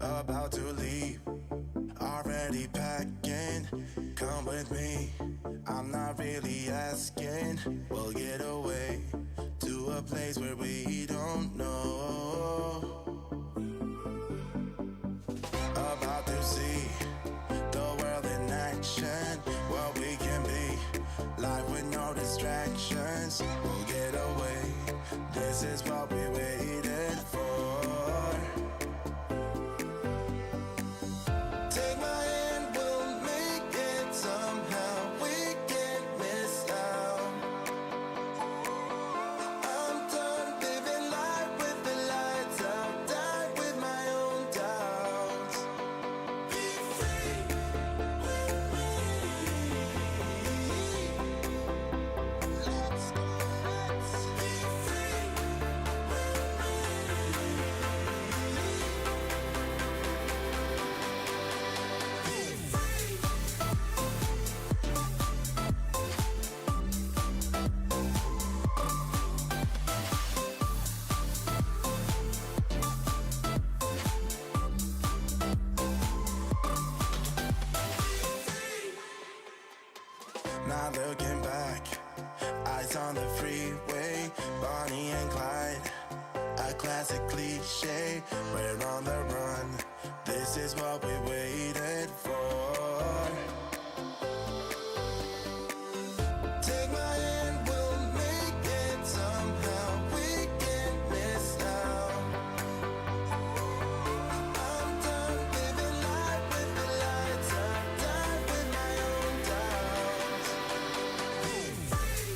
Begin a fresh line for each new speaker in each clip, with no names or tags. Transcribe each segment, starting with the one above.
About to leave, already packing. Come with me, I'm not really asking. We'll get away to a a place where we don't know. About to see the world in action, what we can be. Life with no distractions, we'll get away. This is what we waited for. Take my hand, we'll make it somehow. We can't miss out. I'm done living life with the lights out. Die with my own doubts. Be free with me. Let's go, let's be free with me. Be free. Not looking back, eyes on the freeway, Bonnie and Clyde, a classic cliche. We're on the run, this is what we waited for. Take my hand, we'll make it somehow. We can't miss out. I'm done living life with the lights out. Die with my own doubts. Be free.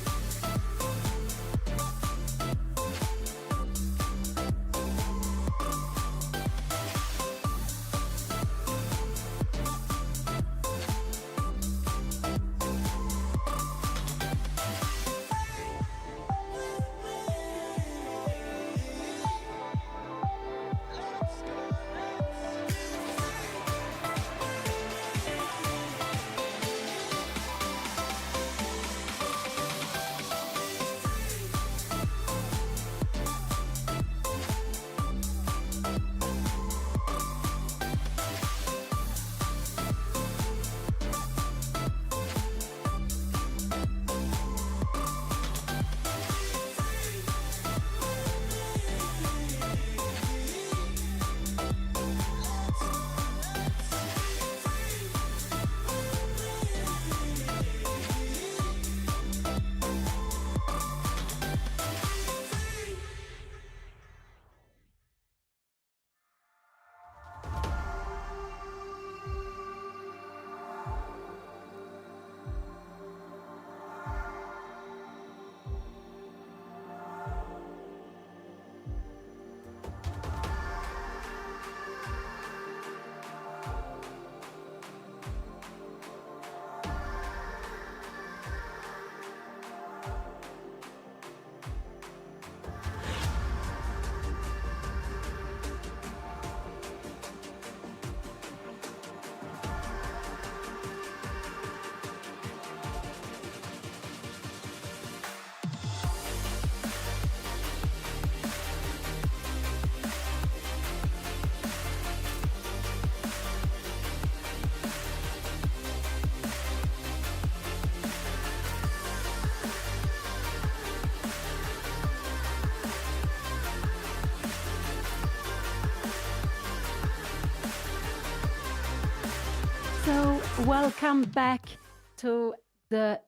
So, welcome back to the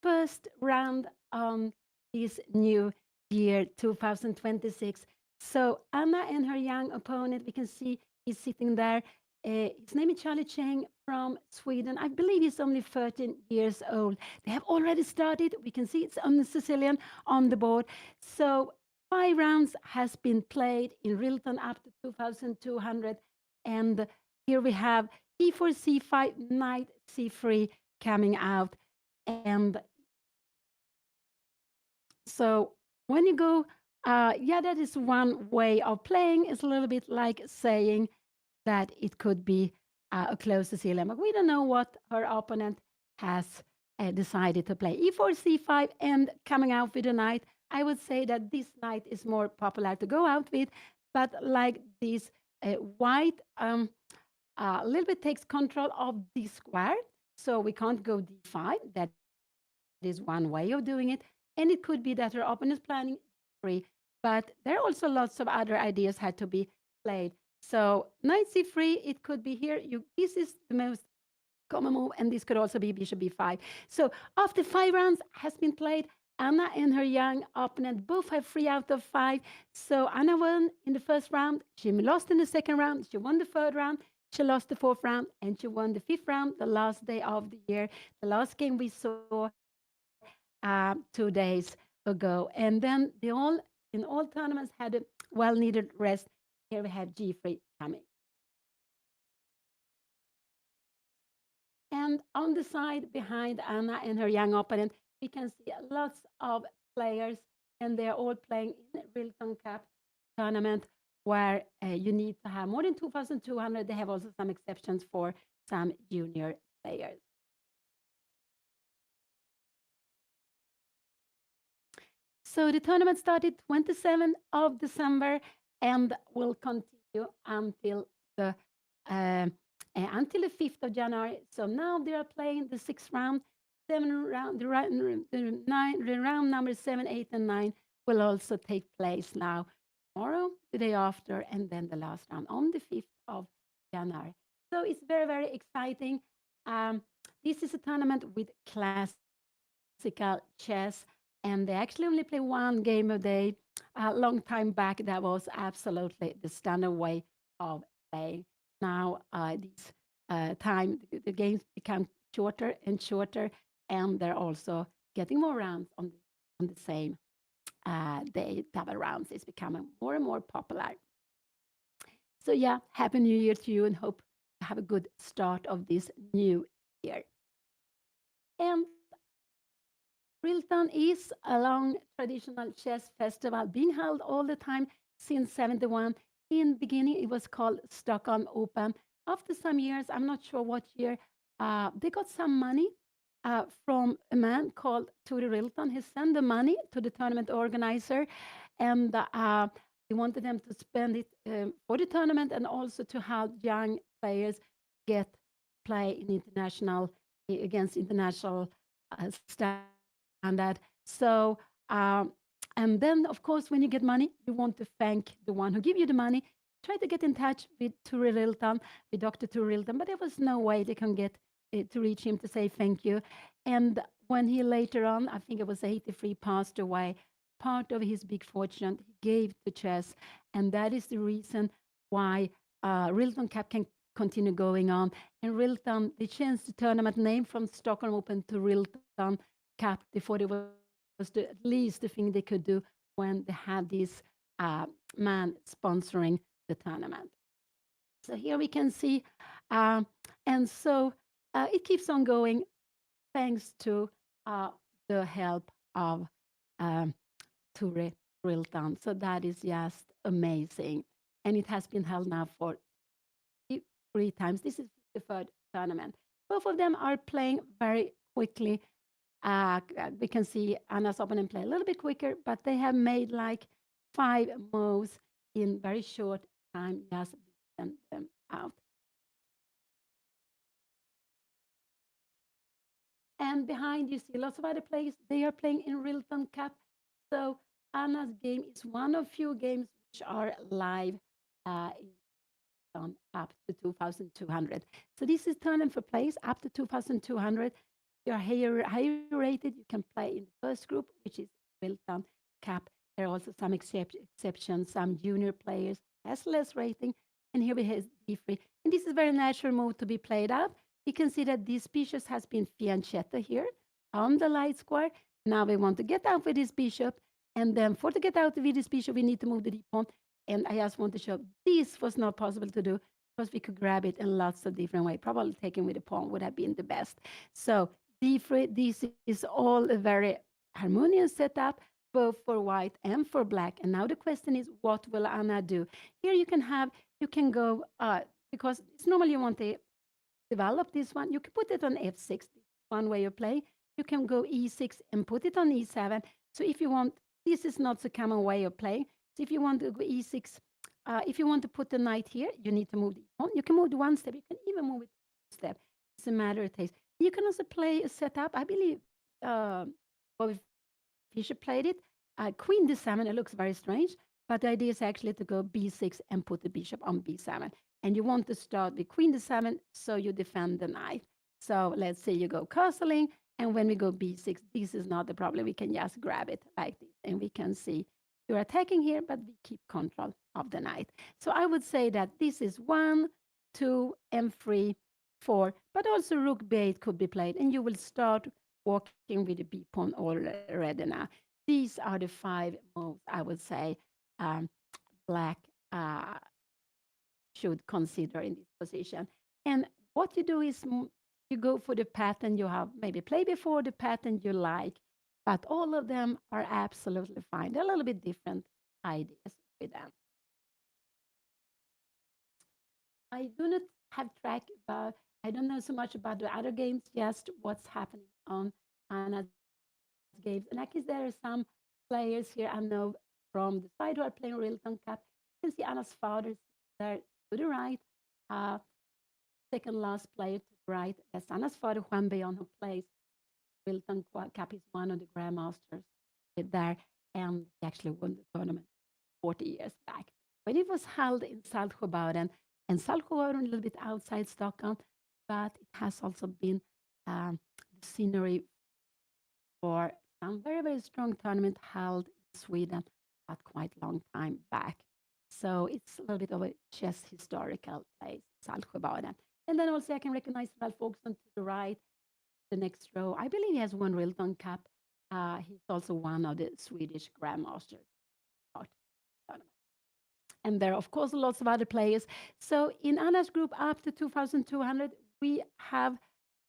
first round on this new year 2026. So, Anna and her young opponent, we can see he's sitting there. His name is Charlie Cheng from Sweden. I believe he's only 13 years old. They have already started. We can see it's on the Sicilian on the board. So, 5 rounds has been played in Rilton up to 2200. And here we have e4, c5, knight, c3 coming out. And so when you go, yeah, that is one way of playing. It's a little bit like saying that it could be a close Sicilian, but we don't know what her opponent has decided to play. E4, c5, and coming out with a knight. I would say that this knight is more popular to go out with, but like this white a little bit takes control of the square, so we can't go d5. That is one way of doing it. And it could be that her opponent's planning free, but there are also lots of other ideas had to be played. So knight c3, it could be here. This is the most common move, and this could also be bishop b5. So after 5 rounds has been played, Anna and her young opponent both have 3 out of 5. So Anna won in the first round. She lost in the second round. She won the third round. She lost the fourth round, and she won the fifth round, the last day of the year. The last game we saw 2 days ago. And then in all tournaments had a well-needed rest. Here we have G3 coming. And on the side behind Anna and her young opponent, we can see lots of players, and they're all playing in the Rilton Cup tournament where you need to have more than 2,200. They have also some exceptions for some junior players. So the tournament started 27th of December and will continue until the 5th of January. So now they are playing the sixth round, the round number 7, 8, and 9 will also take place now tomorrow, the day after, and then the last round on the 5th of January. So it's very, very exciting. This is a tournament with classical chess, and they actually only play one game a day. A long time back, that was absolutely the standard way of playing. Now, these time, the games become shorter and shorter, and they're also getting more rounds on the same day. Double rounds is becoming more and more popular. So yeah, Happy New Year to you, and hope you have a good start of this new year. And Rilton is a long traditional chess festival being held all the time since 71. In beginning, it was called Stockholm Open. After some years, I'm not sure what year, they got some money from a man called Turi Rilton. He sent the money to the tournament organizer, and he wanted them to spend it for the tournament and also to help young players get play in international against international standard. So, and then of course, when you get money, you want to thank the one who give you the money. Try to get in touch with Turi Rilton, with Dr. Turi Rilton, but there was no way they can get to reach him to say thank you. And when he later on, I think it was 83, passed away, part of his big fortune he gave to chess, and that is the reason why Rilton Cup can continue going on. And Rilton, they changed the tournament name from Stockholm Open to Rilton Cup. They thought it was at least the thing they could do when they had this man sponsoring the tournament. So here we can see, and so it keeps on going thanks to the help of um, Ture Rilton. So that is just amazing. And it has been held now for 3 times. This is the third tournament. Both of them are playing very quickly. We can see Anna's opponent play a little bit quicker, but they have made like 5 moves in very short time, just send them out. And behind you see lots of other players. They are playing in Rilton Cup. So Anna's game is one of few games which are live on up to 2,200. So this is tournament for players up to 2,200. You're higher rated, you can play in the first group, which is Rilton Cup. There are also some exceptions. Some junior players has less rating. And here we have d3. And this is a very natural move to be played out. You can see that this bishop has been fianchetto here on the light square. Now we want to get out with this bishop. And then for to get out with this bishop, we need to move the d pawn. And I just want to show this was not possible to do because we could grab it in lots of different ways. Probably taking with the pawn would have been the best. So d3, this is all a very harmonious setup, both for white and for black. And now the question is, what will Anna do? Here you can go, because it's normally you want to develop this one. You can put it on f6, one way of play. You can go e6 and put it on e7. So if you want, this is not the common way of playing. So if you want to go e6, if you want to put the knight here, you need to move the pawn. You can move the one step. You can even move it one step. It's a matter of taste. You can also play a setup. I believe what we Fischer played it. Queen d7, it looks very strange, but the idea is actually to go b6 and put the bishop on b7. And you want to start with queen d7, so you defend the knight. So let's say you go castling, and when we go b6, this is not the problem. We can just grab it like this, and we can see you're attacking here, but we keep control of the knight. So I would say that this is 1, 2, and 3, 4, but also rook b8 could be played, and you will start walking with the b pawn already now. These are the 5 moves I would say black should consider in this position. And what you do is you go for the pattern you have maybe played before, the pattern you like, but all of them are absolutely fine. They're a little bit different ideas with them. I do not have track about, I don't know so much about the other games, just what's happening on Anna's games. And I guess there are some players here I know from the side who are playing Rilton Cup. You can see Anna's father there to the right. Uh, Second last player to the right, that's Anna's father, Juan Beon, who plays Wilton Cup. He's one of the grandmasters there, and he actually won the tournament 40 years back. But it was held in Saltsjöbaden, and Saltsjöbaden a little bit outside Stockholm, but it has also been the scenery for some very, very strong tournament held in Sweden at quite a long time back. So it's a little bit of a chess historical place, Saltsjöbaden. And then also I can recognize Ralph Folkesson to the right, the next row. I believe he has won Rilton Cup. He's also one of the Swedish grandmasters. And there are, of course, lots of other players. So in Anna's group, up to 2,200, we have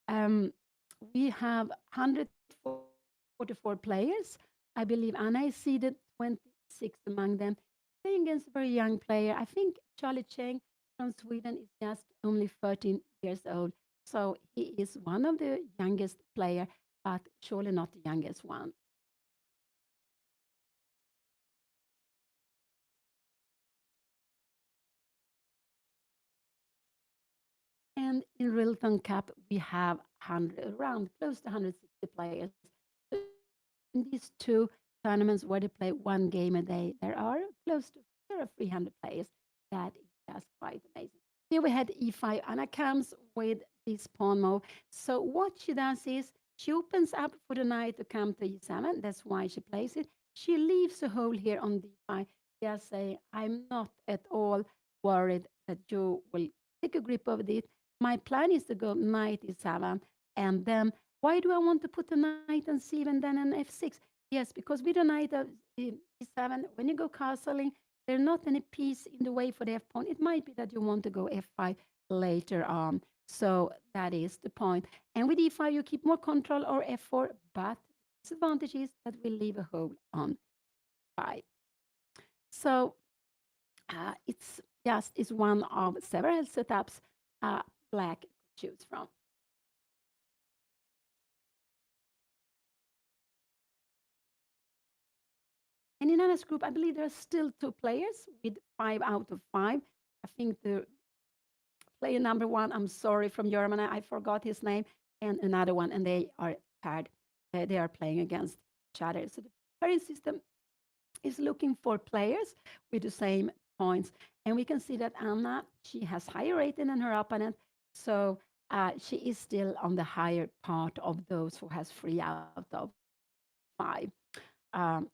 144 players. I believe Anna is seeded 26th among them, playing against a very young player. I think Charlie Cheng from Sweden is just only 13 years old. So he is one of the youngest player, but surely not the youngest one. And in Rilton Cup, we have around close to 160 players. So in these two tournaments where they play one game a day, there are 300 players. That is just quite amazing. Here we had e5. Anna comes with this pawn move. So what she does is she opens up for the knight to come to e7. That's why she plays it. She leaves a hole here on d5. Just say, I'm not at all worried that you will take a grip of it. My plan is to go knight e7, and then why do I want to put a knight on c7 then an f6? Yes, because with a knight of e7, when you go castling, there's not any piece in the way for the f pawn. It might be that you want to go f5 later on. So that is the point. And with e5, you keep more control, or f4, but the disadvantage is that we leave a hole on 5. So it's just is one of several setups black choose from. And in Anna's group, I believe there are still 2 players with 5 out of 5. I think the player number 1, I'm sorry, from Germany, I forgot his name, and another one, and they are paired. They are playing against each other. So the pairing system is looking for players with the same points. And we can see that Anna, she has higher rating than her opponent. So she is still on the higher part of those who has 3 out of 5.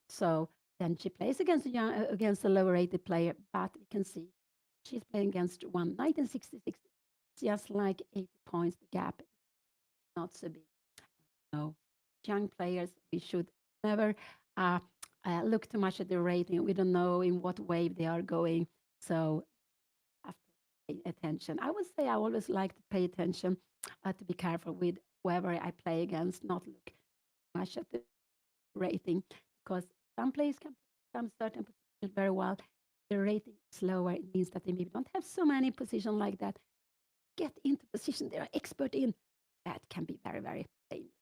So then she plays against a lower rated player, but we can see she's playing against one 1966, just like 80 points. The gap not so big. No, young players, we should never look too much at the rating. We don't know in what wave they are going. So have to pay attention. I would say I always like to pay attention to be careful with whoever I play against, not look much at the rating, because some players can play some certain positions very well. The rating is lower. It means that they maybe don't have so many positions like that. Get into position they are expert in. That can be very, very dangerous.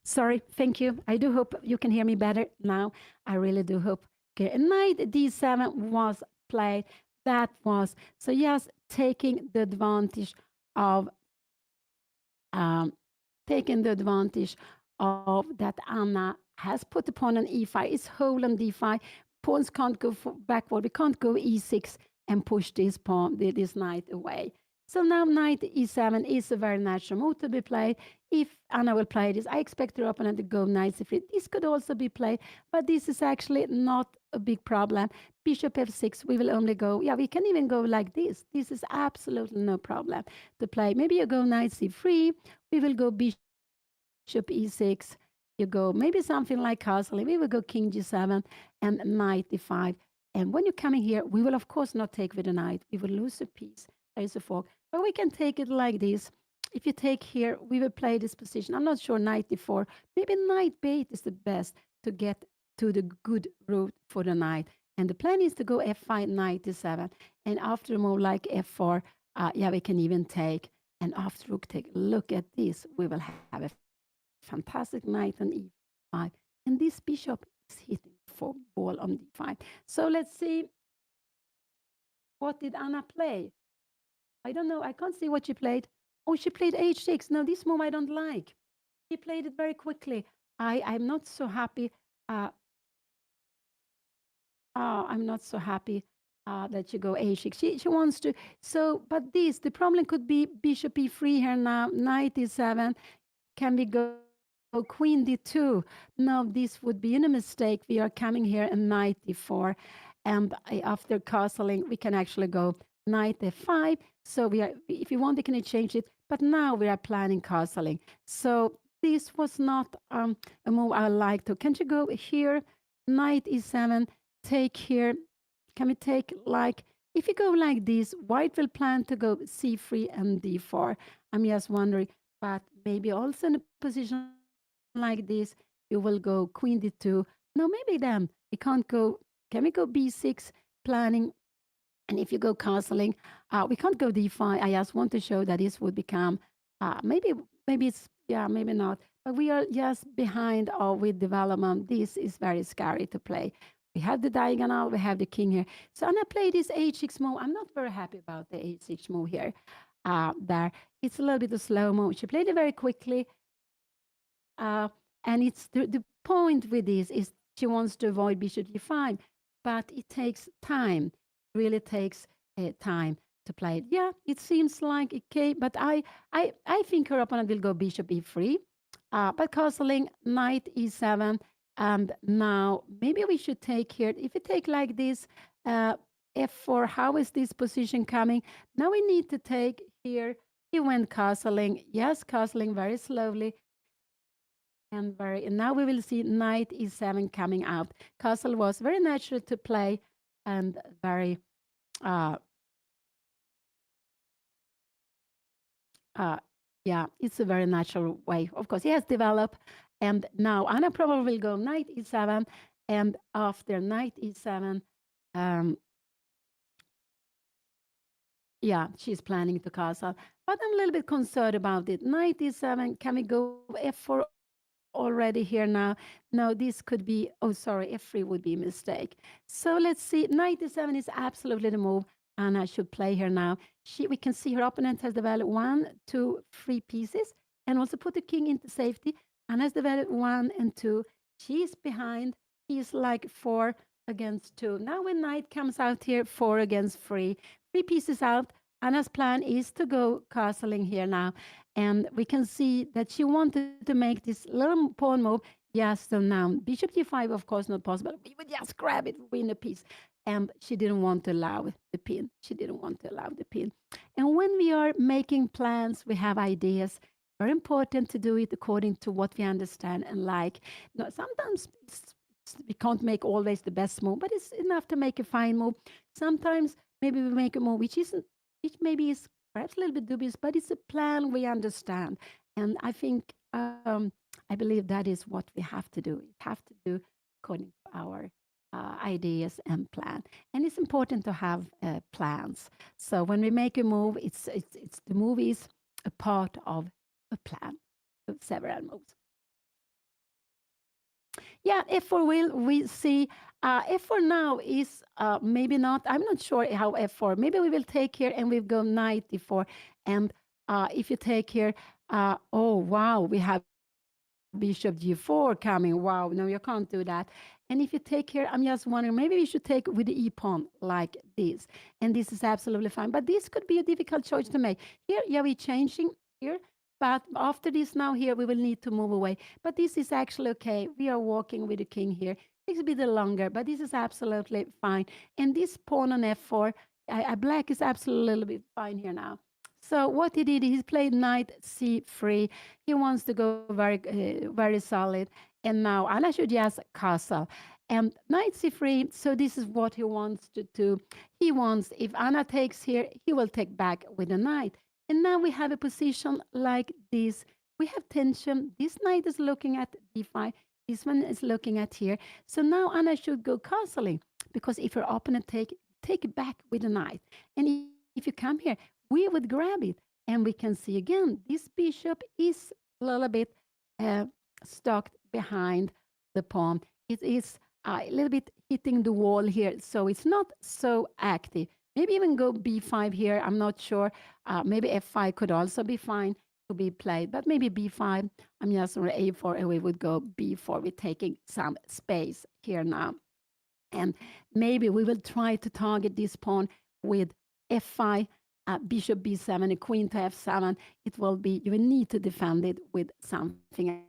Sorry. Thank you. I do hope you can hear me better now. I really do hope. Okay, knight d7 was played. That was, so yes, taking the advantage of of that Anna has put the pawn on e5. It's whole on d5. Pawns can't go backward. We can't go e6 and push this pawn, this knight away. So now knight e7 is a very natural move to be played. If Anna will play this, I expect her opponent to go knight c3. This could also be played, but this is actually not a big problem. Bishop f6, we will only go, yeah, we can even go like this. This is absolutely no problem to play. Maybe you go knight c3, we will go bishop e6, you go maybe something like castling, we will go king g7 and knight d5. And when you're coming here, we will of course not take with the knight. We will lose a piece. There is a fork. But we can take it like this. If you take here, we will play this position. I'm not sure knight d4. Maybe knight b8 is the best to get to the good route for the knight. And the plan is to go f5, knight d7. And after a move like f4, yeah, we can even take. And after rook take, look at this. We will have a fantastic knight on e5. And this bishop is hitting for ball on d5. So let's see. What did Anna play? I don't know. I can't see what she played. Oh, she played h6. No, this move I don't like. She played it very quickly. I'm not so happy. Uh, I'm not so happy that you go a6. She wants to. So, but this, the problem could be bishop e3 here now, knight e7. Can we go queen d2? No, this would be in a mistake. We are coming here and knight d4. And after castling, we can actually go knight f5. So we are, if you want, we can change it. But now we are planning castling. So this was not a move I like to. Can you go here? Knight e7, take here. Can we take like, if you go like this, white will plan to go c3 and d4. I'm just wondering, but maybe also in a position like this, you will go queen d2. No, maybe then we can't go, can we go b6 planning? And if you go castling, we can't go d5. I just want to show that this would become, maybe it's, yeah, maybe not. But we are just behind with development. This is very scary to play. We have the diagonal, we have the king here. So Anna played this h6 move. I'm not very happy about the h6 move here. There, it's a little bit of slow move. She played it very quickly. And it's the point with this is she wants to avoid bishop d5, but it takes time. It really takes time to play it. Yeah, it seems like okay, but I think her opponent will go bishop e3, but castling knight e7, and now maybe we should take here. If we take like this, f4, how is this position coming? Now we need to take here. He went castling, yes, castling very slowly. And now we will see knight e7 coming out. Castle was very natural to play and very uh, yeah, it's a very natural way. Of course, he has developed, and now Anna probably will go knight e7, and after knight e7, um, yeah, she's planning to castle. But I'm a little bit concerned about it. Knight e7, can we go f4 already here now? No, this could be, oh, sorry, f3 would be a mistake. So let's see. Knight e7 is absolutely the move. Anna should play here now. We can see her opponent has developed 1, 2, 3 pieces and also put the king into safety. Anna has developed 1 and 2. She's behind. He's like 4 against 2. Now when knight comes out here, 4 against 3. 3 pieces out. Anna's plan is to go castling here now. And we can see that she wanted to make this little pawn move. Yes, so now bishop d5, of course, not possible. We would just grab it, win a piece. And she didn't want to allow the pin. She didn't want to allow the pin. And when we are making plans, we have ideas. Very important to do it according to what we understand and like. No, sometimes we can't make always the best move, but it's enough to make a fine move. Sometimes maybe we make a move which isn't, which maybe is perhaps a little bit dubious, but it's a plan we understand. And I think, I believe that is what we have to do. We have to do according to our ideas and plan. And it's important to have plans. So when we make a move, it's the move is a part of a plan of several moves. Yeah, f4 we see f4 now is maybe not, I'm not sure how f4, maybe we will take here and we'll go knight d4. And if you take here, oh wow, we have bishop g4 coming. Wow, no, you can't do that. And if you take here, I'm just wondering, maybe we should take with the e-pawn like this. And this is absolutely fine. But this could be a difficult choice to make. Here, yeah, we're changing here. But after this now here, we will need to move away. But this is actually okay. We are walking with the king here. Takes a bit longer, but this is absolutely fine. And this pawn on f4, black is absolutely a little bit fine here now. So what he did, he played knight c3. He wants to go very solid. And now Anna should just castle. And knight c3, so this is what he wants to do. He wants, if Anna takes here, he will take back with the knight. And now we have a position like this. We have tension. This knight is looking at d5. This one is looking at here. So now Anna should go castling, because if her opponent take it back with the knight. And if you come here, we would grab it. And we can see again, this bishop is a little bit uh, stuck behind the pawn. It is a little bit hitting the wall here, so it's not so active. Maybe even go b5 here. I'm not sure. Maybe f5 could also be fine to be played, but maybe b5. I'm just on a4, and we would go b4. We're taking some space here now. And maybe we will try to target this pawn with f5, bishop b7, a queen to f7. It will be, you will need to defend it with something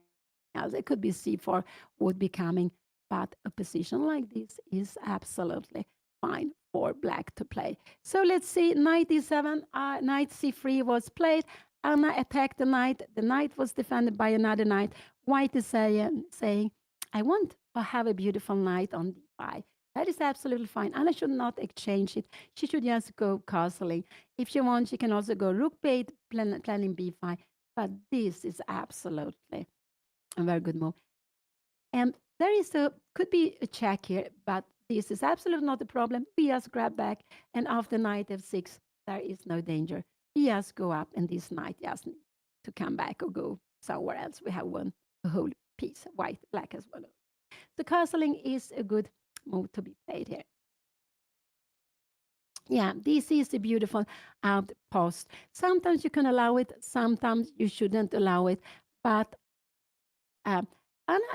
else. It could be c4 would be coming, but a position like this is absolutely fine for black to play. So let's see, knight e7, knight c3 was played. Anna attacked the knight. The knight was defended by another knight. White is saying, I want to have a beautiful knight on d5. That is absolutely fine. Anna should not exchange it. She should just go castling. If she wants, she can also go rook b8, planning b5. But this is absolutely a very good move. And there is could be a check here, but this is absolutely not a problem. We just grab back, and after knight f6, there is no danger. We just go up, and this knight just needs to come back or go somewhere else. We have won a whole piece, white, black as well. So castling is a good move to be played here. Yeah, this is the beautiful outpost. Sometimes you can allow it, sometimes you shouldn't allow it, but Anna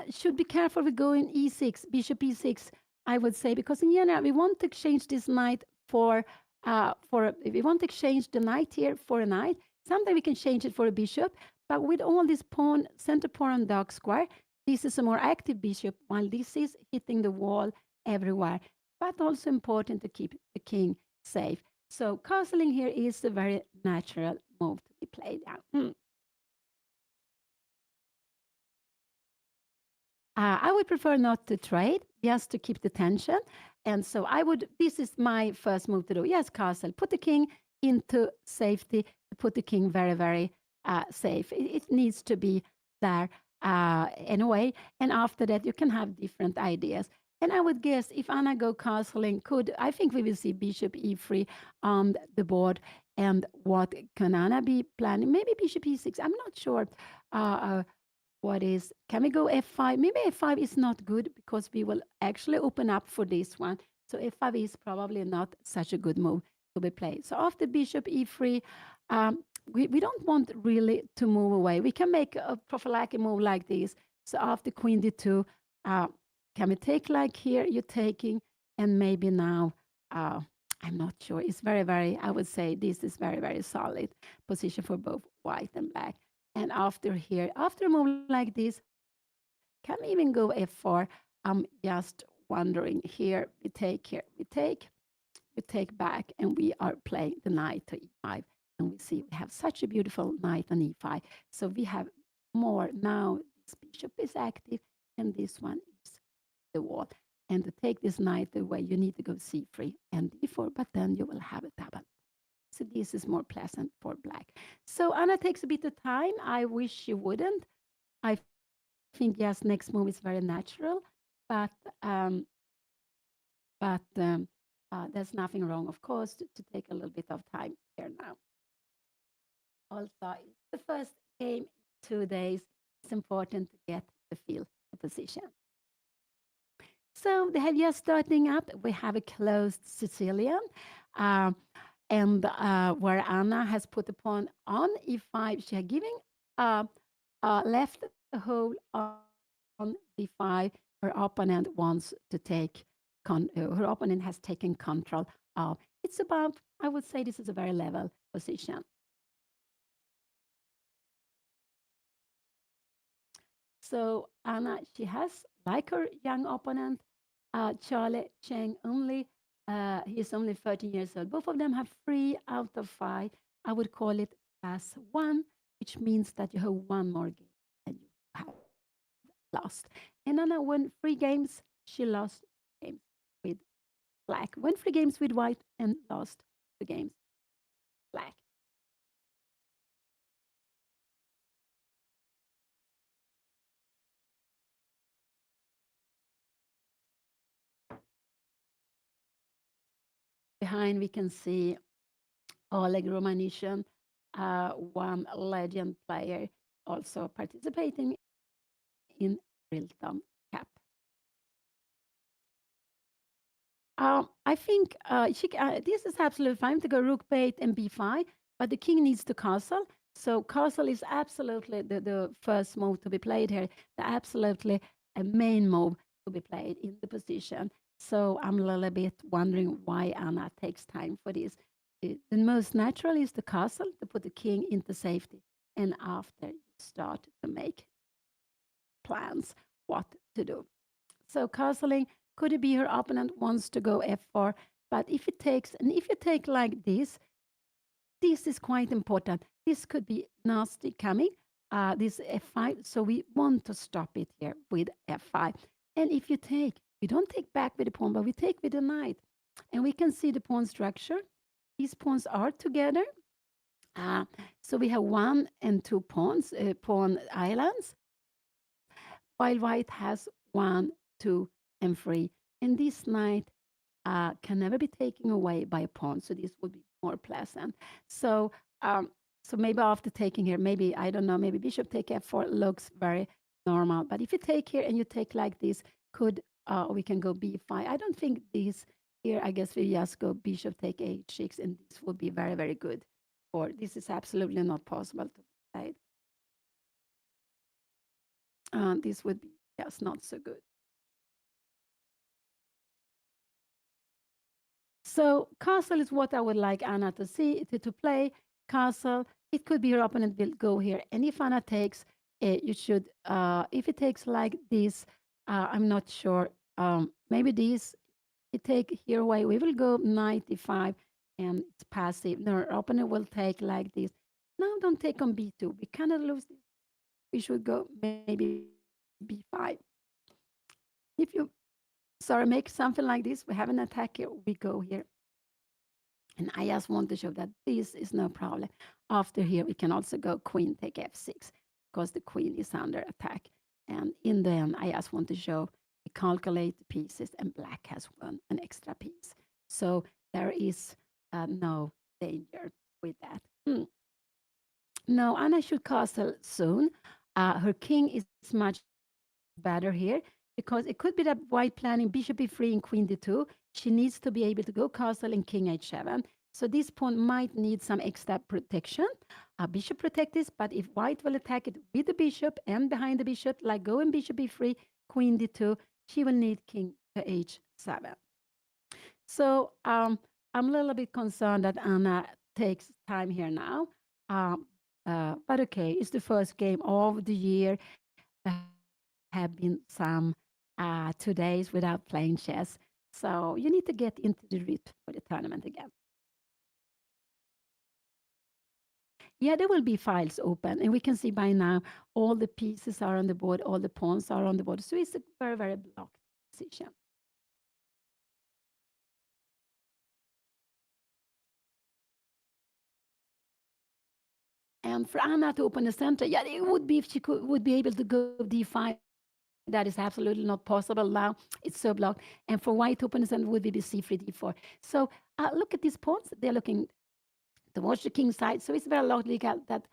should be careful with going e6, bishop e6, I would say, because in general, we want to exchange this knight if we want to exchange the knight here for a knight. Sometimes we can change it for a bishop, but with all this pawn, center pawn and dark square, this is a more active bishop, while this is hitting the wall everywhere, but also important to keep the king safe. So castling here is a very natural move to be played out. I would prefer not to trade, just to keep the tension. And so this is my first move to do. Yes, castle, put the king into safety, put the king very, very safe. It needs to be there anyway. And after that, you can have different ideas. And I would guess if Anna go castling, I think we will see bishop e3 on the board. And what can Anna be planning? Maybe bishop e6. I'm not sure. Can we go f5? Maybe f5 is not good because we will actually open up for this one. So f5 is probably not such a good move to be played. So after bishop e3, we don't want really to move away. We can make a prophylactic move like this. So after queen d2, can we take like here, you're taking, and maybe now, I'm not sure. It's very, very, I would say this is very, very solid position for both white and black. And after here, after a move like this, can we even go f4? I'm just wondering here, we take back, and we are playing the knight to e5. And we see we have such a beautiful knight on e5. So we have more now. This bishop is active, and this one is the wall. And to take this knight away, you need to go c3 and d4, but then you will have a double. So this is more pleasant for black. So Anna takes a bit of time. I wish she wouldn't. I think, yes, next move is very natural, but but there's nothing wrong, of course, to take a little bit of time here now. Also, it's the first game in 2 days. It's important to get the feel, the position. So they have just starting up. We have a closed Sicilian. And where Anna has put the pawn on e5, she has giving left a a hole on d5 her opponent wants to take her opponent has taken control of. It's about, I would say this is a very level position. So Anna, she has, like her young opponent, Charlie Cheng, he's only 13 years old. Both of them have 3 out of 5. I would call it class 1, which means that you have one more game and you have lost. And Anna won 3 games. She lost games with black. Won 3 games with white and lost 2 games black. Behind we can see Oleg Romanishin, one legend player, also participating in RILTON Cup. I think this is absolutely fine to go rook bait and b5, but the king needs to castle. So castle is absolutely the first move to be played here, the absolutely main move to be played in the position. So I'm a little bit wondering why Anna takes time for this. The most natural is the castle to put the king into safety, and after you start to make plans what to do. So castling, could it be her opponent wants to go f4? But if it takes, and if you take like this is quite important. This could be nasty coming, this f5. So we want to stop it here with f5. And if you take, we don't take back with the pawn, but we take with the knight. And we can see the pawn structure. These pawns are together. So we have 1 and 2 pawns, pawn islands, while white has 1, 2, and 3. And this knight can never be taken away by a pawn. So this would be more pleasant. So so maybe after taking here, maybe, I don't know, maybe bishop take f4 looks very normal. But if you take here and you take like this, could we can go b5. I don't think this here, I guess we just go bishop take h6, and this would be very, very good. Or this is absolutely not possible to play. This would be just not so good. So castle is what I would like Anna to see, to play. Castle, it could be your opponent will go here. And if Anna takes, you should, if it takes like this, I'm not sure. Maybe this, you take here away, we will go 95 and it's passive. No, our opponent will take like this. Now don't take on b2. We cannot lose this. We should go maybe b5. If you, sorry, make something like this, we have an attack here, we go here. And I just want to show that this is no problem. After here, we can also go queen take f6 because the queen is under attack. And in the end, I just want to show we calculate the pieces and black has won an extra piece. So there is no danger with that. No, Anna should castle soon. Her king is much better here because it could be that white planning bishop e3 and queen d2. She needs to be able to go castle and king h7. So this pawn might need some extra protection. Bishop protect this, but if white will attack it with the bishop and behind the bishop, like going bishop e3, queen d2, she will need king to h7. So I'm a little bit concerned that Anna takes time here now. But okay, it's the first game of the year. There have been some 2 days without playing chess. So you need to get into the rhythm for the tournament again. Yeah, there will be files open, and we can see by now all the pieces are on the board, all the pawns are on the board. So it's a very, very blocked position. And for Anna to open the center, yeah, it would be if she would be able to go d5. That is absolutely not possible now. It's so blocked. And for white to open the center would be the c3, d4. So look at these pawns. They're looking towards the king side. So it's very logical that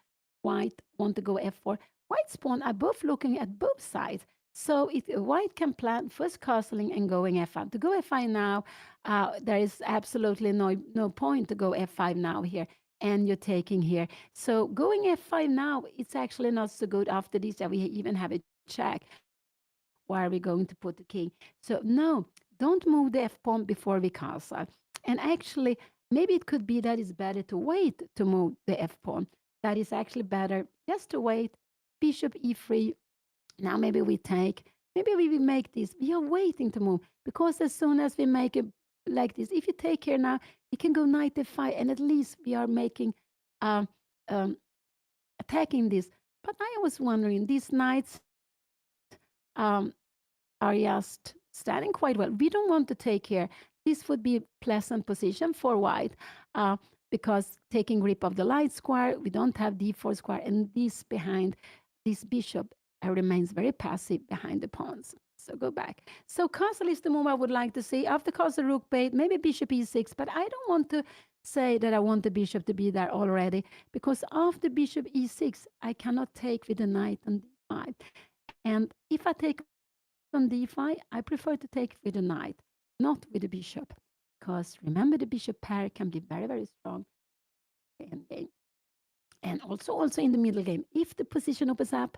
white want to go f4. White's pawn are both looking at both sides. So white can plan first castling and going f5. To go f5 now, there is absolutely no point to go f5 now here. and you're taking here. So going f5 now, it's actually not so good. After this, we even have a check. Where are we going to put the king? So no, don't move the f pawn before we castle. And actually, maybe it could be that it's better to wait to move the f pawn. That is actually better just to wait. Bishop e3. Now maybe we take, maybe we will make this. We are waiting to move because as soon as we make it like this, if you take here now, we can go knight f5, and at least we are making, um, um, attacking this. But I was wondering, these knights um, are just standing quite well. We don't want to take here. This would be a pleasant position for white because taking grip of the light square, we don't have d4 square, and this behind this bishop remains very passive behind the pawns. So go back. So castle is the move I would like to see. After castle, rook bait, maybe bishop e6, but I don't want to say that I want the bishop to be there already because after bishop e6, I cannot take with the knight on d5. And if I take on d5, I prefer to take with the knight, not with the bishop. Because remember, the bishop pair can be very, very strong in game. And also in the middle game, if the position opens up,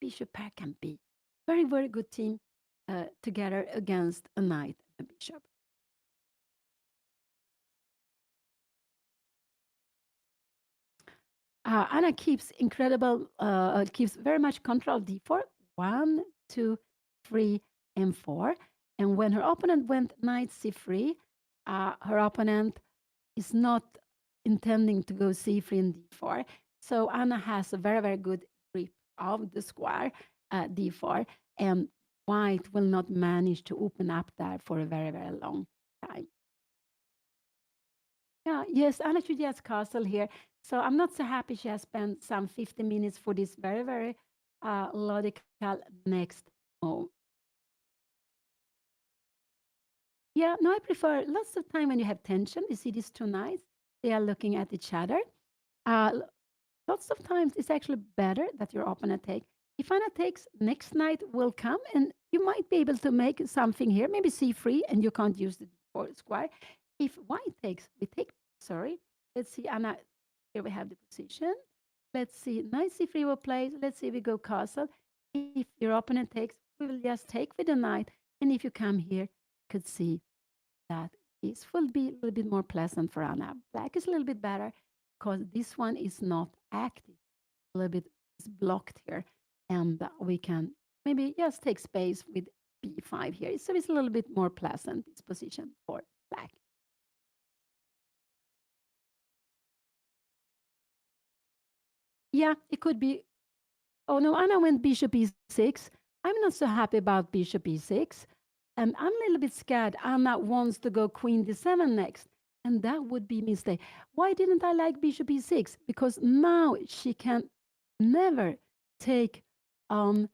bishop pair can be very, very good team together against a knight and a bishop. Anna keeps keeps very much control of d4. 1, 2, 3, and 4. And when her opponent went knight c3, her opponent is not intending to go c3 and d4. So Anna has a very, very good grip of the square d4, and white will not manage to open up there for a very, very long time. Yeah, yes, Anna Julia's castle here. So I'm not so happy she has spent some 50 minutes for this very, very logical next move. Yeah, no, I prefer lots of time when you have tension. You see these two knights, they are looking at each other. Uh, Lots of times it's actually better that your opponent take. If Anna takes, next knight will come and you might be able to make something here, maybe c3, and you can't use the d4 square. If white takes, we take, sorry, let's see, Anna, here we have the position. Let's see, knight c3 will play. Let's see, we go castle. If your opponent takes, we will just take with the knight. And if you come here, you could see that this will be a little bit more pleasant for Anna. Black is a little bit better because this one is not active. A little bit is blocked here. And we can maybe just take space with b5 here. So it's a little bit more pleasant, this position for black. Yeah, it could be. Oh no, Anna went bishop e6. I'm not so happy about bishop e6. And I'm a little bit scared. Anna wants to go queen d7 next. And that would be a mistake. Why didn't I like bishop e6? Because now she can never take on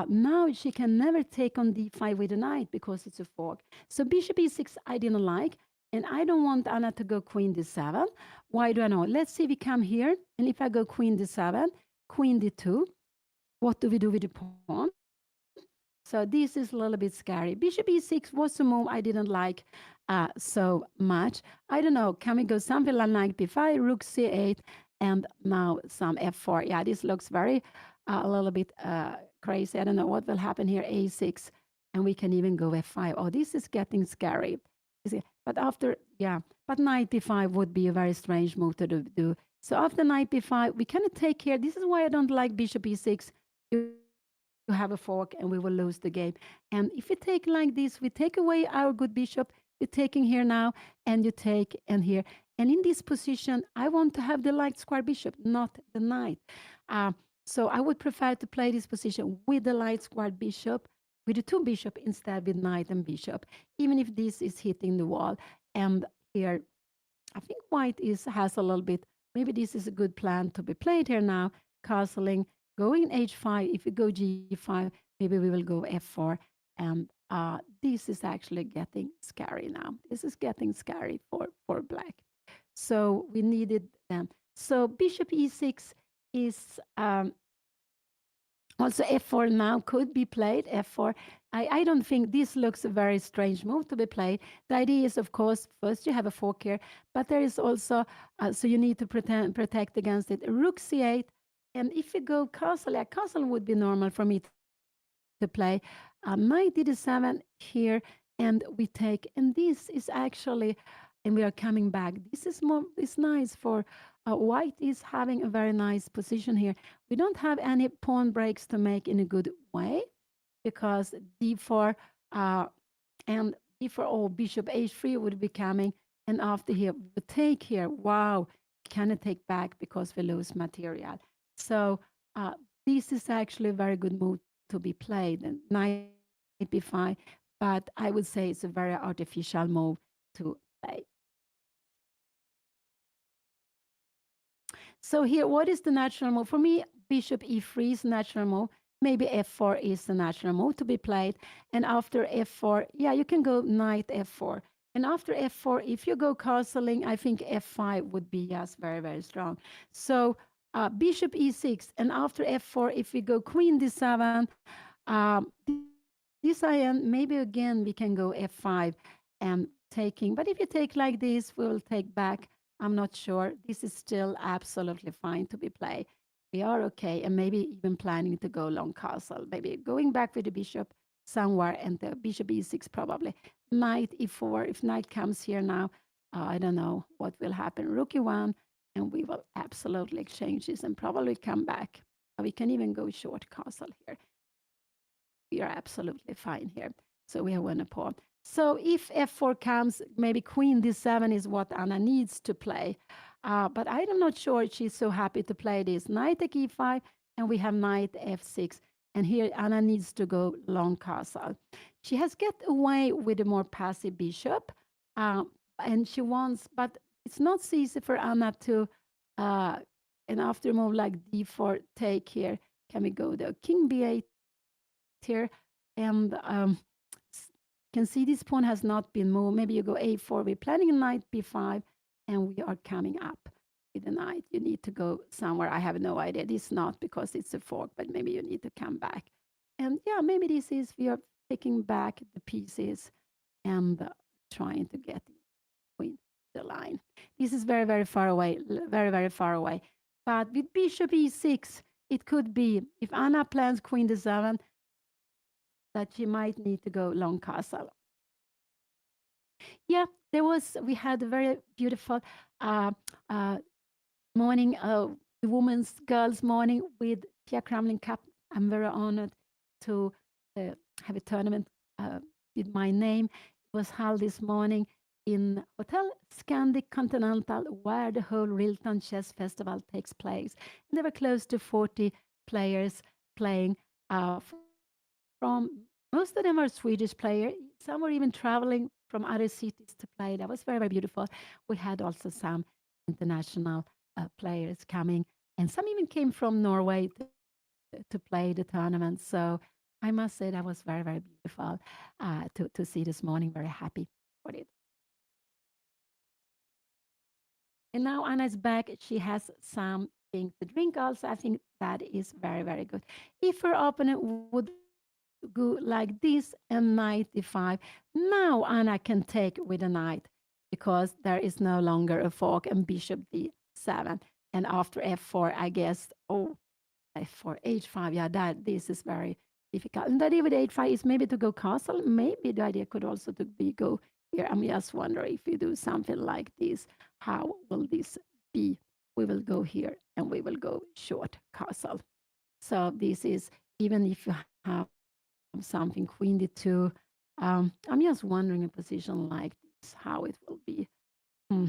now she can never take on d5 with a knight because it's a fork. So bishop e6 I didn't like, and I don't want Anna to go queen d7. Why do I know? Let's see, we come here, and if I go queen d7, queen d2, what do we do with the pawn? So this is a little bit scary. Bishop e6 was a move I didn't like so much. I don't know. Can we go something like knight b5, rook c8, and now some f4? Yeah, this looks very a little bit crazy. I don't know what will happen here. a6, and we can even go f5. Oh, this is getting scary. But after, yeah, but knight b5 would be a very strange move to do. So after knight b5, we cannot take here. This is why I don't like bishop e6. You have a fork and we will lose the game. And if we take like this, we take away our good bishop. You're taking here now, and you take and here. And in this position, I want to have the light square bishop, not the knight. Uh, so I would prefer to play this position with the light square bishop, with the two bishop instead with knight and bishop, even if this is hitting the wall. And here, I think white has a little bit, maybe this is a good plan to be played here now, castling, going h5. If we go g5, maybe we will go f4. And this is actually getting scary now. This is getting scary for black. So we needed them. So bishop e6 is also f4 now could be played, f4. I don't think this looks a very strange move to be played. The idea is, of course, first you have a fork here, but there is also, so you need to protect against it. Rook c8, and if you go castle, yeah, castle would be normal for me to play. Knight d7 here, and we take, and this is actually, and we are coming back. This is more, is nice for white is having a very nice position here. We don't have any pawn breaks to make in a good way because d4 uh, and d4, oh, bishop h3 would be coming, and after here we take here. Wow, cannot take back because we lose material. So this is actually a very good move to be played, and knight b5, but I would say it's a very artificial move to play. So here, what is the natural move? For me, bishop e3 is natural move. Maybe f4 is the natural move to be played. And after f4, yeah, you can go knight f4. And after f4, if you go castling, I think f5 would be, yes, very, very strong. So bishop e6, and after f4, if we go queen d7, this IM, maybe again, we can go f5 and taking. But if you take like this, we will take back. I'm not sure. This is still absolutely fine to be played. We are okay, and maybe even planning to go long castle. Maybe going back with the bishop somewhere, and the bishop e6 probably. Knight e4. If knight comes here now, I don't know what will happen. Rook e1, and we will absolutely exchange this and probably come back. We can even go short castle here. We are absolutely fine here. So we have won a pawn. So if f4 comes, maybe queen d7 is what Anna needs to play. But I'm not sure she's so happy to play this. Knight take e5, and we have knight f6. And here Anna needs to go long castle. She has get away with a more passive bishop. And she wants, but it's not so easy for Anna to, and after a move like d4 take here, can we go the king b8 here? And can see this pawn has not been moved. Maybe you go a4. We're planning a knight b5, and we are coming up with a knight. You need to go somewhere. I have no idea. This is not because it's a fork, but maybe you need to come back. And yeah, maybe this is we are taking back the pieces and trying to get queen the line. This is very, very far away, very, very far away. But with bishop e6, it could be, if Anna plans queen d7, that she might need to go long castle. Yeah, we had a very beautiful uh, uh, morning, women's girls morning with Pia Cramling Cup. I'm very honored to uh, have a tournament with my name. It was held this morning in Hotel Scandic Continental, where the whole Rilton Chess Festival takes place. And there were close to 40 players playing from, most of them are Swedish players. Some were even traveling from other cities to play. That was very, very beautiful. We had also some international players coming, and some even came from Norway to play the tournament. So I must say that was very, very beautiful to see this morning. Very happy for it. And now Anna is back. She has something to drink also. I think that is very, very good. If her opponent would go like this and knight d5, now Anna can take with a knight because there is no longer a fork, and bishop d7. And after f4, I guess, oh, f4, h5, yeah, that this is very difficult. And the idea with h5 is maybe to go castle. Maybe the idea could also to be go here. I'm just wondering if you do something like this, how will this be? We will go here and we will go short castle. So this is, even if you have something queen d2, I'm just wondering a position like this, how it will be. Hmm.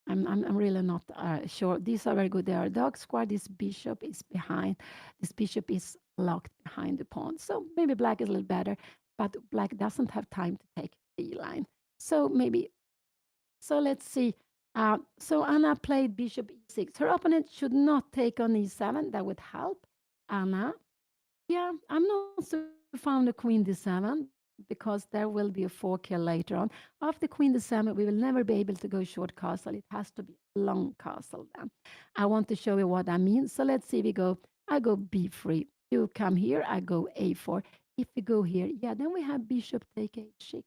I'm really not sure. These are very good. They are dog square. This bishop is behind. This bishop is locked behind the pawn. So maybe black is a little better, but black doesn't have time to take the line. So maybe, so let's see. So Anna played bishop e6. Her opponent should not take on e7. That would help Anna. Yeah, I'm not so fond of queen d7 because there will be a fork here later on. After queen d7, we will never be able to go short castle. It has to be long castle then. I want to show you what I mean. So let's see, I go b3. You come here, I go a4. if we go here, yeah, then we have bishop take h6.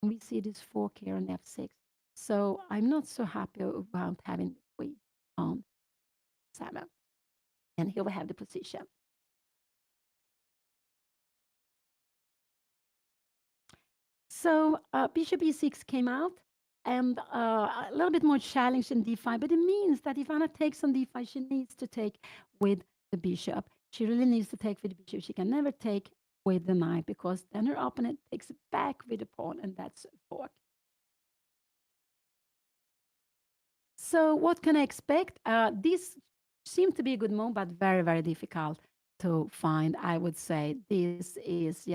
And we see this fork here on f6. So I'm not so happy about having the queen on 7. And here we have the position. So bishop e6 came out, and a little bit more challenge in d5, but it means that if Anna takes on d5, she needs to take with the bishop. She really needs to take with the bishop. She can never take with the knight because then her opponent takes it back with the pawn, and that's a fork. So what can I expect? This seemed to be a good move, but very, very difficult to find. I would say this is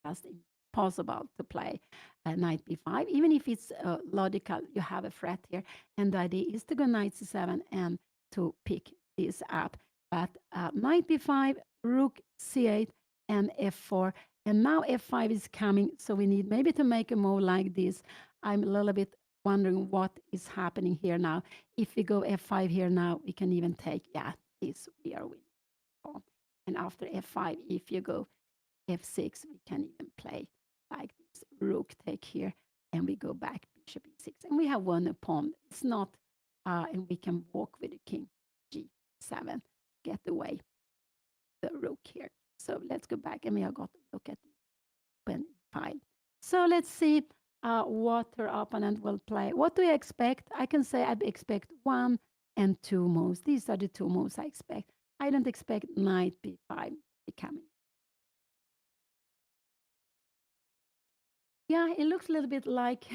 just impossible to play knight b5, even if it's logical. You have a threat here, and the idea is to go knight c7 and to pick this up. But knight b5, rook c8, and f4. And now f5 is coming, so we need maybe to make a move like this. I'm a little bit wondering what is happening here now. If we go f5 here now, we can even take, yeah, this we are winning. And after f5, if you go f6, we can even play like this rook take here, and we go back bishop e6, and we have won a pawn. It's not, and we can walk with the king g7, get away the rook here. So let's go back, and we have got to look at the open file. So let's see what her opponent will play. What do I expect? I can say I expect 1 and 2 moves. These are the 2 moves I expect. I don't expect knight b5 becoming. Yeah, it looks a little bit like,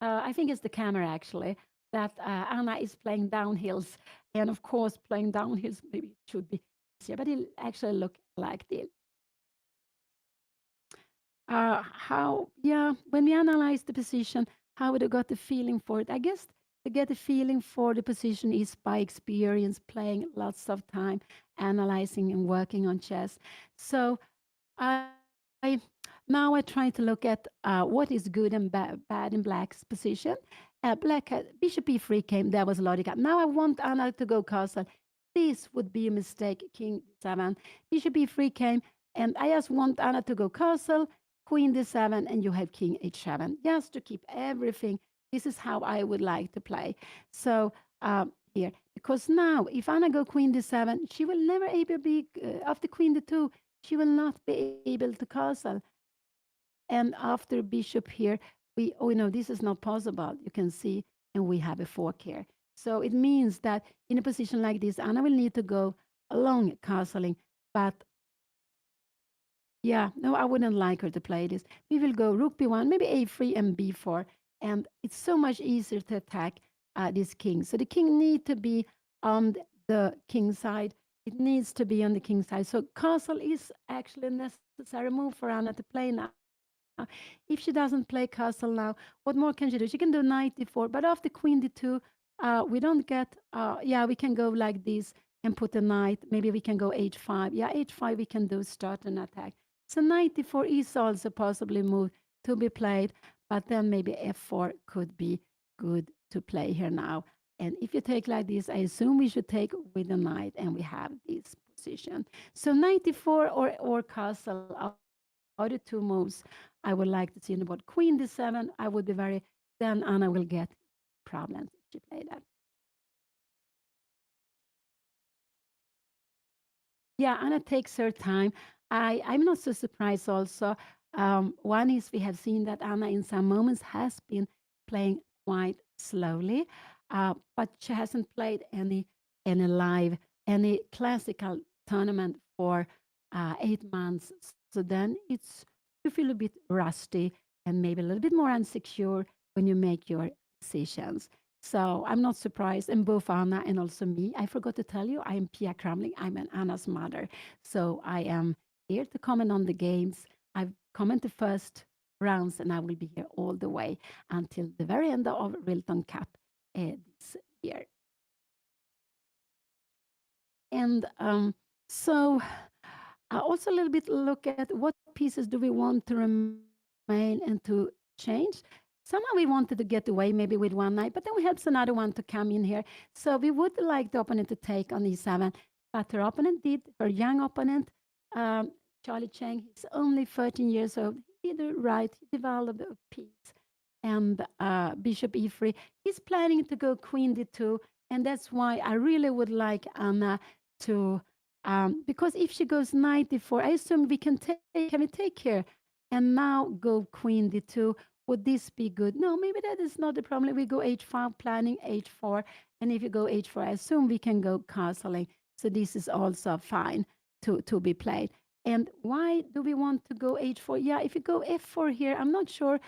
I think it's the camera actually, that Anna is playing downhills. And of course, playing downhills maybe it should be easier, but it actually look like this. When we analyze the position, how would I got the feeling for it? I guess to get a feeling for the position is by experience, playing lots of time, analyzing and working on chess. So I now I try to look at what is good and bad in Black's position. Black had Bishop e3 came, that was logical. Now I want Anna to go castle. This would be a mistake, King 7. Bishop e3 came, and I just want Anna to go castle, Queen d7, and you have King h7, just to keep everything. This is how I would like to play. So here, because now if Anna go Queen d7, she will never able be after Queen d2. She will not be able to castle. And after bishop here, oh no, this is not possible. You can see, and we have a fork here. So it means that in a position like this, Anna will need to go along castling. But yeah, no, I wouldn't like her to play this. We will go rook b1, maybe a3 and b4. And it's so much easier to attack this king. So the king need to be on the king side. It needs to be on the king side. So castle is actually a necessary move for Anna to play now. If she doesn't play castle now, what more can she do? She can do knight d4, but after queen d2, we don't get, we can go like this and put a knight. Maybe we can go h5. Yeah, h5 we can do start an attack. So knight d4 is also possibly move to be played, but then maybe f4 could be good to play here now. And if you take like this, I assume we should take with the knight, and we have this position. So knight d4 or castle are the 2 moves I would like to see on the board. Queen d7, I would be very, then Anna will get problems if she play that. Yeah, Anna takes her time. I'm not so surprised also. One is we have seen that Anna in some moments has been playing quite slowly, but she hasn't played any live, any classical tournament for 8 months. So then you feel a bit rusty and maybe a little bit more insecure when you make your decisions. So I'm not surprised. And both Anna and also me, I forgot to tell you, I am Pia Cramling. I'm an Anna's mother. So I am here to comment on the games. I've commented the first rounds, and I will be here all the way until the very end of RILTON Cup this year. And so also a little bit look at what pieces do we want to remain and to change. Somehow we wanted to get away maybe with one knight, but then we helps another one to come in here. So we would like the opponent to take on e7, but her opponent did, her young opponent, Charlie Chang. He's only 13 years old. He did right. He developed a piece. And Bishop E3. He's planning to go Queen D2. And that's why I really would like Anna to, because if she goes Knight D4, I assume we can we take her and now go Queen D2? Would this be good? No, maybe that is not the problem. We go H5, planning H4. And if you go H4, I assume we can go castling. So this is also fine to be played. And why do we want to go H4? Yeah, if you go F4 here, I'm not sure.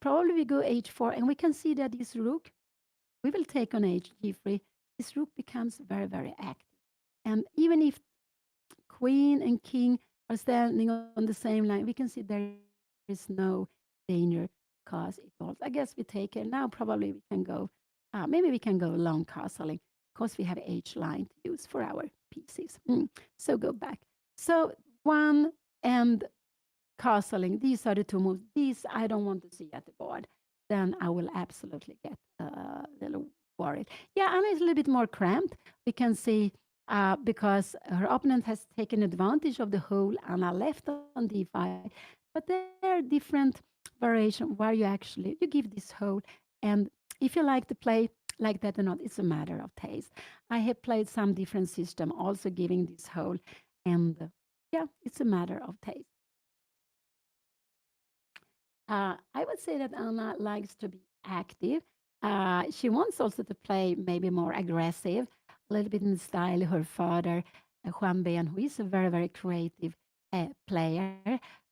Probably we go H4, and we can see that this rook, we will take on G3. This rook becomes very, very active. And even if queen and king are standing on the same line, we can see there is no danger because it falls. I guess we take it. Now probably we can go, maybe we can go long castling because we have H line to use for our pieces. So go back. So one and castling, these are the two moves. These I don't want to see at the board. Then I will absolutely get a little worried. Yeah, Anna is a little bit more cramped. We can see because her opponent has taken advantage of the hole Anna left on D5. But there are different variations where you give this hole, and if you like to play like that or not, it's a matter of taste. I have played some different system, also giving this hole, and yeah, it's a matter of taste. I would say that Anna likes to be active. She wants also to play maybe more aggressive, a little bit in the style of her father, Juan Ben, who is a very, very creative player,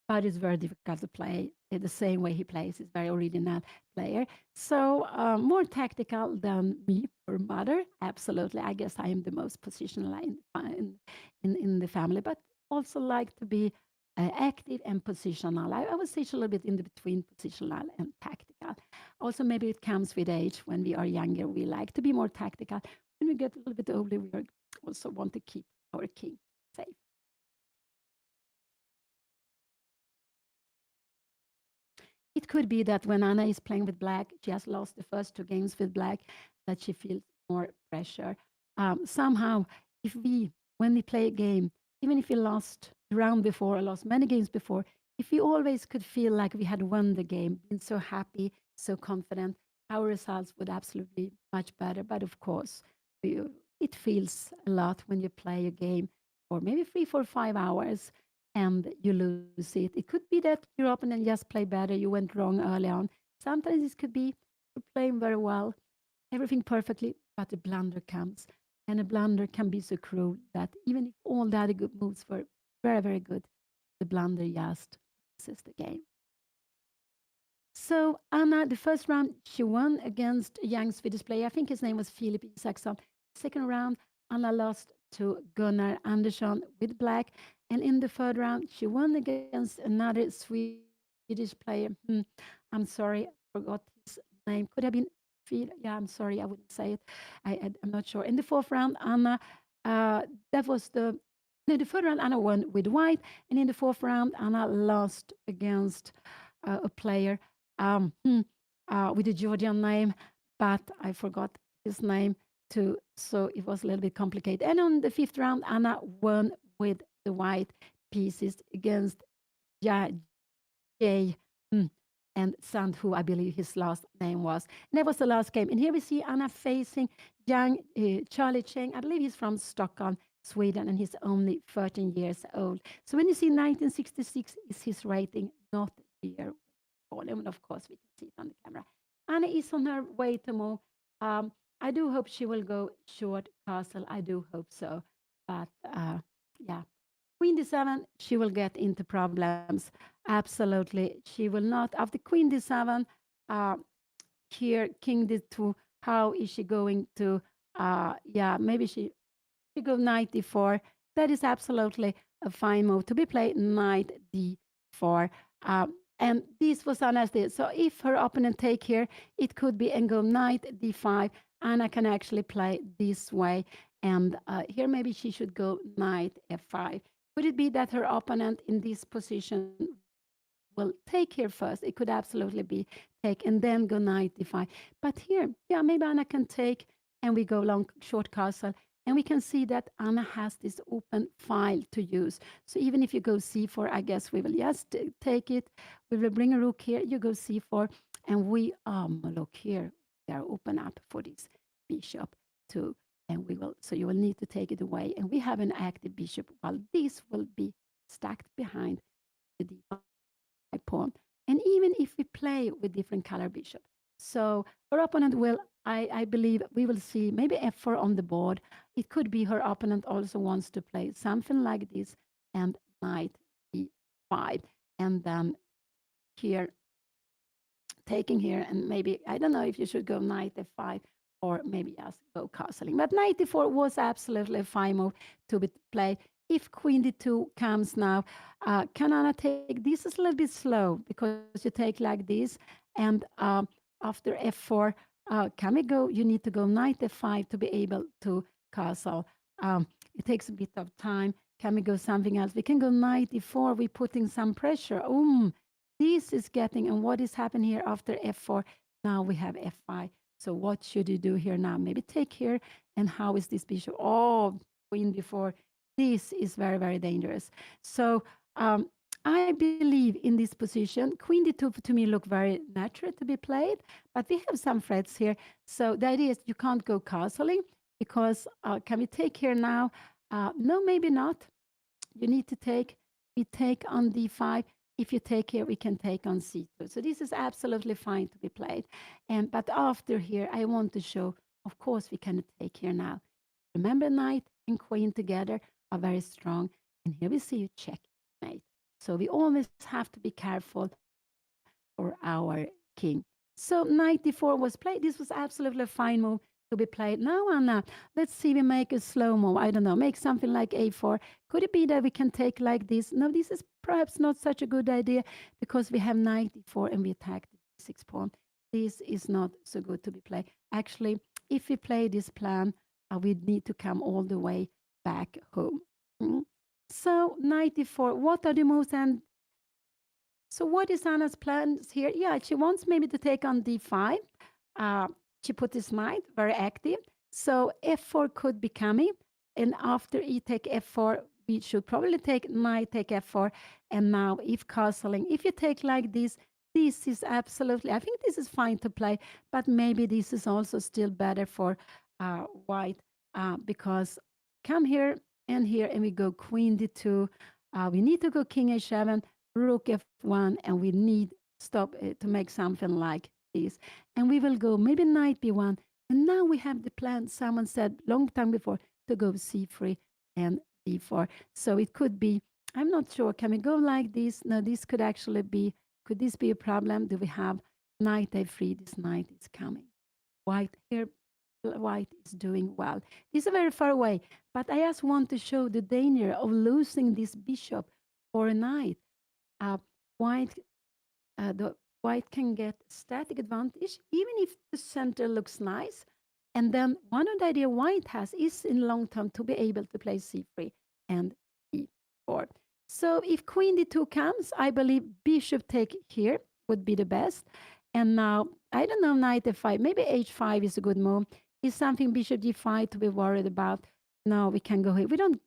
but it's very difficult to play the same way he plays. He's very original player. So more tactical than me, her mother. Absolutely. I guess I am the most positional in the family, but also like to be active and positional. I would say it's a little bit in the between positional and tactical. Also, maybe it comes with age. When we are younger, we like to be more tactical. When we get a little bit older, we also want to keep our king safe. It could be that when Anna is playing with black, she has lost the first two games with black, that she feels more pressure. Somehow, when we play a game, even if we lost the round before or lost many games before, if we always could feel like we had won the game, been so happy, so confident, our results would absolutely be much better. But of course, it feels a lot when you play a game for maybe 3, 4, 5 hours and you lose it. It could be that your opponent just played better, you went wrong early on. Sometimes it could be you're playing very well, everything perfectly, but a blunder comes. And a blunder can be so cruel that even if all the other good moves were very, very good, the blunder just loses the game. So Anna, the first round, she won against a young Swedish player. I think his name was Filip Isaksson. Second round, Anna lost to Gunnar Andersson with black. And in the third round, she won against another Swedish player. I'm sorry, I forgot his name. Could have been Phil. Yeah, I'm sorry, I wouldn't say it. I'm not sure. In the fourth round, Anna, that was no, the third round, Anna won with white. And in the fourth round, Anna lost against a player with a Georgian name, but I forgot his name too. So it was a little bit complicated. And on the fifth round, Anna won with the white pieces against Jay and Sand, who I believe his last name was. And that was the last game. And here we see Anna facing young Charlie Cheng. I believe he's from Stockholm, Sweden, and he's only 13 years old. So when you see 1966 is his rating, not the year born. And of course, we can see it on the camera. Anna is on her way to move. I do hope she will go short castle. I do hope so. But yeah, Queen D7, she will get into problems. Absolutely. She will not. After Queen D7, here, King D2, how is she going to, yeah, maybe she go Knight D4. That is absolutely a fine move to be played, Knight D4. And this was Anna's deal. So if her opponent take here, it could be and go Knight D5. Anna can actually play this way. And here maybe she should go Knight F5. Could it be that her opponent in this position will take here first? It could absolutely be take and then go Knight D5. But here, yeah, maybe Anna can take and we go long short castle. And we can see that Anna has this open file to use. So even if you go c4, I guess we will just take it. We will bring a rook here. You go c4, and we look here. They are open up for this bishop too. And we will, so you will need to take it away. And we have an active bishop, while this will be stacked behind the d5 pawn. And even if we play with different color bishop, so her opponent will, I believe we will see maybe f4 on the board. It could be her opponent also wants to play something like this and knight e5. And then here, taking here, and maybe, I don't know if you should go knight f5 or maybe just go castling. But knight d4 was absolutely a fine move to be played. If queen d2 comes now, can Anna take, this is a little bit slow because you take like this, and after f4, can we go, you need to go knight f5 to be able to castle. It takes a bit of time. Can we go something else? We can go knight e4, we're putting some pressure. This is getting, and what is happening here after f4? Now we have f5. So what should you do here now? Maybe take here, and how is this bishop? Oh, queen before. This is very, very dangerous. So I believe in this position. Queen d2 to me look very natural to be played, but we have some threats here. So the idea is you can't go castling because can we take here now? No, maybe not. You need to take, we take on d5. If you take here, we can take on c2. So this is absolutely fine to be played. But after here, I want to show, of course, we can take here now. Remember, knight and queen together are very strong. And here we see you checkmate. So we always have to be careful for our king. So knight d4 was played. This was absolutely a fine move to be played. Now, Anna, let's see, we make a slow move. I don't know, make something like a4. Could it be that we can take like this? No, this is perhaps not such a good idea because we have knight d4 and we attack the d6 pawn. This is not so good to be played. Actually, if we play this plan, we need to come all the way back home. So knight d4, what are the moves? And so what is Anna's plans here? Yeah, she wants maybe to take on d5. She put this knight, very active. So f4 could be coming. And after e take f4, we should probably take knight take f4. And now if castling, if you take like this is absolutely, I think this is fine to play, but maybe this is also still better for white because come here, and we go queen d2. We need to go king h7, rook f1, and we need stop to make something like this. And we will go maybe knight b1. And now we have the plan, someone said long time before, to go c3 and d4. So it could be, I'm not sure, can we go like this? No, this could actually be, could this be a problem? Do we have knight a3? This knight is coming. White here, white is doing well. This is very far away, but I just want to show the danger of losing this bishop or a knight. Uh, white, the white can get static advantage, even if the center looks nice. And then one of the idea white has is in long term to be able to play c3 and e4. So if queen d2 comes, I believe bishop take here would be the best. And now, I don't know, knight f5, maybe h5 is a good move. Is something bishop d5 to be worried about? No, we can go here. We don't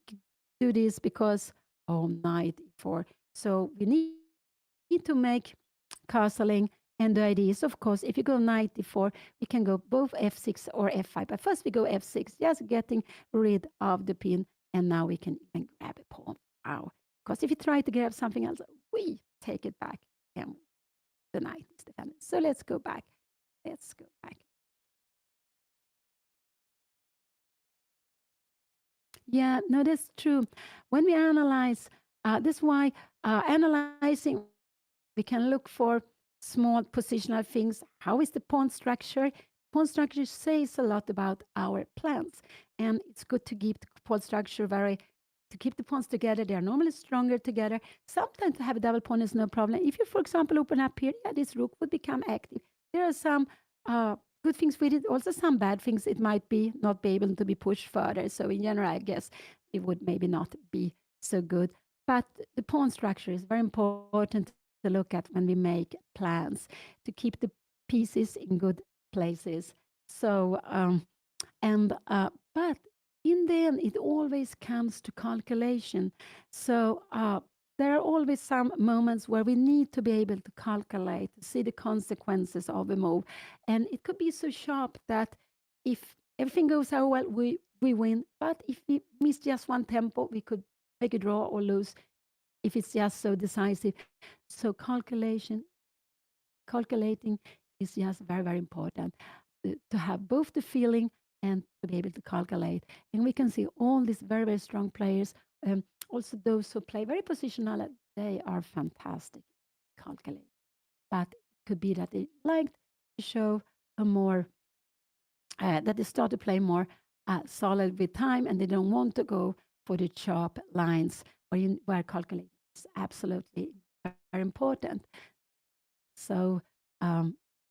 do this because, oh, knight e4. So we need to make castling. And the idea is, of course, if you go knight d4, we can go both f6 or f5. But first we go f6, just getting rid of the pin. And now we can even grab a pawn. Wow. Because if you try to grab something else, we take it back. And the knight is defended. So let's go back. Let's go back. Yeah, no, that's true. When we analyze, that's why analyzing, we can look for small positional things. How is the pawn structure? Pawn structure says a lot about our plans, and it's good to keep the pawn structure to keep the pawns together. They are normally stronger together. Sometimes to have a double pawn is no problem. If you, for example, open up here, yeah, this rook would become active. There are some good things with it, also some bad things. It might be not be able to be pushed further. So in general, I guess it would maybe not be so good. But the pawn structure is very important to look at when we make plans to keep the pieces in good places. So but in the end, it always comes to calculation. So there are always some moments where we need to be able to calculate, see the consequences of a move. And it could be so sharp that if everything goes our well, we win. But if we miss just one tempo, we could take a draw or lose if it's just so decisive. So calculating is just very, very important to have both the feeling and to be able to calculate. And we can see all these very, very strong players, also those who play very positional, they are fantastic calculate. But it could be that they liked to show a more, that they start to play more solid with time and they don't want to go for the sharp lines where calculating is absolutely very important. So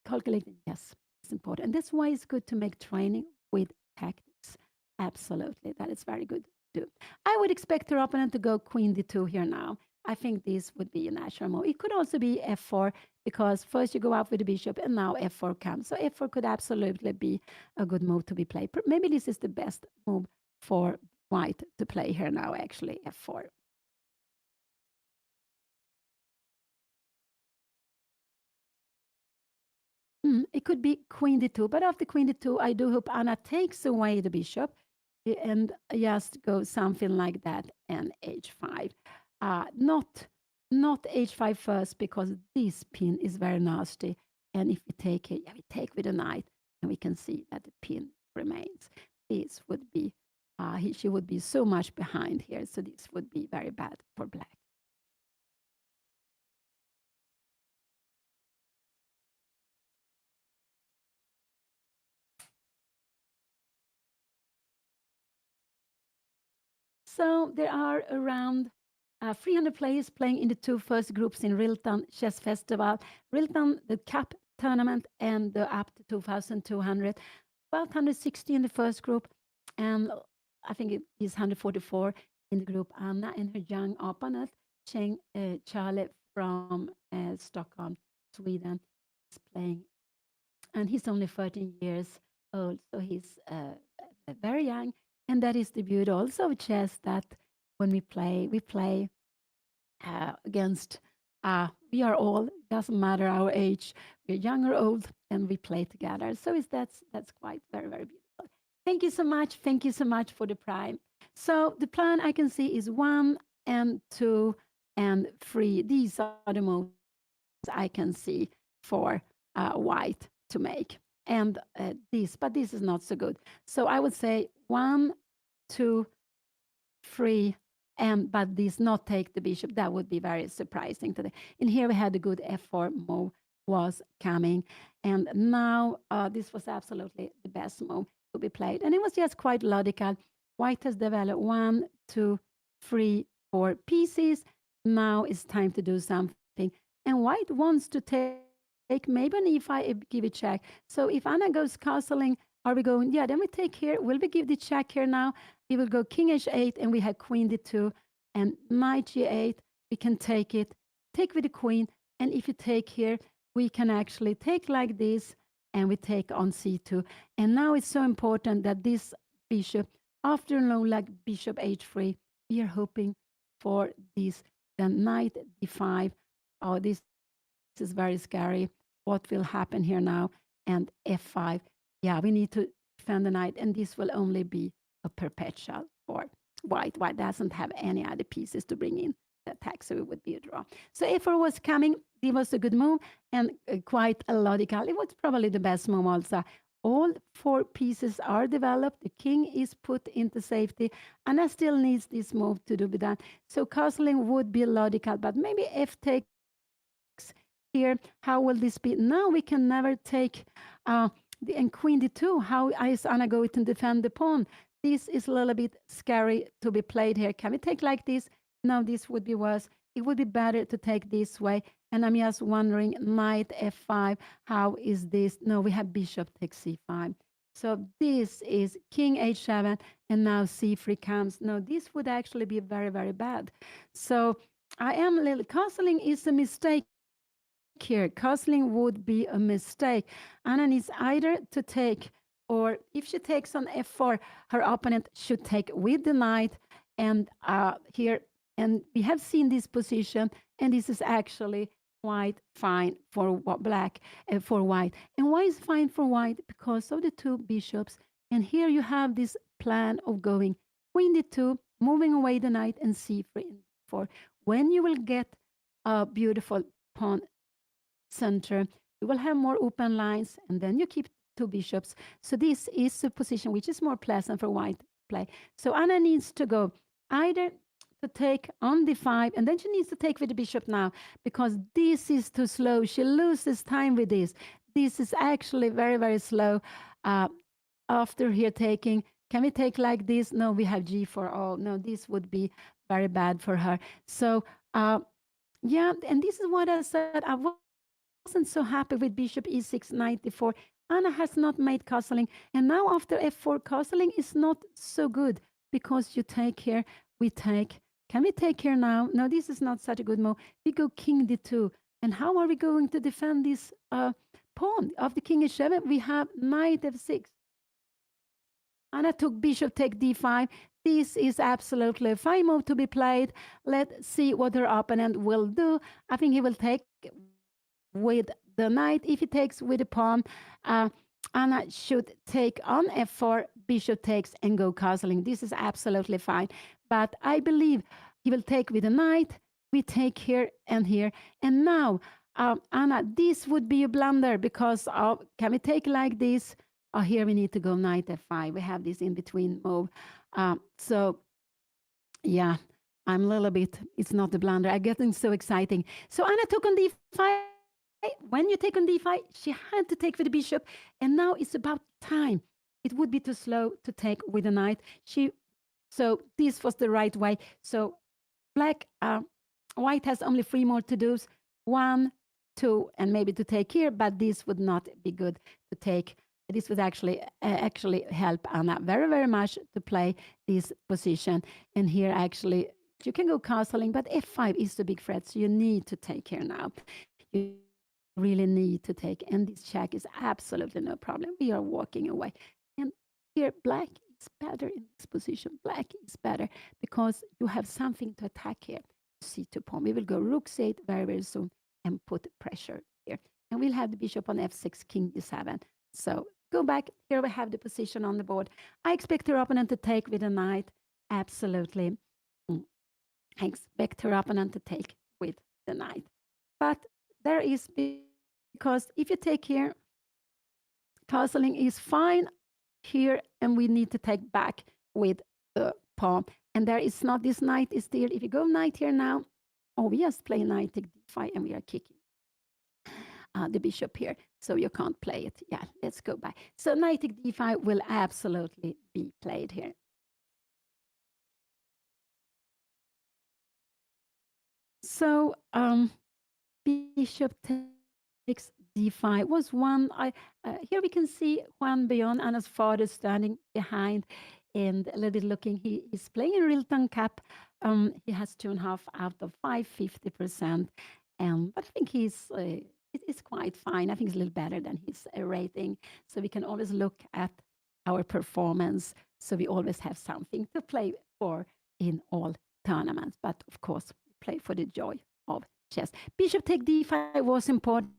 calculating, yes, it's important. And that's why it's good to make training with tactics. Absolutely, that is very good to do. I would expect your opponent to go queen d2 here now. I think this would be a natural move. It could also be f4 because first you go out with the bishop and now f4 comes. So f4 could absolutely be a good move to be played. Maybe this is the best move for white to play here now, actually, f4. It could be queen d2, but after queen d2, I do hope Anna takes away the bishop and just go something like that and h5. Not h5 first because this pin is very nasty. And if we take it, yeah, we take with a knight and we can see that the pin remains. This would be, she would be so much behind here. So this would be very bad for black. So there are around 300 players playing in the two first groups in RILTON Chess Festival. RILTON, the Cup tournament, and the up to 2,200. About 160 in the first group, and I think it is 144 in the group. Anna and her young opponent, Cheng Charlie from Stockholm, Sweden, is playing. And he's only 13 years old, so he's very young. And that is the beauty also of chess that when we play against, we are all, doesn't matter our age, we're young or old, and we play together. So that's quite very, very beautiful. Thank you so much. Thank you so much for the prime. So the plan I can see is 1 and 2 and 3. These are the moves I can see for white to make. And this, but this is not so good. So I would say 1, 2, 3, and but this not take the bishop. That would be very surprising today. And here we had a good f4 move was coming. And now this was absolutely the best move to be played. And it was just quite logical. White has developed 1, 2, 3, 4 pieces. Now it's time to do something. And white wants to take maybe an e5, give a check. So if Anna goes castling, are we going, yeah, then we take here. Will we give the check here now? We will go king h8 and we have queen d2 and knight g8. We can take it, take with the queen. And if you take here, we can actually take like this and we take on c2. And now it's so important that this bishop, after a long like bishop h3, we are hoping for this, then knight d5. Oh, this is very scary. What will happen here now? And f5. Yeah, we need to defend the knight, and this will only be a perpetual for white. White doesn't have any other pieces to bring in the attack, so it would be a draw. So f4 was coming. It was a good move and quite a logical. It was probably the best move also. All 4 pieces are developed. The king is put into safety, and I still needs this move to do with that. So castling would be logical, but maybe f takes here. How will this be? Now we can never take and queen d2. How is Anna going to defend the pawn? This is a little bit scary to be played here. Can we take like this? No, this would be worse. It would be better to take this way. And I'm just wondering, knight f5, how is this? No, we have bishop takes c5. So this is king h7, and now c3 comes. No, this would actually be very, very bad. So I am a little, castling is a mistake here. Castling would be a mistake. Anna needs either to take or if she takes on f4, her opponent should take with the knight. And here, and we have seen this position, and this is actually quite fine for black, for white. And why is fine for white? Because of the two bishops. And here you have this plan of going queen d2, moving away the knight, and c3 and 4. When you will get a beautiful pawn center, you will have more open lines, and then you keep two bishops. So this is a position which is more pleasant for white play. So Anna needs to go either to take on d5, and then she needs to take with the bishop now, because this is too slow. She loses time with this. This is actually very, very slow. After here taking, can we take like this? No, we have g4. Oh, no, this would be very bad for her. So, yeah, and this is what I said. I wasn't so happy with bishop e6, knight d4. Anna has not made castling. And now after f4, castling is not so good because you take here, we take. Can we take here now? No, this is not such a good move. We go king d2. And how are we going to defend this pawn? After king e7, we have knight f6. Anna took bishop take d5. This is absolutely a fine move to be played. Let's see what her opponent will do. I think he will take with the knight. If he takes with the pawn, Anna should take on f4, bishop takes, and go castling. This is absolutely fine. But I believe he will take with the knight. We take here and here. And now, Anna, this would be a blunder because can we take like this? Here we need to go knight f5. We have this in between move. So, yeah, I'm a little bit, it's not a blunder. I'm getting so exciting. So Anna took on d5. When you take on d5, she had to take with the bishop. And now it's about time. It would be too slow to take with the knight. So this was the right way. So white has only 3 more to-dos. 1, 2, and maybe to take here, but this would not be good to take. This would actually help Anna very, very much to play this position. And here actually, you can go castling, but f5 is the big threat, so you need to take here now. You really need to take, and this check is absolutely no problem. We are walking away. And here, black is better in this position. Black is better because you have something to attack here. c2 pawn. We will go rook c8 very, very soon and put pressure here. And we'll have the bishop on f6, king d7. So go back. Here we have the position on the board. I expect her opponent to take with a knight. Absolutely. I expect her opponent to take with the knight. But there is, because if you take here, castling is fine here, and we need to take back with the pawn. And there is not, this knight is still, if you go knight here now, we just play knight take d5, and we are kicking the bishop here, so you can't play it. Yeah, let's go back. So knight take d5 will absolutely be played here. So bishop takes d5 was one. Here we can see Juan Beyond, Anna's father, standing behind and a little bit looking. He's playing in RILTON Cup. He has 2.5 out of 5, 50%. But I think it's quite fine. I think it's a little better than his rating. So we can always look at our performance. So we always have something to play for in all tournaments. But of course, we play for the joy of chess. Bishop take d5 was important.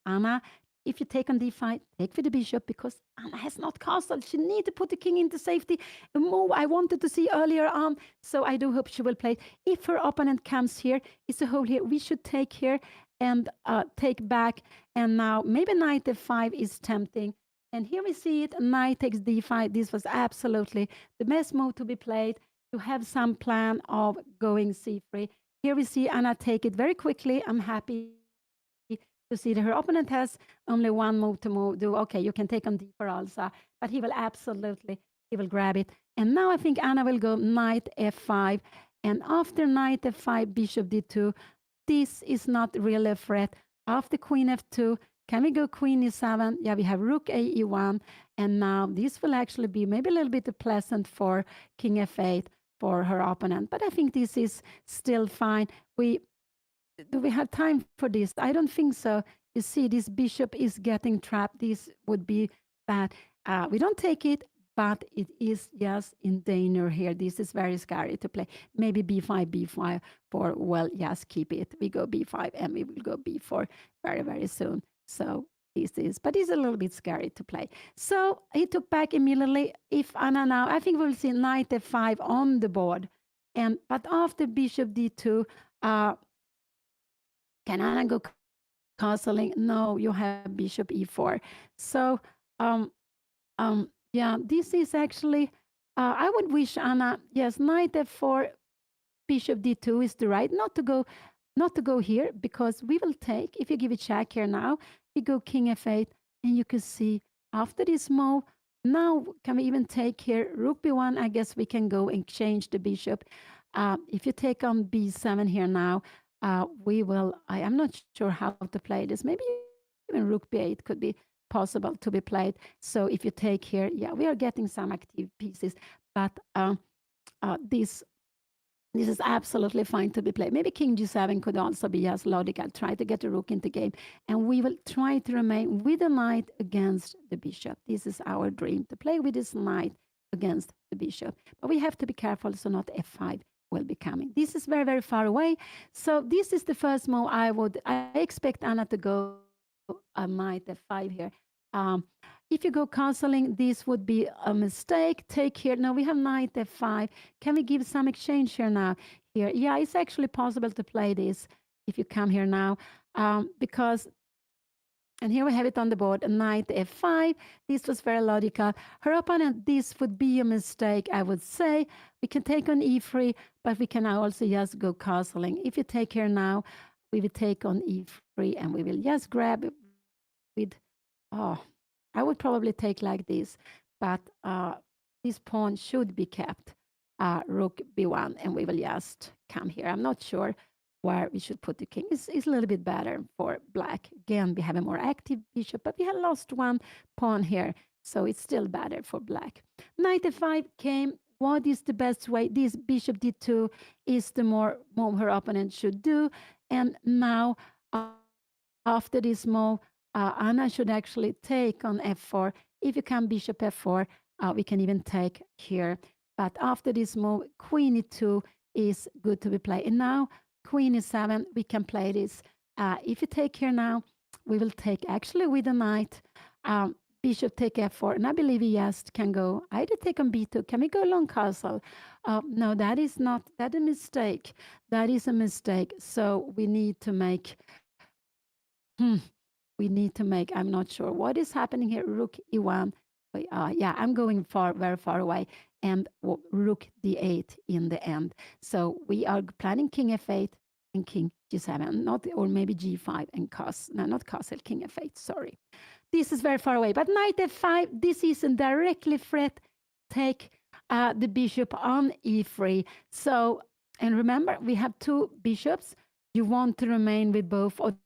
Anna, if you take on d5, take for the bishop, because Anna has not castled. She needs to put the king into safety. A move I wanted to see earlier on. So I do hope she will play. If her opponent comes here, it's a hole here. We should take here and take back. And now maybe knight f5 is tempting. And here we see it, knight takes d5. This was absolutely the best move to be played, to have some plan of going c3. Here we see Anna take it very quickly. I'm happy to see that her opponent has only one move to do. Okay, you can take on d4 also, but he will grab it. And now I think Anna will go knight f5. And after knight f5, bishop d2. This is not really a threat. After queen f2, can we go queen e7? Yeah, we have rook a e1. And now this will actually be maybe a little bit pleasant for king f8 for her opponent. But I think this is still fine. Do we have time for this? I don't think so. You see, this bishop is getting trapped. This would be but we don't take it, but it is just in danger here. This is very scary to play. Maybe b5, b5 for, well, yes, keep it. We go b5 and we will go b4 very, very soon. So this is, but it's a little bit scary to play. So he took back immediately. If Anna now, I think we'll see knight f5 on the board. And but after bishop d2, can Anna go castling? No, you have bishop e4. So um, yeah, this is actually, I would wish Anna, yes, knight f4, bishop d2 is the right, not to go here because we will take, if you give a check here now, we go king f8, and you can see after this move, now can we even take here rook b1, I guess we can go and change the bishop. If you take on b7 here now, we will, I am not sure how to play this, maybe even rook b8 could be possible to be played. So if you take here, yeah, we are getting some active pieces, but this is absolutely fine to be played. Maybe king g7 could also be as logical. Try to get a rook into game. And we will try to remain with the knight against the bishop. This is our dream, to play with this knight against the bishop. But we have to be careful so not f5 will be coming. This is very, very far away. So this is the first move I expect Anna to go knight f5 here. If you go canceling, this would be a mistake. Take here. No, we have knight f5. Can we give some exchange here now? Here, yeah, it's actually possible to play this if you come here now, because, and here we have it on the board, knight f5. This was very logical. Her opponent, this would be a mistake, I would say. We can take on e3, but we can also just go castling. If you take here now, we will take on e3, and we will just grab with, oh, I would probably take like this, but this pawn should be kept, rook b1, and we will just come here. I'm not sure where we should put the king. It's a little bit better for black. Again, we have a more active bishop, but we have lost one pawn here, so it's still better for black. Knight f5 came. What is the best way? This bishop d2 is the more move her opponent should do, and now after this move, Anna should actually take on f4. If you come bishop f4, we can even take here. But after this move, queen e2 is good to be played. And now queen e7, we can play this. If you take here now, we will take actually with the knight. Bishop take f4, and I believe he just can go either take on b2. Can we go long castle? No, that is not, that is a mistake. That is a mistake. So we need to make, I'm not sure what is happening here. Rook e1. Yeah, I'm going very far away, and rook d8 in the end. So we are planning king f8 and king g7, not, or maybe g5 and castle. No, not castle, king f8. Sorry, this is very far away. But knight f5. This is a directly threat. Take the bishop on e3. So, and remember, we have two bishops. You want to remain with both of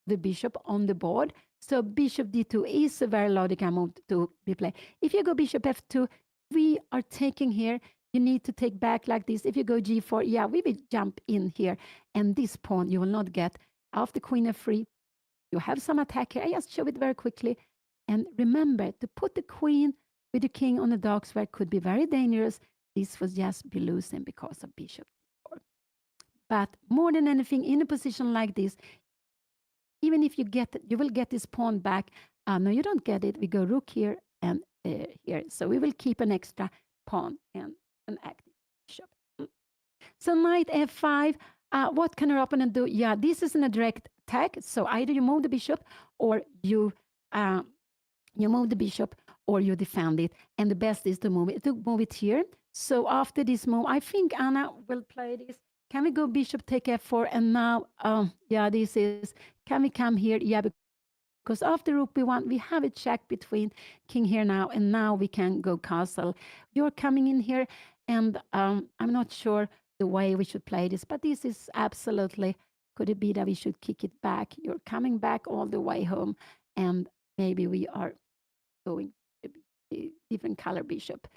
the bishop on the board. So bishop d2 is a very logical move to be played. If you go bishop f2, we are taking here. You need to take back like this. If you go g4, yeah, we will jump in here. And this pawn you will not get. After queen f3, you have some attack here. I just show it very quickly. And remember, to put the queen with the king on the dark square could be very dangerous. This was just be losing because of bishop. But more than anything, in a position like this, even if you get, you will get this pawn back. No, you don't get it. We go rook here and here. So we will keep an extra pawn and an active bishop. So knight f5. What can our opponent do? Yeah, this is a direct attack. So either you move the bishop, or you move the bishop, or you defend it. And the best is to move it here. So after this move, I think Anna will play this. Can we go bishop take f4? And now, yeah, this is, can we come here? Yeah, because after rook b1, we have a check between king here now, and now we can go castle. You're coming in here, and I'm not sure the way we should play this, but this is absolutely, could it be that we should kick it back? You're coming back all the way home, and maybe we are going to be a different color bishop.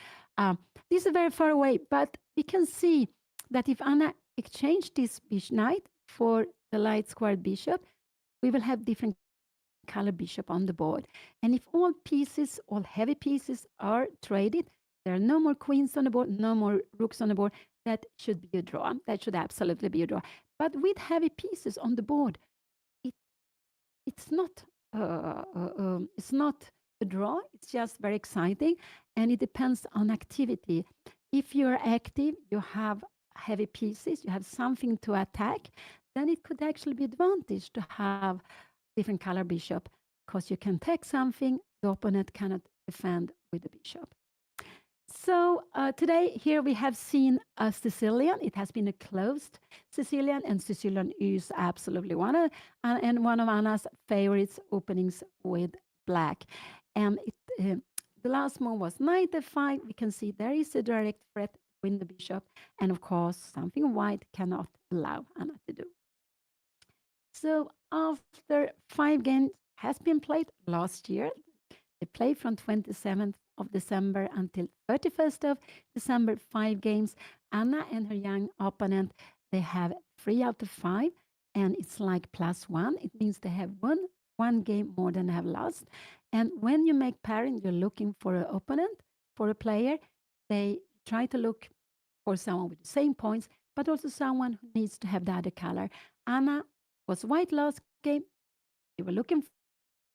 This is very far away, but we can see that if Anna exchange this bishop knight for the light squared bishop, we will have different color bishop. color bishop on the board. And if all pieces, all heavy pieces are traded, there are no more queens on the board, no more rooks on the board. That should be a draw. That should absolutely be a draw. But with heavy pieces on the board, it, it's not it's not a draw. It's just very exciting, and it depends on activity. If you're active, you have heavy pieces, you have something to attack, then it could actually be advantage to have different color bishop because you can take something the opponent cannot defend with the bishop. So today here we have seen a Sicilian. It has been a closed Sicilian, and Sicilian is absolutely and one of Anna's favorites openings with black. And the last move was knight f5. We can see there is a direct threat to win the bishop, and of course something white cannot allow Anna to do. So after 5 games has been played last year, they played from 27th of December until 31st of December, 5 games. Anna and her young opponent, they have 3 out of 5, and it's like +1. It means they have won one game more than they have lost. And when you make pairing, you're looking for an opponent, for a player. They try to look for someone with the same points, but also someone who needs to have the other color. Anna was white last game. They were looking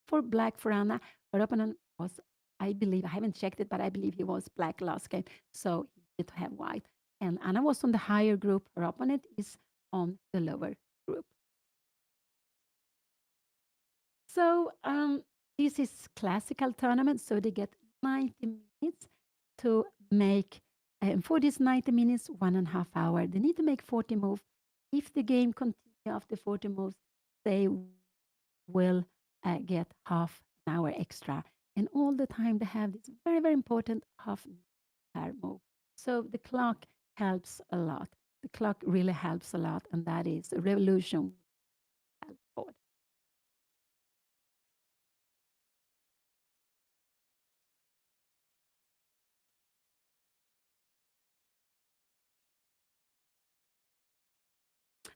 for black for Anna. Her opponent was, I believe, I haven't checked it, but I believe he was black last game. So he needed to have white. And Anna was on the higher group. Her opponent is on the lower group. So this is classical tournament. So they get 90 minutes to make, and for this 90 minutes, 1.5 hours, they need to make 40 moves. If the game continues after 40 moves, they will get half an hour extra. And all the time they have this very, very important half hour move. So the clock helps a lot. The clock really helps a lot, and that is a revolution board.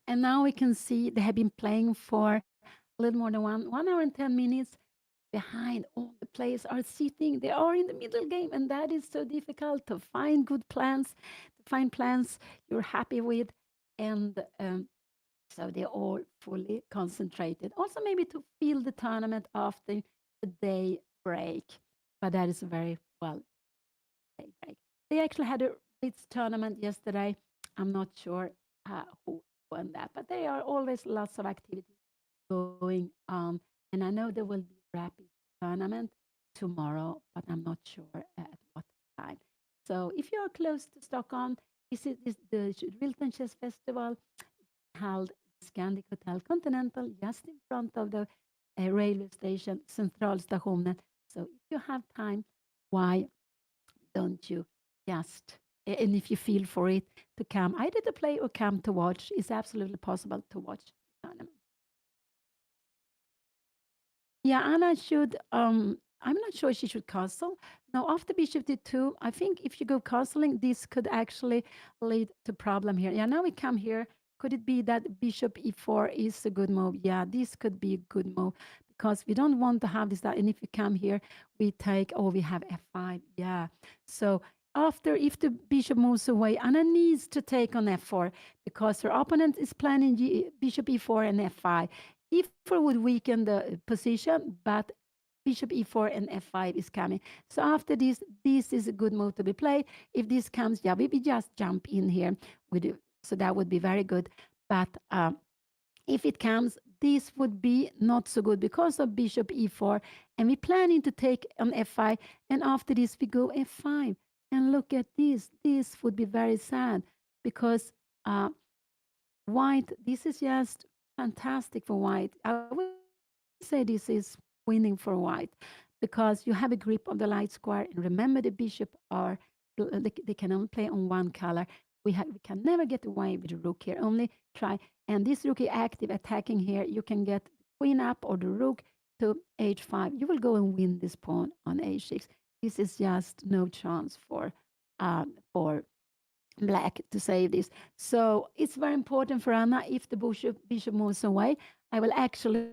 And now we can see they have been playing for a little more than 1 hour and 10 minutes. Behind all the players are sitting, they are in the middle game, and that is so difficult to find good plans, to find plans you're happy with. And so they're all fully concentrated. Also, maybe to feel the tournament after the day break. But that is a very well day break. They actually had a Ritz tournament yesterday. I'm not sure who won that, but there are always lots of activities going on. And I know there will be rapid tournament tomorrow, but I'm not sure at what time. So if you're close to Stockholm, this the Rilton Chess Festival held Scandic Hotel Continental just in front of the railway station, Centralstationen. So if you have time, why don't you just, and if you feel for it, to come either to play or come to watch, it's absolutely possible to watch the tournament. Yeah, Anna should. I'm not sure she should castle. Now, after bishop d2, I think if you go castling, this could actually lead to problem here. Yeah, now we come here. Could it be that bishop e4 is a good move? Yeah, this could be a good move because we don't want to have this. That, and if we come here, we take. Oh, we have f5. Yeah. So after, if the bishop moves away, Anna needs to take on f4 because her opponent is planning bishop e4 and f5. E4 would weaken the position, but bishop e4 and f5 is coming. So after this is a good move to be played. If this comes, yeah, we just jump in here. So that would be very good. But if it comes, this would be not so good because of bishop e4. And we're planning to take on f5. And after this, we go f5. And look at this. This would be very sad because white, this is just fantastic for white. I would say this is winning for white because you have a grip of the light square. And remember, the bishop they can only play on one color. We can never get away with the rook here. Only try. And this rook is active attacking here. You can get queen up or the rook to h5. You will go and win this pawn on h6. This is just no chance for black to save this. So it's very important for Anna. If the bishop moves away, I will actually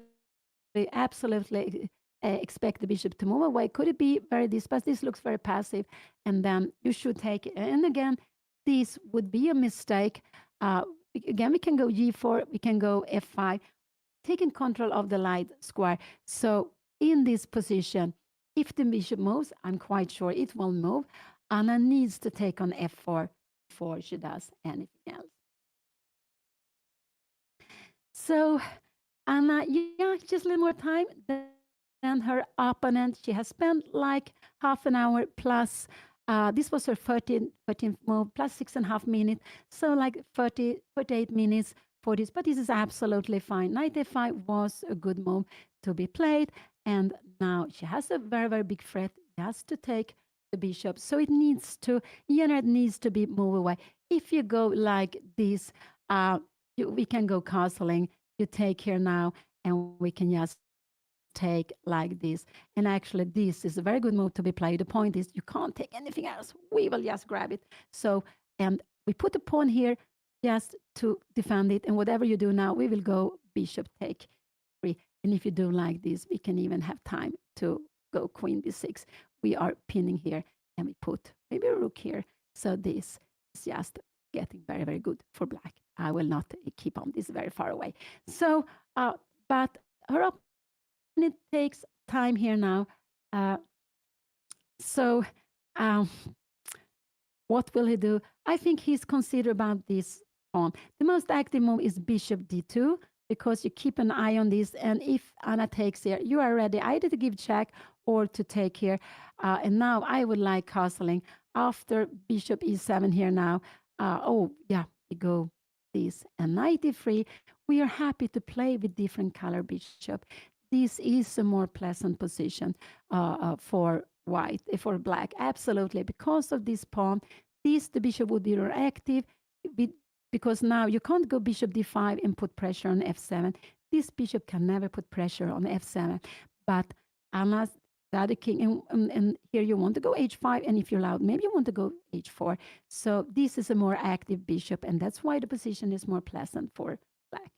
absolutely expect the bishop to move away. Could it be very this? But this looks very passive, and then you should take it. And again, this would be a mistake. Uh, again, we can go g4, we can go f5, taking control of the light square. So in this position, if the bishop moves, I'm quite sure it will move. Anna needs to take on f4 before she does anything else. So Anna, yeah, just a little more time than her opponent. She has spent like half an hour plus. This was her 13th move plus 6.5 minutes. So like 38 minutes for this. But this is absolutely fine. Knight f5 was a good move to be played. And now she has a very, very big threat. She has to take the bishop. So it needs to, it needs to be moved away. If you go like this, we can go castling. You take here now, and we can just take like this. And actually, this is a very good move to be played. The point is, you can't take anything else. We will just grab it. So, and we put the pawn here just to defend it. And whatever you do now, we will go bishop take 3. And if you do like this, we can even have time to go queen b6. We are pinning here, and we put maybe a rook here. So this is just getting very, very good for black. I will not keep on this very far away. So, but her opponent takes time here now. So, um, what will he do? I think he's considered about this pawn. The most active move is bishop d2 because you keep an eye on this. And if Anna takes here, you are ready either to give check or to take here. And now I would like castling after bishop e7 here now. Oh, yeah, we go this and knight e3. We are happy to play with different color bishop. This is a more pleasant position for white, for black, absolutely. Because of this pawn, the bishop would be more active because now you can't go bishop d5 and put pressure on f7. This bishop can never put pressure on f7. But Anna's the other king, and here you want to go h5, and if you're allowed, maybe you want to go h4. So this is a more active bishop, and that's why the position is more pleasant for black.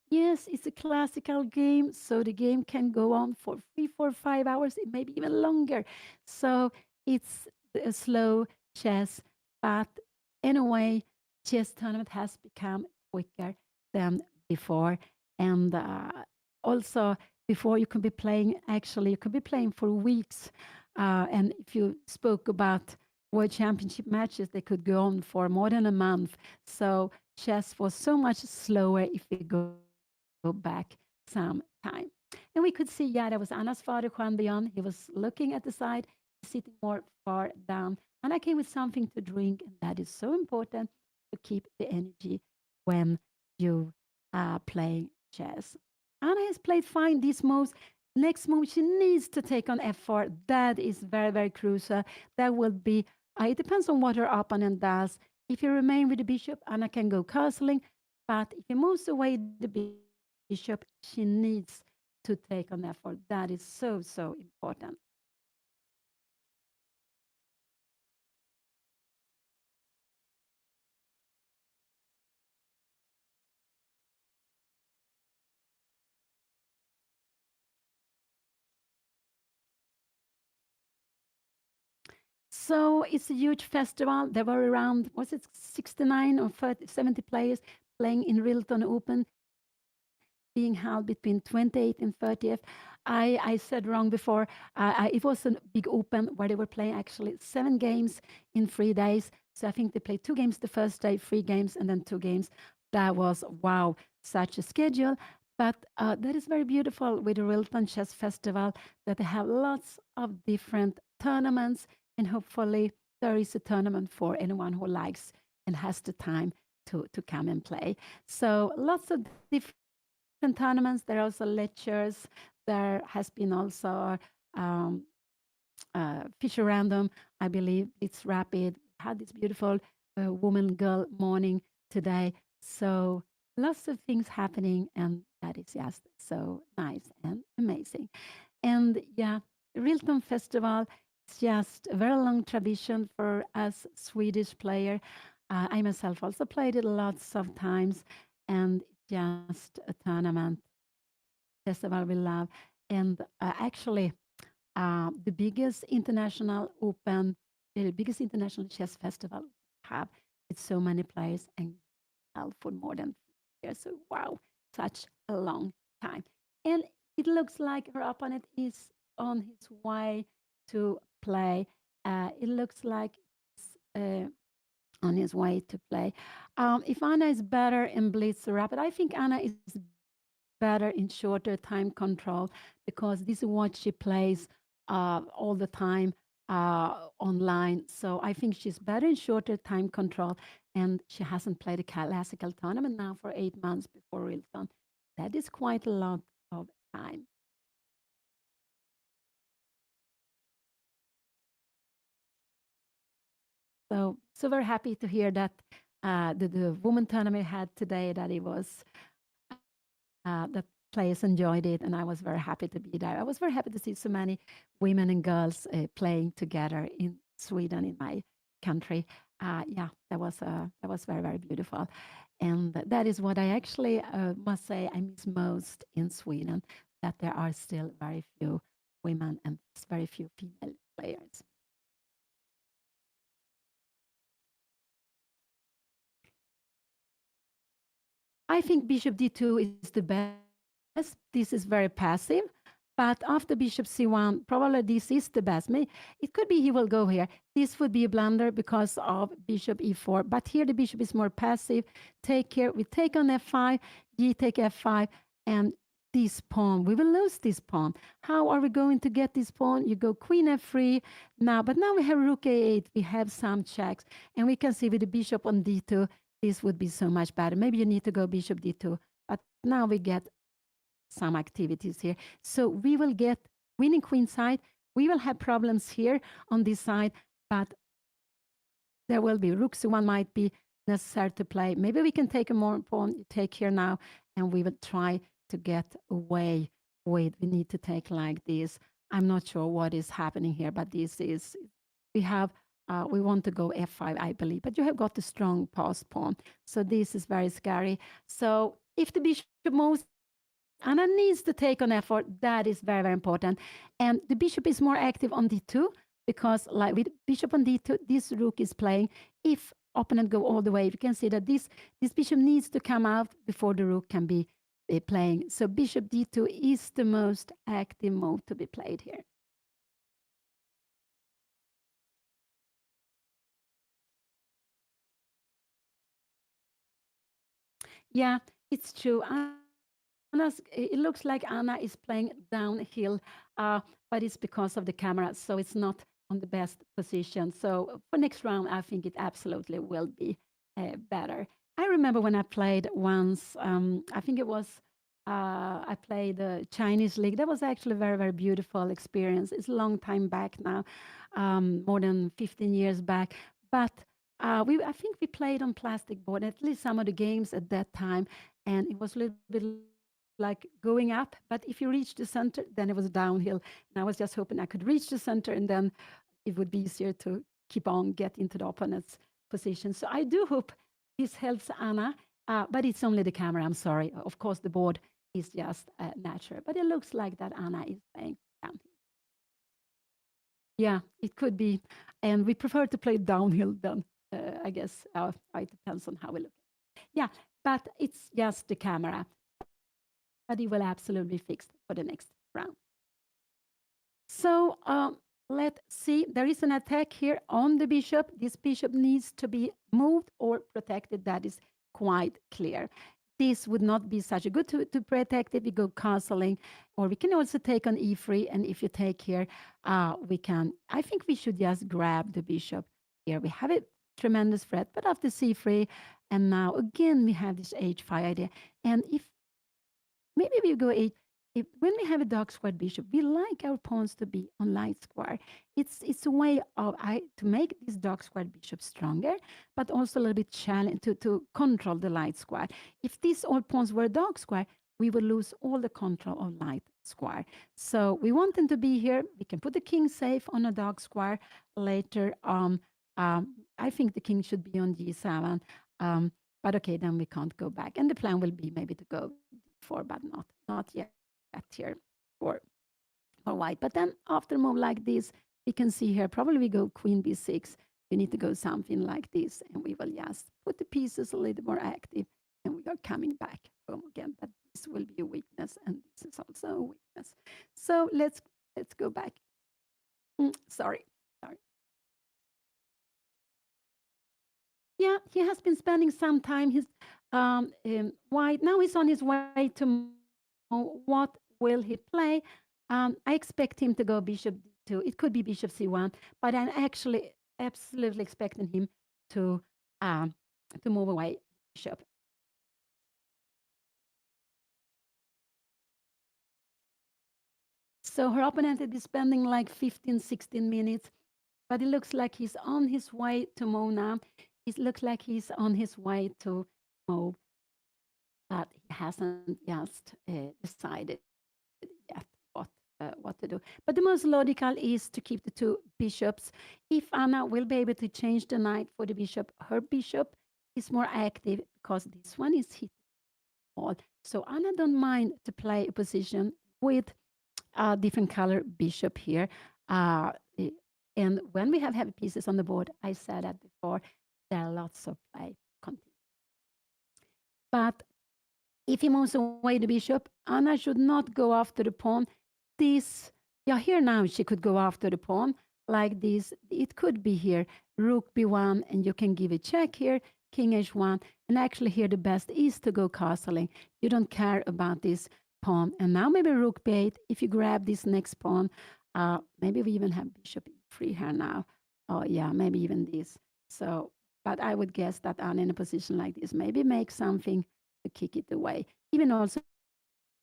Yes, it's a classical game, so the game can go on for 3, 4, 5 hours, maybe even longer. So it's a slow chess, but in a way, chess tournament has become quicker than before. And also, before you could be playing, actually, you could be playing for weeks. And if you spoke about World Championship matches, they could go on for more than a month. So chess was so much slower if we go back some time. And we could see, yeah, that was Anna's father, Juan Dion. He was looking at the side, sitting more far down. And I came with something to drink, and that is so important to keep the energy when you are playing chess. Anna has played fine these moves. Next move, she needs to take on f4. That is very, very crucial. That will be, it depends on what her opponent does. If you remain with the bishop, Anna can go castling. But if he moves away the bishop, she needs to take on f4. That is so, so important. So it's a huge festival. There were around, was it 69 or 30, 70 players playing in RILTON Open, being held between 28th and 30th. I said wrong before. It was a big open where they were playing actually 7 games in 3 days. So I think they played 2 games the first day, 3 games, and then 2 games. That was, wow, such a schedule. But that is very beautiful with the Rilton Chess Festival, that they have lots of different tournaments. And hopefully there is a tournament for anyone who likes and has the time to come and play. So lots of different tournaments. There are also lectures. There has been also Fisher Random, I believe. It's Rapid. Had this beautiful woman girl morning today. So lots of things happening, and that is just so nice and amazing. And yeah, Rilton Festival is just a very long tradition for us Swedish player. I myself also played it lots of times, and just a tournament festival we love. And actually, the biggest international open, the biggest international chess festival we have with so many players and held for more than 50 years. So wow, such a long time. And it looks like her opponent is on his way to play. It looks like it's on his way to play. If Anna is better in blitz rapid, I think Anna is better in shorter time control because this is what she plays all the time online. So I think she's better in shorter time control, and she hasn't played a classical tournament now for 8 months before Rilton. That is quite a lot of time. So very happy to hear that the woman tournament had today, that it was the players enjoyed it, and I was very happy to be there. I was very happy to see so many women and girls playing together in Sweden, in my country. Yeah, that was very, very beautiful, and that is what I actually must say I miss most in Sweden, that there are still very few women and very few female players. I think bishop d2 is the best. This is very passive. But after bishop c1, probably this is the best. It could be he will go here. This would be a blunder because of bishop e4. But here the bishop is more passive. Take here. We take on f5, g take f5, and this pawn. We will lose this pawn. How are we going to get this pawn? You go queen f3 now. But now we have rook a8. We have some checks. And we can see with the bishop on d2, this would be so much better. Maybe you need to go bishop d2. But now we get some activities here. So we will get winning queen side. We will have problems here on this side, but there will be rook c1 might be necessary to play. Maybe we can take a more pawn. You take here now, and we will try to get away. Wait, we need to take like this. I'm not sure what is happening here, but this is, we have, we want to go f5, I believe, but you have got the strong pass pawn. So this is very scary. So if the bishop moves, Anna needs to take on effort. That is very, very important. And the bishop is more active on d2 because, like with bishop on d2, this rook is playing. If opponent go all the way, you can see that this bishop needs to come out before the rook can be playing. So bishop d2 is the most active move to be played here. Yeah, it's true. It looks like Anna is playing downhill, but it's because of the camera, so it's not on the best position. So for next round, I think it absolutely will be better. I remember when I played once, I think it was, I played the Chinese League. That was actually a very, very beautiful experience. It's a long time back now, more than 15 years back. But I think we played on plastic board, at least some of the games at that time, and it was a little bit like going up. But if you reach the center, then it was downhill. And I was just hoping I could reach the center, and then it would be easier to keep on, get into the opponent's position. So I do hope this helps Anna, but it's only the camera. I'm sorry. Of course, the board is just natural, but it looks like that Anna is playing downhill. Yeah, it could be. And we prefer to play downhill than, I guess, it depends on how we look. Yeah, but it's just the camera. But it will absolutely be fixed for the next round. So let's see. There is an attack here on the bishop. This bishop needs to be moved or protected. That is quite clear. This would not be such a good to protect it. We go castling, or we can also take on e3. And if you take here, we can, I think we should just grab the bishop here. We have a tremendous threat, but after c3, and now again, we have this h5 idea. And if maybe we go if when we have a dark squared bishop, we like our pawns to be on light square. It's a way of to make this dark squared bishop stronger, but also a little bit challenge to control the light square. If these all pawns were dark square, we would lose all the control of light square. So we want them to be here. We can put the king safe on a dark square later on. I think the king should be on g7. But okay, then we can't go back. And the plan will be maybe to go for, but not yet here for, for white. But then after a move like this, we can see here, probably we go queen b6. We need to go something like this, and we will just put the pieces a little more active, and we are coming back home again. But this will be a weakness, and this is also a weakness. So let's go back. Sorry. Yeah, he has been spending some time. He's white. Now he's on his way to what will he play? I expect him to go bishop d2. It could be bishop c1, but I'm actually absolutely expecting him to um, to move away bishop. So her opponent will be spending like 15, 16 minutes, but it looks like he's on his way to move now. It looks like he's on his way to move, but he hasn't just decided yet what to do. But the most logical is to keep the two bishops. If Anna will be able to change the knight for the bishop, her bishop is more active because this one is hit all. So Anna don't mind to play a position with a different color bishop here. And when we have heavy pieces on the board, I said that before, there are lots of play. But if he moves away the bishop, Anna should not go after the pawn. This, yeah, here now she could go after the pawn like this. It could be here, rook b1, and you can give a check here, king h1. And actually here the best is to go castling. You don't care about this pawn. And now maybe rook b8, if you grab this next pawn, maybe we even have bishop e3 here now. Oh yeah, maybe even this. So, but I would guess that Anna in a position like this, maybe make something to kick it away. Even also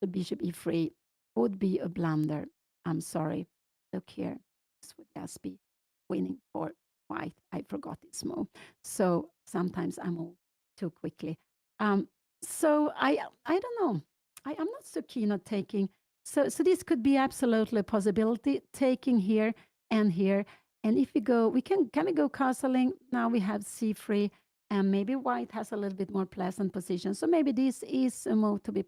the bishop e3 would be a blunder. I'm sorry. Look here. This would just be winning for white. I forgot this move. So sometimes I move too quickly. So I don't know. I'm not so keen on taking. So this could be absolutely a possibility, taking here and here. And if we go, can we go castling? Now we have c3, and maybe white has a little bit more pleasant position. So maybe this is a move to be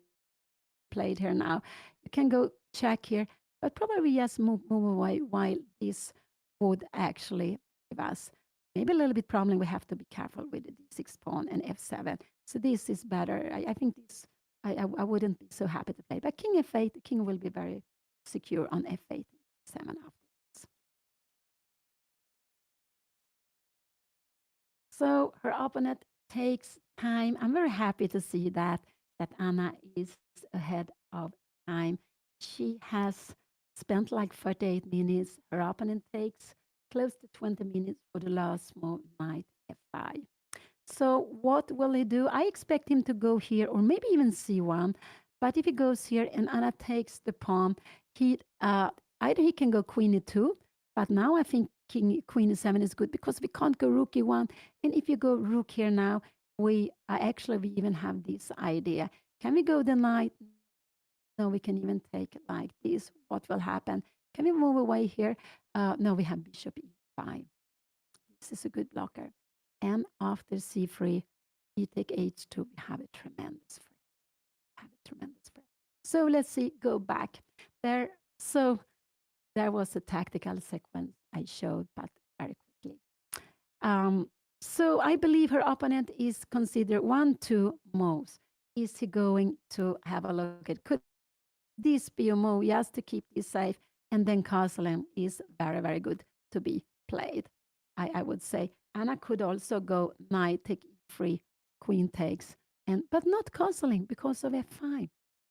played here now. You can go check here, but probably just move away while this would actually give us maybe a little bit problem. We have to be careful with the d6 pawn and f7. So this is better. I think this, I wouldn't be so happy to play. But king f8, the king will be very secure on f8, 7 afterwards. So her opponent takes time. I'm very happy to see that Anna is ahead of time. She has spent like 38 minutes. Her opponent takes close to 20 minutes for the last move, knight f5. So what will he do? I expect him to go here or maybe even c1. But if he goes here and Anna takes the pawn, either he can go queen e2, but now I think queen e7 is good because we can't go rook e1. And if you go rook here now, we even have this idea. Can we go the knight? No, we can even take it like this. What will happen? Can we move away here? No, we have bishop e5. This is a good blocker. And after c3, you take h2, we have a tremendous frame. So let's see, go back there. So there was a tactical sequence I showed, but very quickly. So I believe her opponent is considered 1-2 moves. Is he going to have a look at, could this be a move just to keep this safe? And then castling is very, very good to be played, I would say. Anna could also go knight take e3, queen takes, but not castling because of f5.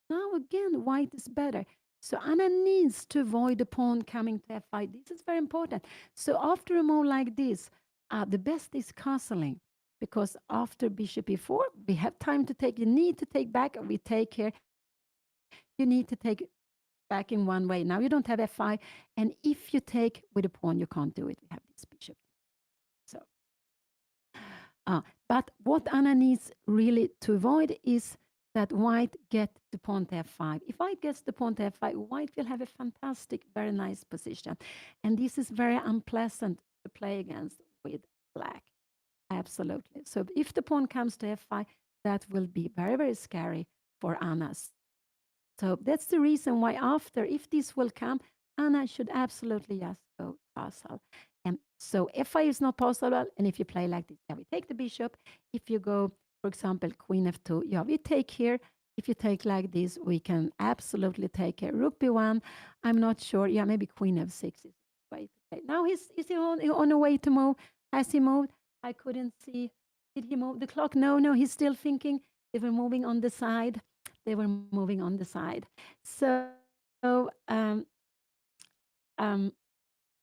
Now again, white is better. So Anna needs to avoid the pawn coming to f5. This is very important. So after a move like this, the best is castling because after bishop e4, we have time to take. You need to take back, we take here. You need to take back in one way. Now you don't have f5, and if you take with a pawn, you can't do it. We have this bishop. So, but what Anna needs really to avoid is that white get the pawn to f5. If white gets the pawn to f5, white will have a fantastic, very nice position. And this is very unpleasant to play against with black. Absolutely. So if the pawn comes to f5, that will be very, very scary for Anna. So that's the reason why after, if this will come, Anna should absolutely just go castle. And so f5 is not possible. And if you play like this, yeah, we take the bishop. If you go, for example, queen f2, yeah, we take here. If you take like this, we can absolutely take a rook b1. I'm not sure. Yeah, maybe queen f6 is the way to play. Now is he on a way to move? Has he moved? I couldn't see. Did he move the clock? No, no, he's still thinking. They were moving on the side. They were moving on the side. So um,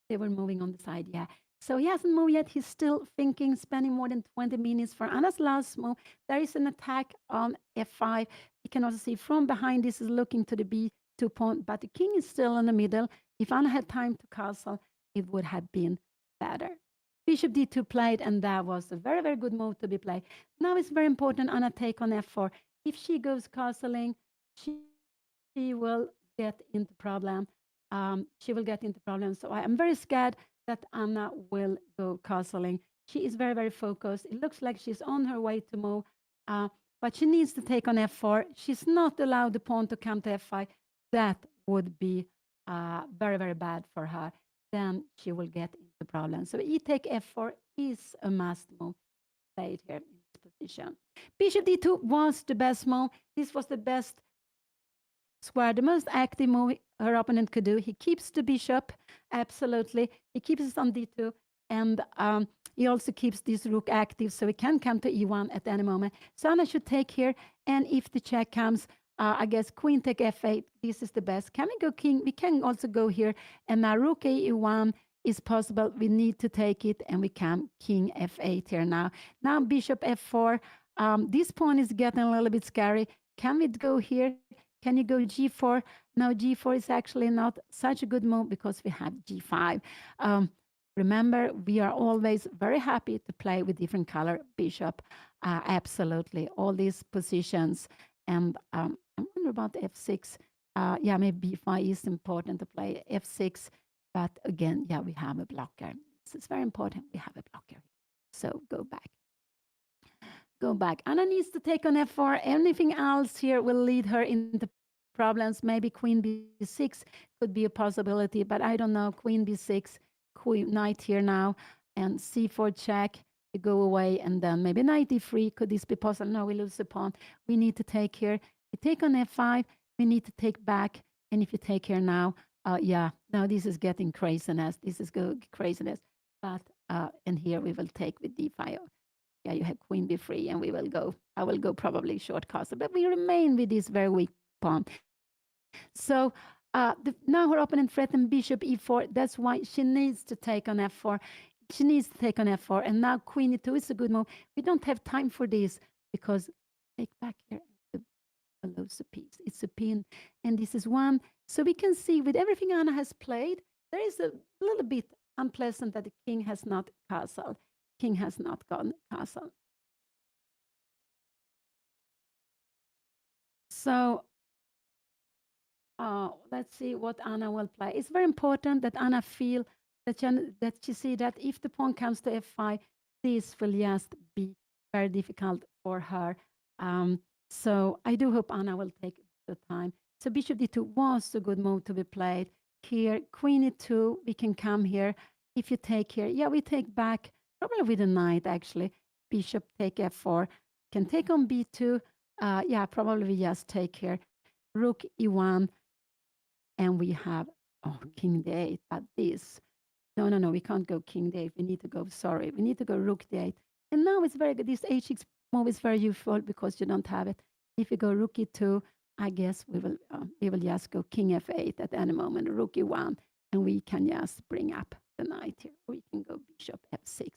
they were moving on the side, yeah. So he hasn't moved yet. He's still thinking, spending more than 20 minutes for Anna's last move. There is an attack on f5. You can also see from behind, this is looking to the b2 pawn, but the king is still in the middle. If Anna had time to castle, it would have been better. Bishop d2 played, and that was a very, very good move to be played. Now it's very important Anna take on f4. If she goes castling, she will get into problem. She will get into problems. So I am very scared that Anna will go castling. She is very, very focused. It looks like she's on her way to move, uh, but she needs to take on f4. She's not allowed the pawn to come to f5. That would be very, very bad for her. Then she will get into problems. So e take f4 is a must move played here in this position. Bishop d2 was the best move. This was the best square, the most active move her opponent could do. He keeps the bishop, absolutely. He keeps it on d2, and he also keeps this rook active, so he can come to e1 at any moment. So Anna should take here, and if the check comes, I guess queen take f8. This is the best. Can we go king? We can also go here, and now rook e1 is possible. We need to take it, and we can king f8 here now. Now bishop f4. This pawn is getting a little bit scary. Can we go here? Can you go g4? Now g4 is actually not such a good move because we have g5. Remember, we are always very happy to play with different color bishop. Absolutely, all these positions. And I wonder about f6. Yeah, maybe b5 is important to play f6. But again, yeah, we have a blocker. This is very important. We have a blocker. So go back. Go back. Anna needs to take on f4. Anything else here will lead her into problems. Maybe queen b6 could be a possibility, but I don't know. Queen b6, queen knight here now, and c4 check. You go away, and then maybe knight d3. Could this be possible? No, we lose the pawn. We need to take here. We take on f5. We need to take back. And if you take here now, yeah, now this is getting craziness. This is craziness. But and here we will take with d5. Yeah, you have queen b3, and we will go. I will go probably short castle, but we remain with this very weak pawn. So now her opponent threatened bishop e4. That's why she needs to take on f4. She needs to take on f4, and now queen e2 is a good move. We don't have time for this because take back here below the piece. It's a pin, and this is one. So we can see with everything Anna has played, there is a little bit unpleasant that the king has not castled. King has not gone castle. So let's see what Anna will play. It's very important that Anna feel that she see that if the pawn comes to f5, this will just be very difficult for her. So I do hope Anna will take the time. So bishop d2 was a good move to be played. Here, queen e2, we can come here. If you take here, yeah, we take back, probably with a knight actually. Bishop take f4, can take on b2. Yeah, probably we just take here. Rook e1, and we have, oh, king d8, but this, no, we can't go king d8. We need to go, sorry, we need to go rook d8. And now it's very good. This h6 move is very useful because you don't have it. If you go rook e2, I guess we will just go king f8 at any moment, rook e1, and we can just bring up the knight here. We can go bishop f6.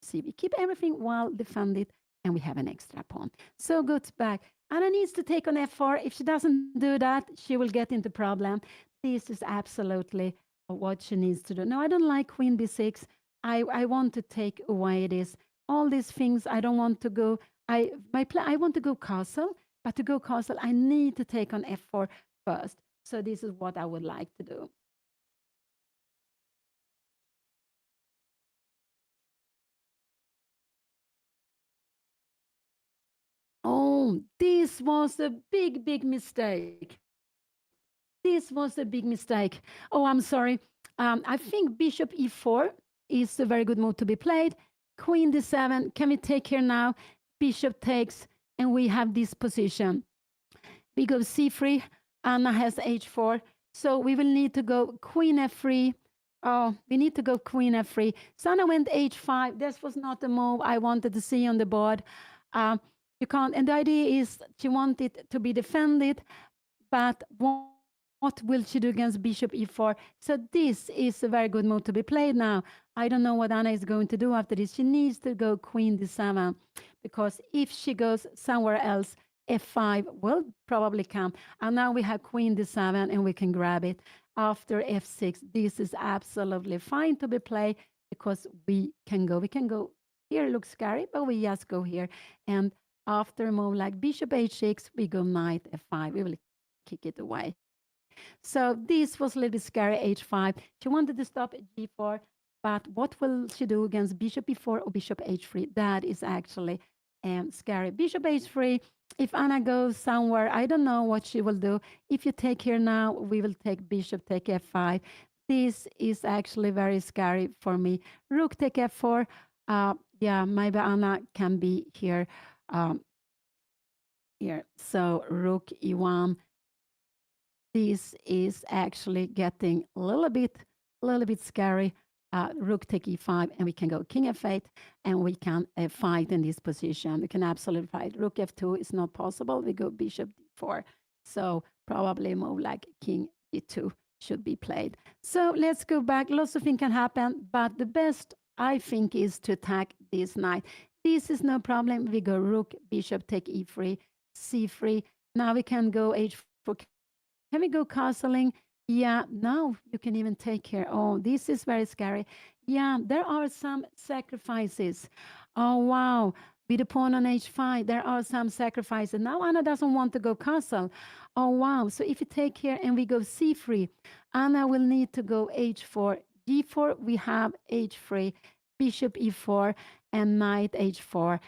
See, we keep everything well defended, and we have an extra pawn. So good back. Anna needs to take on f4. If she doesn't do that, she will get into problem. This is absolutely what she needs to do. No, I don't like queen b6. I want to take away this. All these things, I don't want to go. I want to go castle, but to go castle, I need to take on f4 first. So this is what I would like to do. Oh, this was a big, big mistake. This was a big mistake. Oh, I'm sorry. I think bishop e4 is a very good move to be played. Queen d7. Can we take here now? Bishop takes, and we have this position. We go c3. Anna has h4. So we will need to go queen f3. Oh, we need to go queen f3. So Anna went h5. This was not the move I wanted to see on the board. You can't, and the idea is she wanted to be defended, but what will she do against bishop e4? So this is a very good move to be played now. I don't know what Anna is going to do after this. She needs to go queen d7, because if she goes somewhere else, f5 will probably come. And now we have queen d7 and we can grab it. After f6, this is absolutely fine to be played because we can go. We can go here, looks scary, but we just go here. And after a move like bishop h6, we go knight f5. We will kick it away. So this was a little bit scary, h5. She wanted to stop at g4, but what will she do against bishop e4 or bishop h3? That is actually scary. Bishop h3, if Anna goes somewhere, I don't know what she will do. If you take here now, we will take bishop, take f5. This is actually very scary for me. Rook take f4. Yeah, maybe Anna can be here. Um, Here, so rook e1. This is actually getting a little bit scary. Rook take e5, and we can go king f8, and we can fight in this position. We can absolutely fight. Rook f2 is not possible. We go bishop d4. So probably a move like king d2 should be played. So let's go back. Lots of things can happen, but the best, I think, is to attack this knight. This is no problem. We go rook, bishop, take e3, c3. Now we can go h4. Can we go castling? Yeah, now you can even take here. Oh, this is very scary. Yeah, there are some sacrifices. Oh, wow. With the pawn on h5, there are some sacrifices. Now Anna doesn't want to go castle. Oh, wow. So if you take here and we go c3, Anna will need to go h4. g4, we have h3, bishop e4, and knight h4.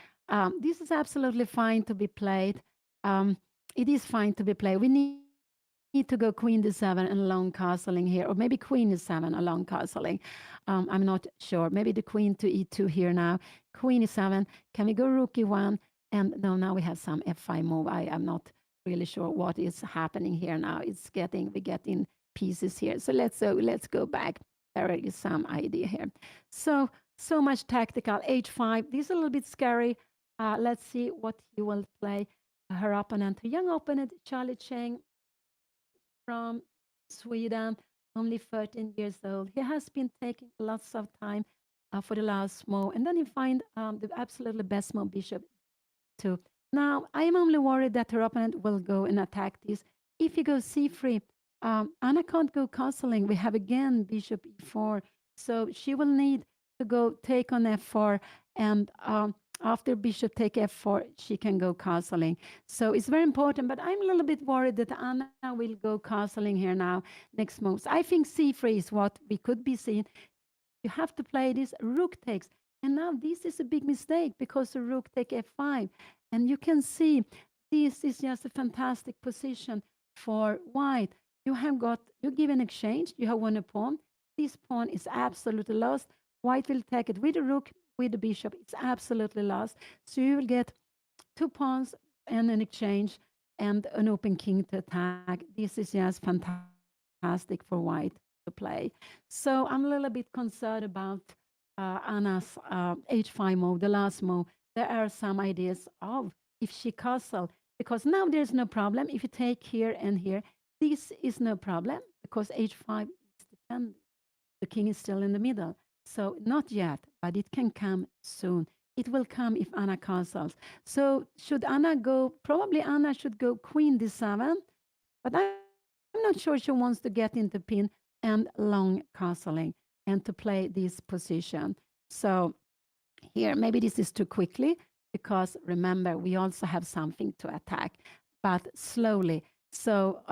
This is absolutely fine to be played. It is fine to be played. We need to go queen d7 and long castling here, or maybe queen e7 and long castling. I'm not sure. Maybe the queen to e2 here now. Queen e7. Can we go rook e1? And no, now we have some f5 move. I am not really sure what is happening here now. We get in pieces here. So let's go back. There is some idea here. So much tactical. h5. This is a little bit scary. Let's see what he will play. Her opponent, her young opponent, Charlie Cheng from Sweden, only 13 years old. He has been taking lots of time for the last move, and then you find the absolutely best move, bishop too. Now, I am only worried that her opponent will go and attack this. If he goes c3, Anna can't go castling. We have again bishop e4, so she will need to go take on f4, and after bishop take f4, she can go castling. So it's very important, but I'm a little bit worried that Anna will go castling here now, next moves. I think c3 is what we could be seeing. You have to play this. Rook takes. And now this is a big mistake because the rook take f5. And you can see this is just a fantastic position for white. You give an exchange. You have won a pawn. This pawn is absolutely lost. White will take it with the rook, with the bishop. It's absolutely lost. So you will get two pawns and an exchange and an open king to attack. This is just fantastic for white to play. So I'm a little bit concerned about Anna's h5 move, the last move. There are some ideas of if she castle, because now there's no problem. If you take here and here, this is no problem because h5 is defended. The king is still in the middle. So not yet, but it can come soon. It will come if Anna castles. So should Anna go? Probably Anna should go queen d7, but I'm not sure she wants to get into pin and long castling and to play this position. So here, maybe this is too quickly because remember, we also have something to attack, but slowly. So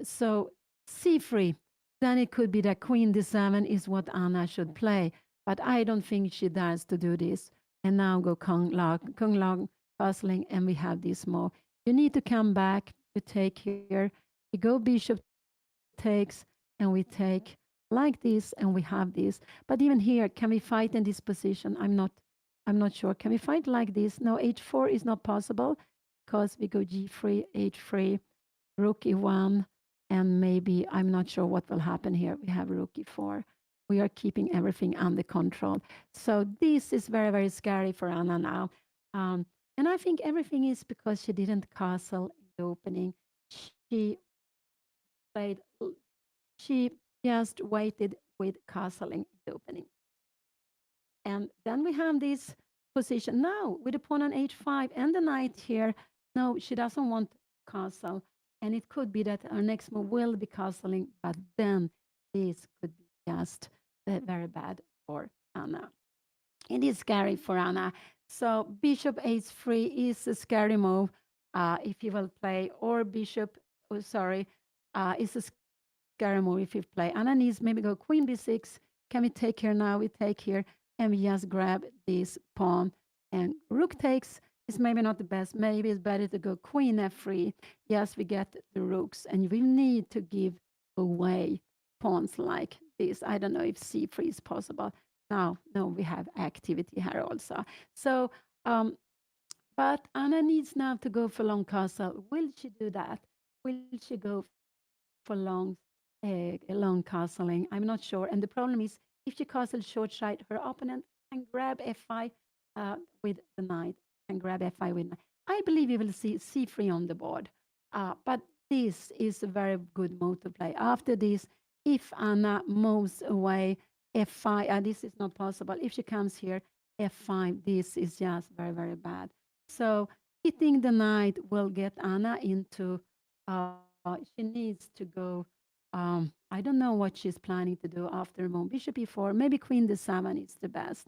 So c3, then it could be that queen d7 is what Anna should play, but I don't think she dares to do this. And now go kung long castling, and we have this move. You need to come back to take here. We go bishop takes, and we take like this, and we have this. But even here, can we fight in this position? I'm not sure. Can we fight like this? No, h4 is not possible because we go g3, h3, rook e1, and maybe I'm not sure what will happen here. We have rook e4. We are keeping everything under control. So this is very, very scary for Anna now. Um, and I think everything is because she didn't castle in the opening. She played, she just waited with castling in the opening. And then we have this position now with the pawn on h5 and the knight here. No, she doesn't want castle. And it could be that our next move will be castling, but then this could be just very bad for Anna. It is scary for Anna. So bishop h3 is a scary move if you will play, or bishop, oh, sorry, is a scary move if you play. Anna needs maybe go queen b6. Can we take here now? We take here, and we just grab this pawn. And rook takes is maybe not the best. Maybe it's better to go queen f3. Yes, we get the rooks, and we need to give away pawns like this. I don't know if c3 is possible. No, we have activity here also. So, but Anna needs now to go for long castle. Will she do that? Will she go for long castling? I'm not sure. And the problem is, if she castles short side, her opponent can grab f5 with the knight, and grab f5 with knight. I believe you will see c3 on the board. But this is a very good move to play. After this, if Anna moves away, f5, this is not possible. If she comes here, f5, this is just very, very bad. So hitting the knight will get Anna into, she needs to go, I don't know what she's planning to do after move. Bishop e4, maybe queen d7 is the best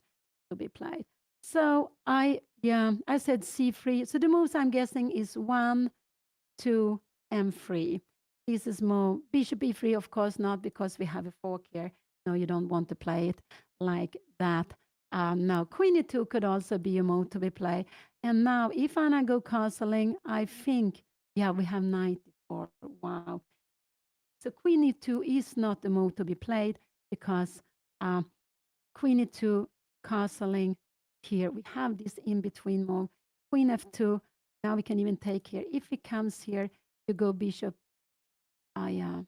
to be played. So I said c3. So the moves I'm guessing is 1, 2, and 3. This is move. Bishop e3, of course not, because we have a fork here. No, you don't want to play it like that. Now, queen e2 could also be a move to be played. And now, if Anna go castling, I think, yeah, we have knight e4. Wow. So queen e2 is not the move to be played because queen e2 castling here. We have this in-between move. Queen f2. Now we can even take here. If it comes here, you go bishop. No,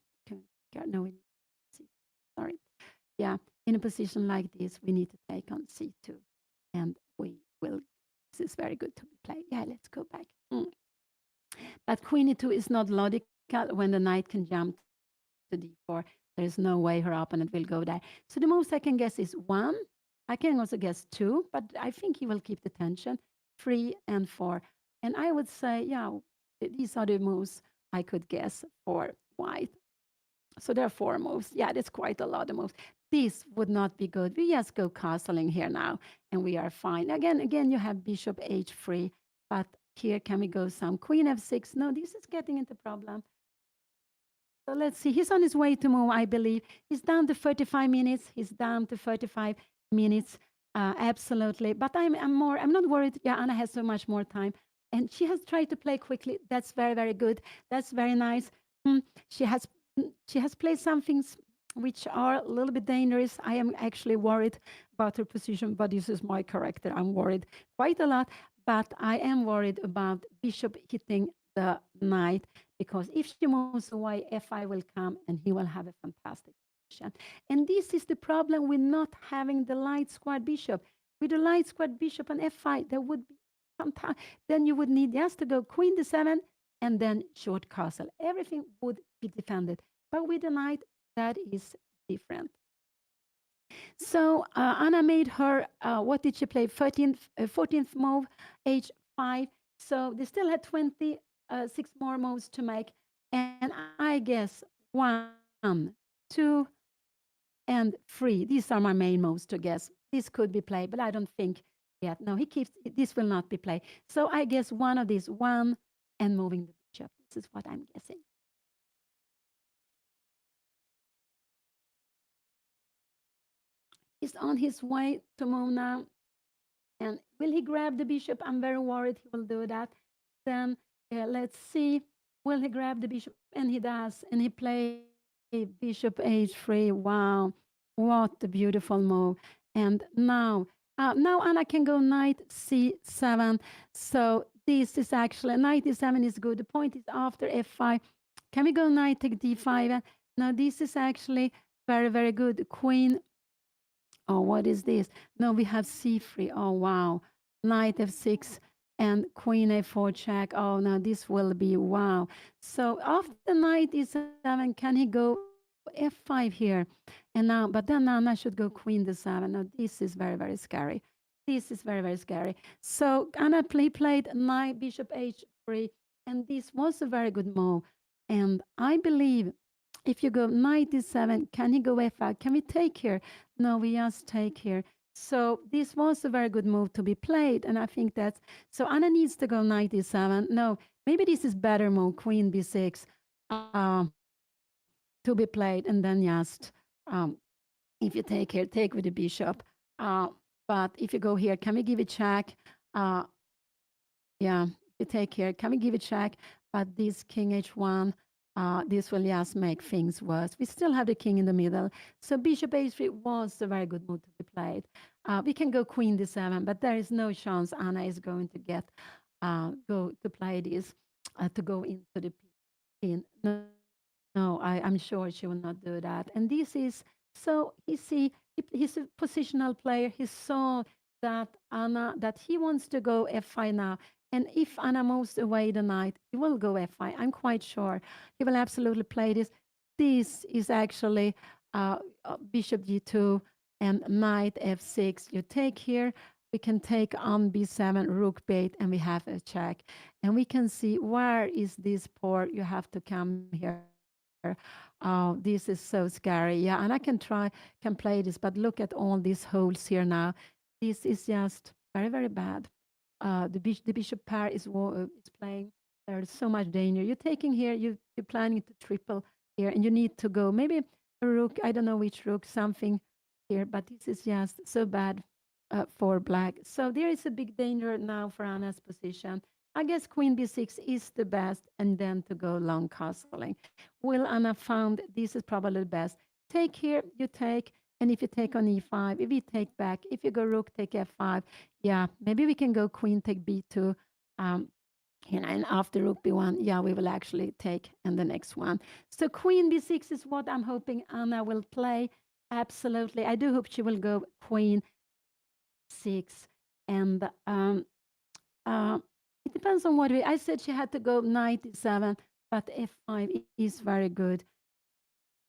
sorry. Yeah, in a position like this, we need to take on c2. And we will, this is very good to be played. Yeah, let's go back. But queen e2 is not logical when the knight can jump to d4. There is no way her opponent will go there. So the moves I can guess is 1. I can also guess 2, but I think he will keep the tension. 3 and 4. And I would say, yeah, these are the moves I could guess for white. So there are 4 moves. Yeah, that's quite a lot of moves. This would not be good. We just go castling here now, and we are fine. Again, you have bishop h3, but here can we go some queen f6? No, this is getting into problem. So let's see. He's on his way to move, I believe. He's down to 35 minutes. He's down to 35 minutes. Absolutely. But I'm not worried. Yeah, Anna has so much more time. And she has tried to play quickly. That's very, very good. That's very nice. She has played some things which are a little bit dangerous. I am actually worried about her position, but this is my character. I'm worried quite a lot, but I am worried about bishop hitting the knight, because if she moves away, fi will come and he will have a fantastic position. And this is the problem with not having the light squared bishop. With the light squared bishop on f5, there would be fantastic. Then you would need just to go queen d7 and then short castle. Everything would be defended. But with the knight, that is different. So Anna made her, what did she play? 14th move, h5. So they still had 26 more moves to make. And I guess 1, 2, and 3. These are my main moves to guess. This could be played, but I don't think yet. No, he keeps, this will not be played. So I guess one of these, 1 and moving the bishop. This is what I'm guessing. He's on his way to move now. And Will he grab the bishop? I'm very worried he will do that. Then let's see. Will he grab the bishop? And he does. And he play bishop h3. Wow. What a beautiful move. And now Anna can go knight c7. So this is actually, knight e7 is good. The point is after f5. Can we go knight take d5? Now this is actually very, very good. Queen. Oh, what is this? No, we have c3. Oh, wow. Knight f6 and queen a4 check. Oh, now this will be wow. So after knight e7, can he go f5 here? And now, but then Anna should go queen d7. Now this is very, very scary. This is very, very scary. So Anna played knight bishop h3, and this was a very good move. And I believe if you go knight d7, can he go f5? Can we take here? No, we just take here. So this was a very good move to be played, and I think that's so. Anna needs to go knight e7. No, maybe this is better move, queen b6, to be played, and then just um, if you take here, take with the bishop. Uh, but if you go here, can we give a check? Uh, yeah, you take here. Can we give a check? But this king h1, this will just make things worse. We still have the king in the middle. So bishop h3 was a very good move to be played. We can go queen d7, but there is no chance Anna is going to get go to play this to go into the pin. No, I'm sure she will not do that. And this is so he's a positional player. He saw that Anna that he wants to go f5 now. And if Anna moves away the knight, he will go f5. I'm quite sure he will absolutely play this. This is actually bishop g2 and knight f6. You take here. We can take on b7, rook bait, and we have a check. And we can see where is this port. You have to come here. Oh, this is so scary. Yeah, and I can play this, but look at all these holes here now. This is just very, very bad. The bishop pair is playing. There's so much danger. You're taking here. You're planning to triple here, and you need to go maybe a rook. I don't know which rook. Something here, but this is just so bad for black. So there is a big danger now for Anna's position. I guess queen b6 is the best, and then to go long castling. Will Anna found this is probably the best. Take here, you take, and if you take on e5, if you take back, if you go rook, take f5, yeah, maybe we can go queen, take b2, um, and after rook b1, yeah, we will actually take and the next one. So queen b6 is what I'm hoping Anna will play. Absolutely, I do hope she will go queen b6, and it depends on what we. I said she had to go knight e7, but f5 is very good.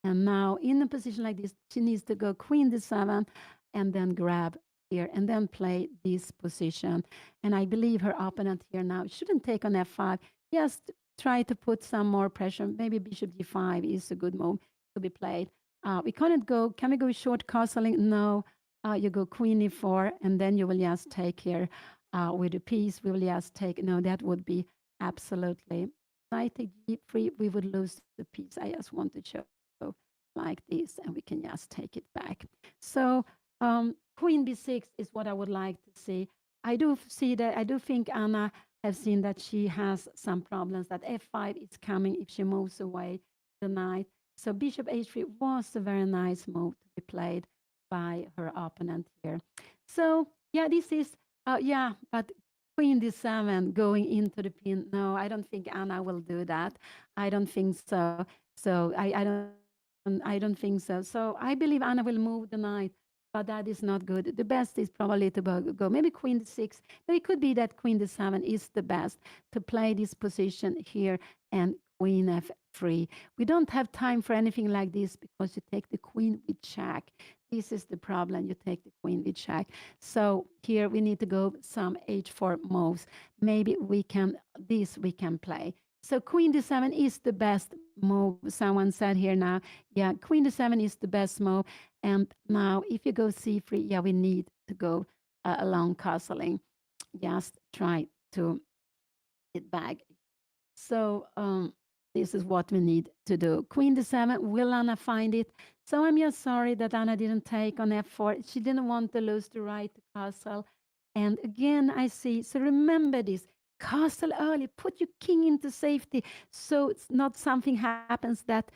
And now in a position like this, she needs to go queen d7 and then grab here and then play this position. And I believe her opponent here now shouldn't take on f5. Just try to put some more pressure. Maybe bishop d5 is a good move to be played. We can't go. Can we go short castling? No. You go queen e4, and then you will just take here with a piece. We will just take. No, that would be absolutely. Knight take g3. We would lose the piece. I just want to show like this, and we can just take it back. So queen b6 is what I would like to see. I do see that. I do think Anna has seen that she has some problems. That f5 is coming if she moves away the knight. So bishop h3 was a very nice move to be played by her opponent here. So yeah, this is yeah, but queen d7 going into the pin. No, I don't think Anna will do that. I don't think so. So I don't think so. So I believe Anna will move the knight, but that is not good. The best is probably to go maybe queen d6. But it could be that queen d7 is the best to play this position here and queen f3. We don't have time for anything like this because you take the queen with check. This is the problem. You take the queen with check. So here we need to go some h4 moves. Maybe we can, this we can play. So queen d7 is the best move. Someone said here now, yeah, queen d7 is the best move. And now if you go c3, yeah, we need to go along castling. Just try to get back. So this is what we need to do. Queen d7, will Anna find it? So I'm just sorry that Anna didn't take on f4. She didn't want to lose the right to castle. And again, I see, so remember this, castle early, put your king into safety, so it's not something happens that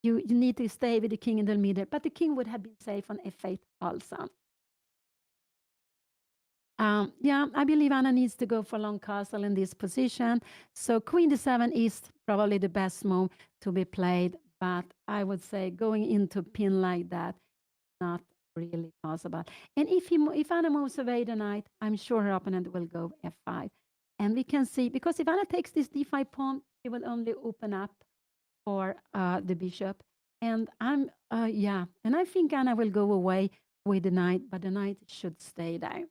you need to stay with the king in the middle, but the king would have been safe on f8 also. Yeah, I believe Anna needs to go for long castle in this position. So queen d7 is probably the best move to be played, but I would say going into pin like that, not really possible. And if Anna moves away the knight, I'm sure her opponent will go f5. And we can see, because if Anna takes this d5 pawn, she will only open up for the bishop. And yeah, and I think Anna will go away with the knight, but the knight should stay there.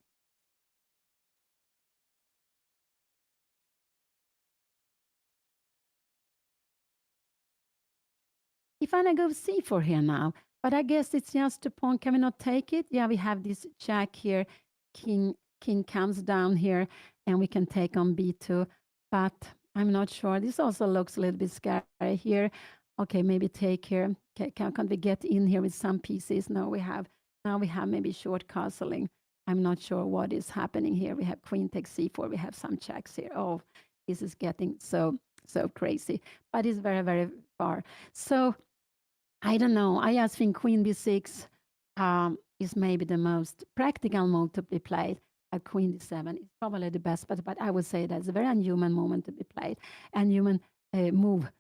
If Anna goes c4 here now, but I guess it's just a pawn. Can we not take it? Yeah, we have this jack here. King comes down here, and we can take on b2. But I'm not sure. This also looks a little bit scary here. Okay, maybe take here. Can't we get in here with some pieces? No, we have. Now we have maybe short castling. I'm not sure what is happening here. We have queen takes c4. We have some checks here. Oh, this is getting so crazy. But it's very, very far. So I don't know. I just think Queen B6 is maybe the most practical move to be played. Queen D7 is probably the best, but I would say that's a very unhuman moment to be played, unhuman move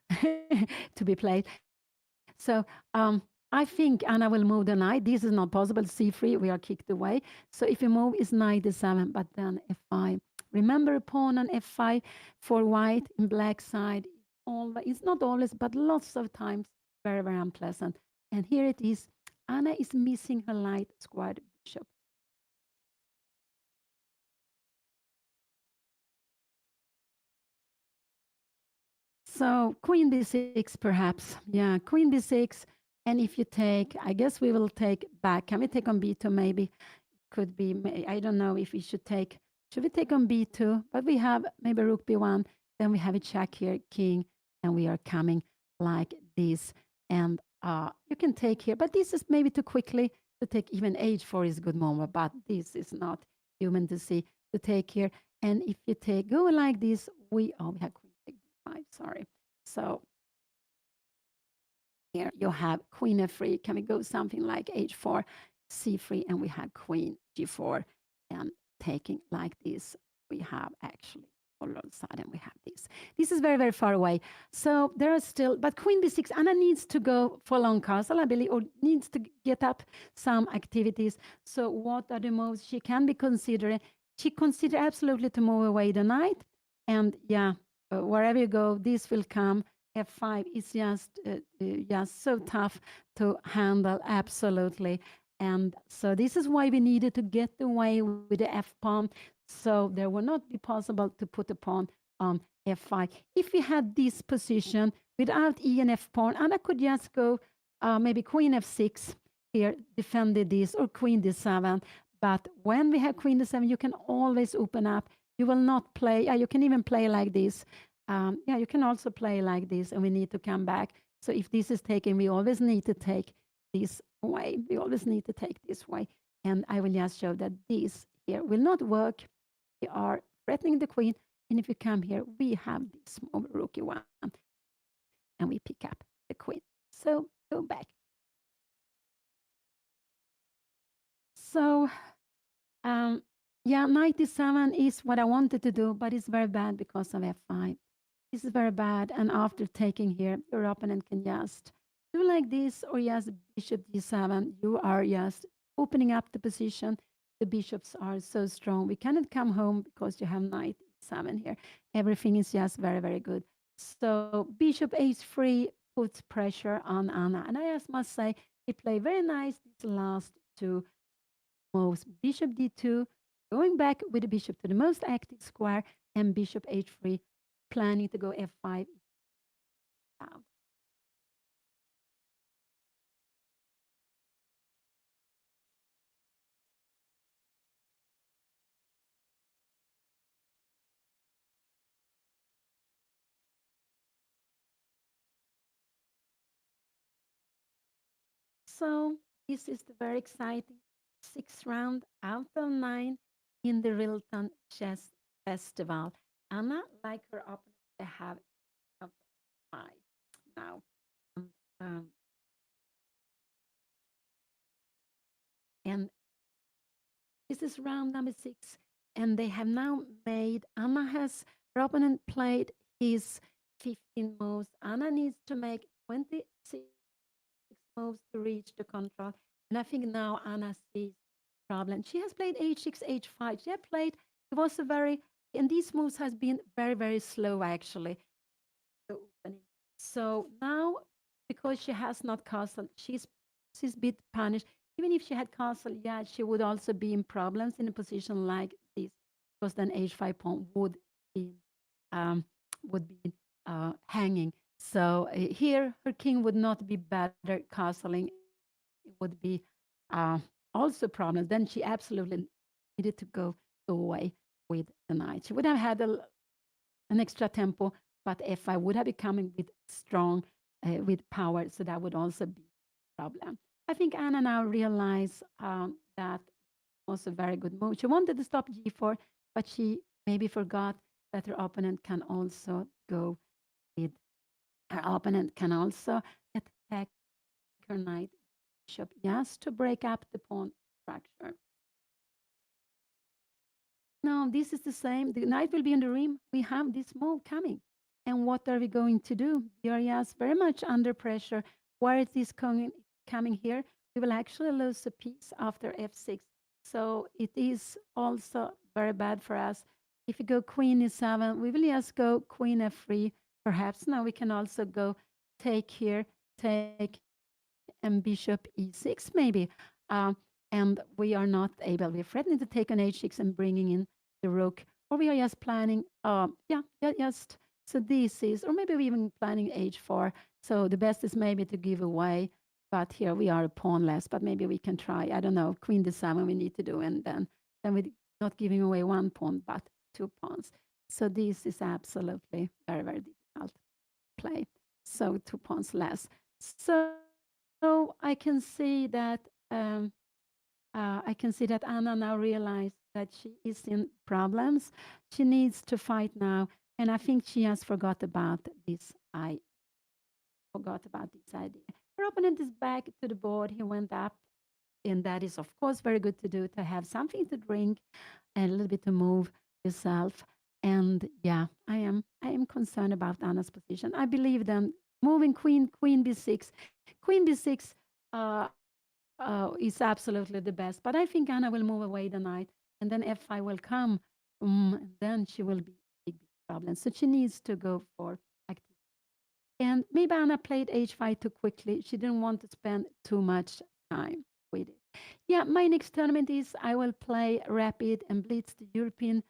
to be played. So I think Anna will move the knight. This is not possible. C3, we are kicked away. So if you move, it's knight D7, but then F5. Remember a pawn on F5 for white in black side. It's not always, but lots of times very, very unpleasant. And here it is. Anna is missing her light squared bishop. So queen b6, perhaps. Yeah, queen b6. And if you take, I guess we will take back. Can we take on b2 maybe? Could be, I don't know if we should we take on b2? But we have maybe rook b1. Then we have a check here, king, and we are coming like this. And you can take here, but this is maybe too quickly to take. Even h4 is a good moment, but this is not human to see to take here. And if you go like this, we have queen take d5, sorry. So here you have queen f3. Can we go something like h4, c3, and we have queen g4, and taking like this, we have actually all of a sudden we have this. This is very, very far away. So there are still, but queen b6, Anna needs to go for long castle, I believe, or needs to get up some activities. So what are the moves she can be considering? She consider absolutely to move away the knight. And yeah, wherever you go, this will come. F5 is just so tough to handle, absolutely. And so this is why we needed to get away with the F pawn. So there will not be possible to put a pawn on F5. If we had this position without E and F pawn, Anna could just go maybe queen F6 here, defended this, or queen D7. But when we have queen D7, you can always open up. You will not play, you can even play like this. Yeah, you can also play like this, and we need to come back. So if this is taken, we always need to take this way. We always need to take this way. And I will just show that this here will not work. We are threatening the queen. And if you come here, we have this move, rook e1, and we pick up the queen. So go back. So yeah, 97 is what I wanted to do, but it's very bad because of f5. This is very bad. And after taking here, your opponent can just do like this, or just bishop d7. You are just opening up the position. The bishops are so strong. We cannot come home because you have knight e7 here. Everything is just very, very good. So bishop h3 puts pressure on Anna. And I just must say, he played very nice these last two moves. Bishop d2, going back with the bishop to the most active square, and bishop h3, planning to go f5 down. So this is the very exciting sixth round out of 9. in the Rilton Chess Festival. Anna, like her opponent, they have a five now. Um, um, and this is round number six. And they have now made, Anna has, her opponent played his 15 moves. Anna needs to make 26 moves to reach the control. And I think now Anna sees problem. She has played h6, h5. She had played, it was a very, and these moves has been very, very slow actually. The opening. So now, because she has not castled, she's bit punished. Even if she had castle, yeah, she would also be in problems in a position like this, because then h5 pawn be um, would be hanging. So here, her king would not be better castling. It would be uh, also problems. Then she absolutely needed to go away with the knight. She would have had an extra tempo, but f5 would have been coming with strong, with power. So that would also be a problem. I think Anna now realized that was a very good move. She wanted to stop g4, but she maybe forgot that her opponent can also go with, her opponent can also attack her knight bishop, just to break up the pawn structure. No, this is the same. The knight will be in the rim. We have this move coming. And what are we going to do? We are just very much under pressure. Where is this coming here? We will actually lose a piece after f6. So it is also very bad for us. If we go queen e7, we will just go queen f3. Perhaps now we can also go take here, take, and bishop e6 maybe. And we are not able, we're threatening to take on h6 and bringing in the rook, or we are just planning, just, so this is, or maybe we're even planning h4. So the best is maybe to give away, but here we are a pawn less, but maybe we can try, I don't know, queen d7 we need to do, and then we're not giving away one pawn, but two pawns. So this is absolutely very, very difficult play. So two pawns less. So I can see that I can see that Anna now realized that she is in problems. She needs to fight now, and I think she has forgot about this. I forgot about this idea. Her opponent is back to the board. He went up, and that is of course very good to do, to have something to drink and a little bit to move yourself. And yeah, I am concerned about Anna's position. I believe then moving queen b6, queen b6 is absolutely the best. But I think Anna will move away the knight, and then f5 will come. And then she will be big problem. So she needs to go for active. And maybe Anna played h5 too quickly. She didn't want to spend too much time with it. Yeah, my next tournament is I will play Rapid and Blitz, the European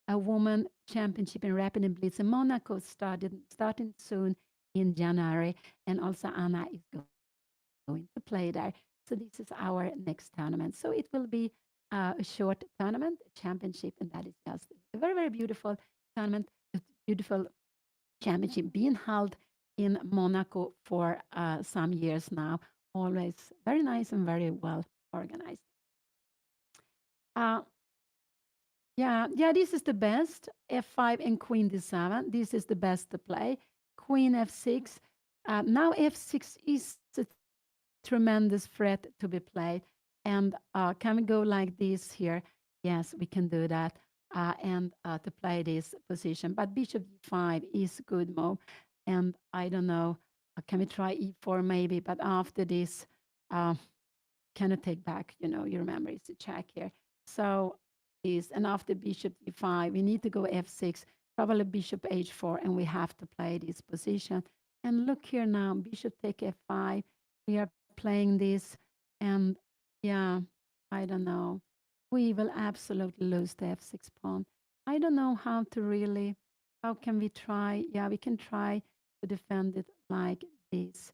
Woman Championship in Rapid and Blitz in Monaco, starting soon in January. And also Anna is going to play there. So this is our next tournament. So it will be a short tournament, a championship, and that is just a very, very beautiful tournament, a beautiful championship being held in Monaco for some years now. Always very nice and very well organized. Uh, yeah, this is the best. F5 and queen d7. This is the best to play. Queen f6. Now f6 is a tremendous threat to be played. And can we go like this here? Yes, we can do that. And to play this position. But bishop d5 is a good move. And I don't know, can we try e4 maybe? But after this, uh, cannot take back, you remember it's a check here. So is, and after bishop d5, we need to go f6, probably bishop h4, and we have to play this position. And look here now, bishop take f5. We are playing this, and yeah, I don't know. We will absolutely lose the f6 pawn. I don't know how to really, how can we try? Yeah, we can try to defend it like this.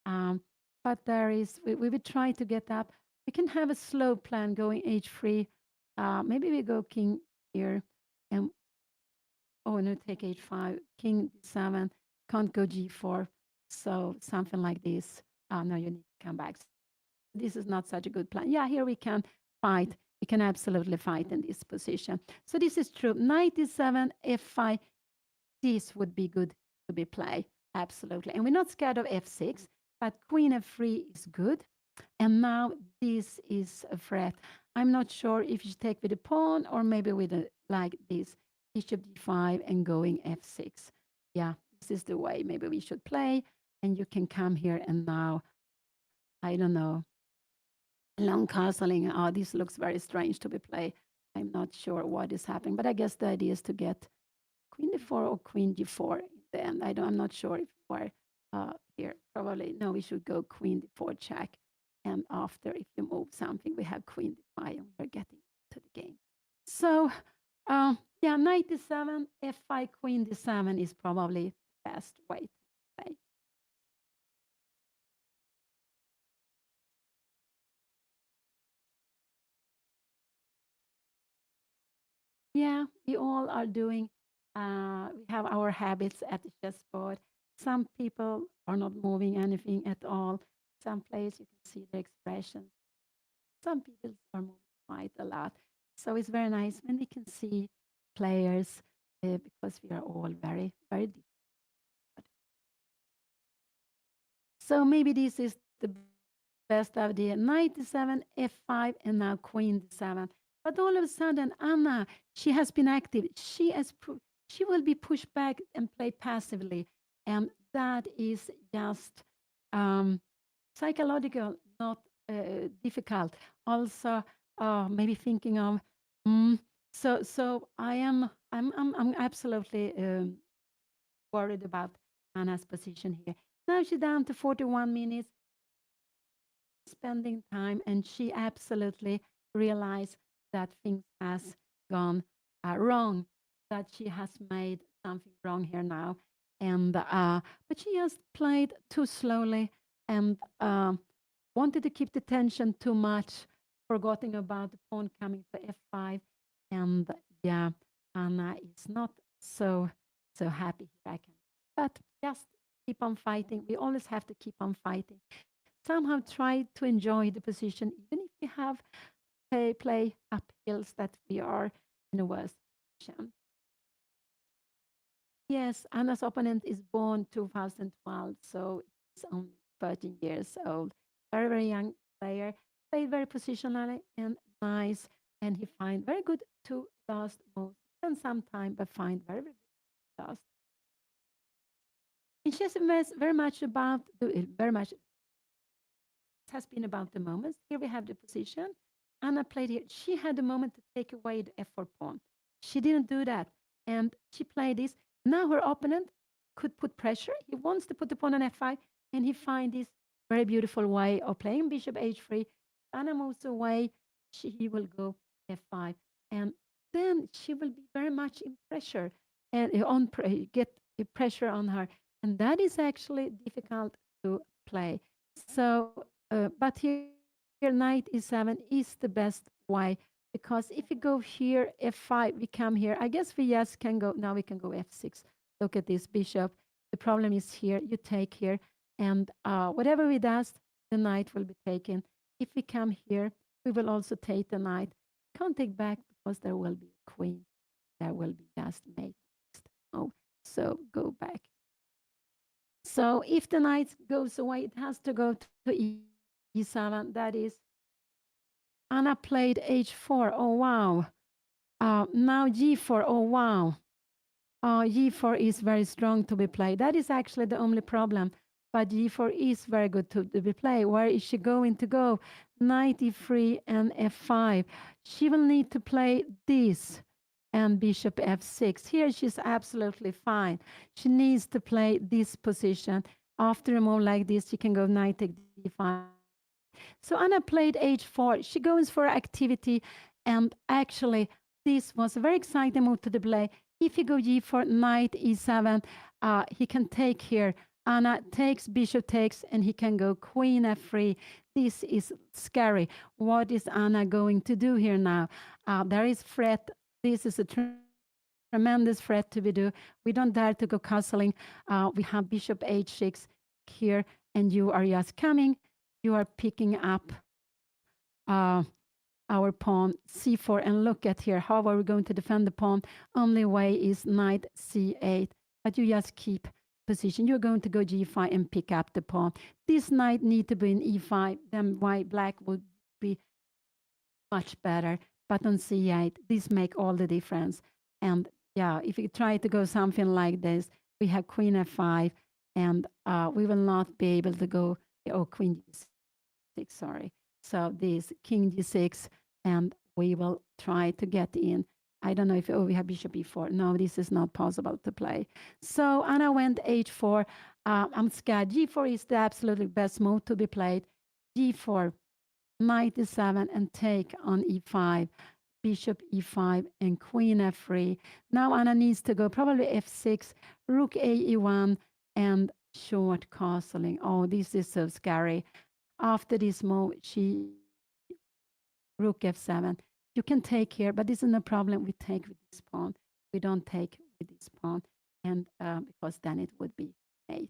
Um, but there is, we would try to get up. We can have a slow plan going h3. Maybe we go king here, and oh no, take h5, king d7, can't go g4. So something like this. No, you need to come back. So this is not such a good plan. Yeah, here we can fight. we can absolutely fight in this position. So this is true. Knight e7, f5, this would be good to be played. Absolutely. And we're not scared of f6, but queen f3 is good. And now this is a threat. I'm not sure if you should take with a pawn or maybe with a like this, bishop d5 and going f6. Yeah, this is the way maybe we should play. And you can come here and now, I don't know, long castling. Oh, this looks very strange to be played. I'm not sure what is happening, but I guess the idea is to get queen d4 or queen g4 in the end. I'm not sure if we're here. Probably, no, we should go queen d4 check. And after, if you move something, we have queen d5 and we're getting to the game. So, yeah, knight d7, f5, queen d7 is probably the best way to play. Yeah, we all are doing, we have our habits at the chessboard. Some people are not moving anything at all. Some players, you can see the expression. Some people are moving quite a lot. So it's very nice when we can see players because we are all very, very different. So maybe this is the best idea. Knight d7, f5, and now queen d7. But all of a sudden, Anna, she has been active. She will be pushed back and play passively. And that is just psychological, not difficult. Also, maybe thinking of, mm, so I'm absolutely worried about Anna's position here. Now she's down to 41 minutes, spending time, and she absolutely realized that things has gone wrong, that she has made something wrong here now, and but she just played too slowly and wanted to keep the tension too much, forgetting about the pawn coming to f5, and yeah, Anna is not so happy here. I can, but just keep on fighting. We always have to keep on fighting. Somehow try to enjoy the position, even if we have play uphills that we are in a worse position. Yes, Anna's opponent is born 2012, so he's only 13 years old. Very, very young player. Played very positionally and nice, and he find very good to last most and some time, but find very, very good last. And she's very much about very much has been about the moments. Here we have the position. Anna played here. She had the moment to take away the f4 pawn. She didn't do that. And she played this. Now her opponent could put pressure. He wants to put the pawn on f5, and he finds this very beautiful way of playing bishop h3. Anna moves away. He will go f5. And then she will be very much in pressure and get pressure on her. And that is actually difficult to play. So but here, knight e7 is the best way because if we go here, f5, we come here. I guess we just can go, now we can go f6. Look at this bishop. The problem is here, you take here, and whatever we does, the knight will be taken. If we come here, we will also take the knight. Can't take back because there will be a queen. There will be just mate. Oh, so go back. So if the knight goes away, it has to go to e7. That is, Anna played h4. Oh, wow. Now g4. Oh, wow. G4 is very strong to be played. That is actually the only problem. But g4 is very good to be played. Where is she going to go? Knight e3 and f5. She will need to play this and bishop f6. Here she's absolutely fine. She needs to play this position. After a move like this, she can go knight take d5. So Anna played h4. She goes for activity, and actually this was a very exciting move to the play. If you go g4, knight e7, he can take here. Anna takes, bishop takes, and he can go queen f3. This is scary. What is Anna going to do here now? There is threat. This is a tremendous threat to be do. We don't dare to go castling. We have bishop h6 here, and you are just coming. You are picking up our pawn c4, and look at here. How are we going to defend the pawn? Only way is knight c8, but you just keep position. You're going to go g5 and pick up the pawn. This knight need to be in e5, then white black would be much better. But on c8, this make all the difference. And yeah, if you try to go something like this, we have queen f5, and we will not be able to go, oh, queen g6, sorry. So this king g6, and we will try to get in. I don't know if, oh, we have bishop e4. No, this is not possible to play. So Anna went h4. I'm scared. g4 is the absolutely best move to be played. g4, knight e7, and take on e5, bishop e5, and queen f3. Now Anna needs to go probably f6, rook a e1, and short castling. Oh, this is so scary. After this move, she rook f7. You can take here, but this is no problem. We take with this pawn. We don't take with this pawn, and because then it would be 8.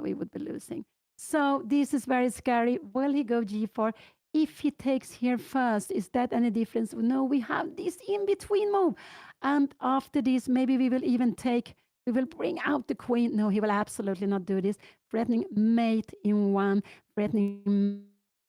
We would be losing. So this is very scary. Will he go g4? If he takes here first, is that any difference? No, we have this in-between move. And after this, maybe we will even take, we will bring out the queen. No, he will absolutely not do this. Threatening mate in one, threatening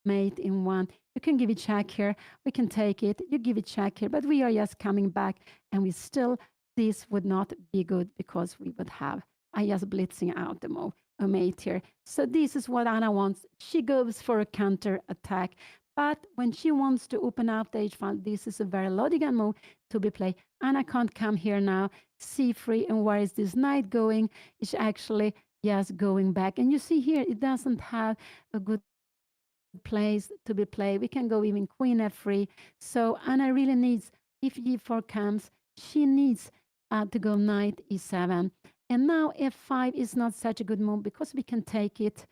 mate in one. You can give it check here. We can take it. You give it check here. But we are just coming back, and we still, this would not be good because we would have, I just blitzing out the move, a mate here. So this is what Anna wants. She goes for a counter attack. But when she wants to open up the h-file, this is a very logical move to be played. Anna can't come here now. c3, and where is this knight going? It's actually just going back. And you see here, it doesn't have a good place to be played. We can go even queen f3. So Anna really needs, if e4 comes, she needs to go knight e7. And now f5 is not such a good move because we can take it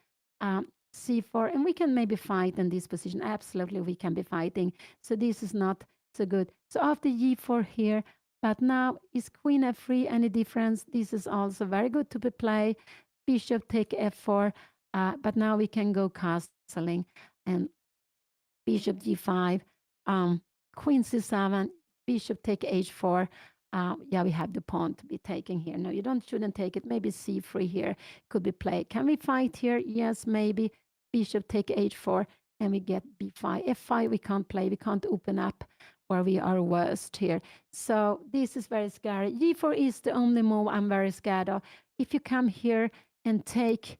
c4, and we can maybe fight in this position. Absolutely, we can be fighting. So this is not so good. So after g4 here, but now is queen f3 any difference? This is also very good to be played. Bishop take f4, but now we can go castling, and bishop g5, queen c7, bishop take h4. Yeah, we have the pawn to be taken here. No, you shouldn't take it. Maybe c3 here could be played. Can we fight here? Yes, maybe. Bishop take h4, and we get b5. f5 we can't play. We can't open up where we are worst here. So this is very scary. g4 is the only move I'm very scared of. If you come here and take,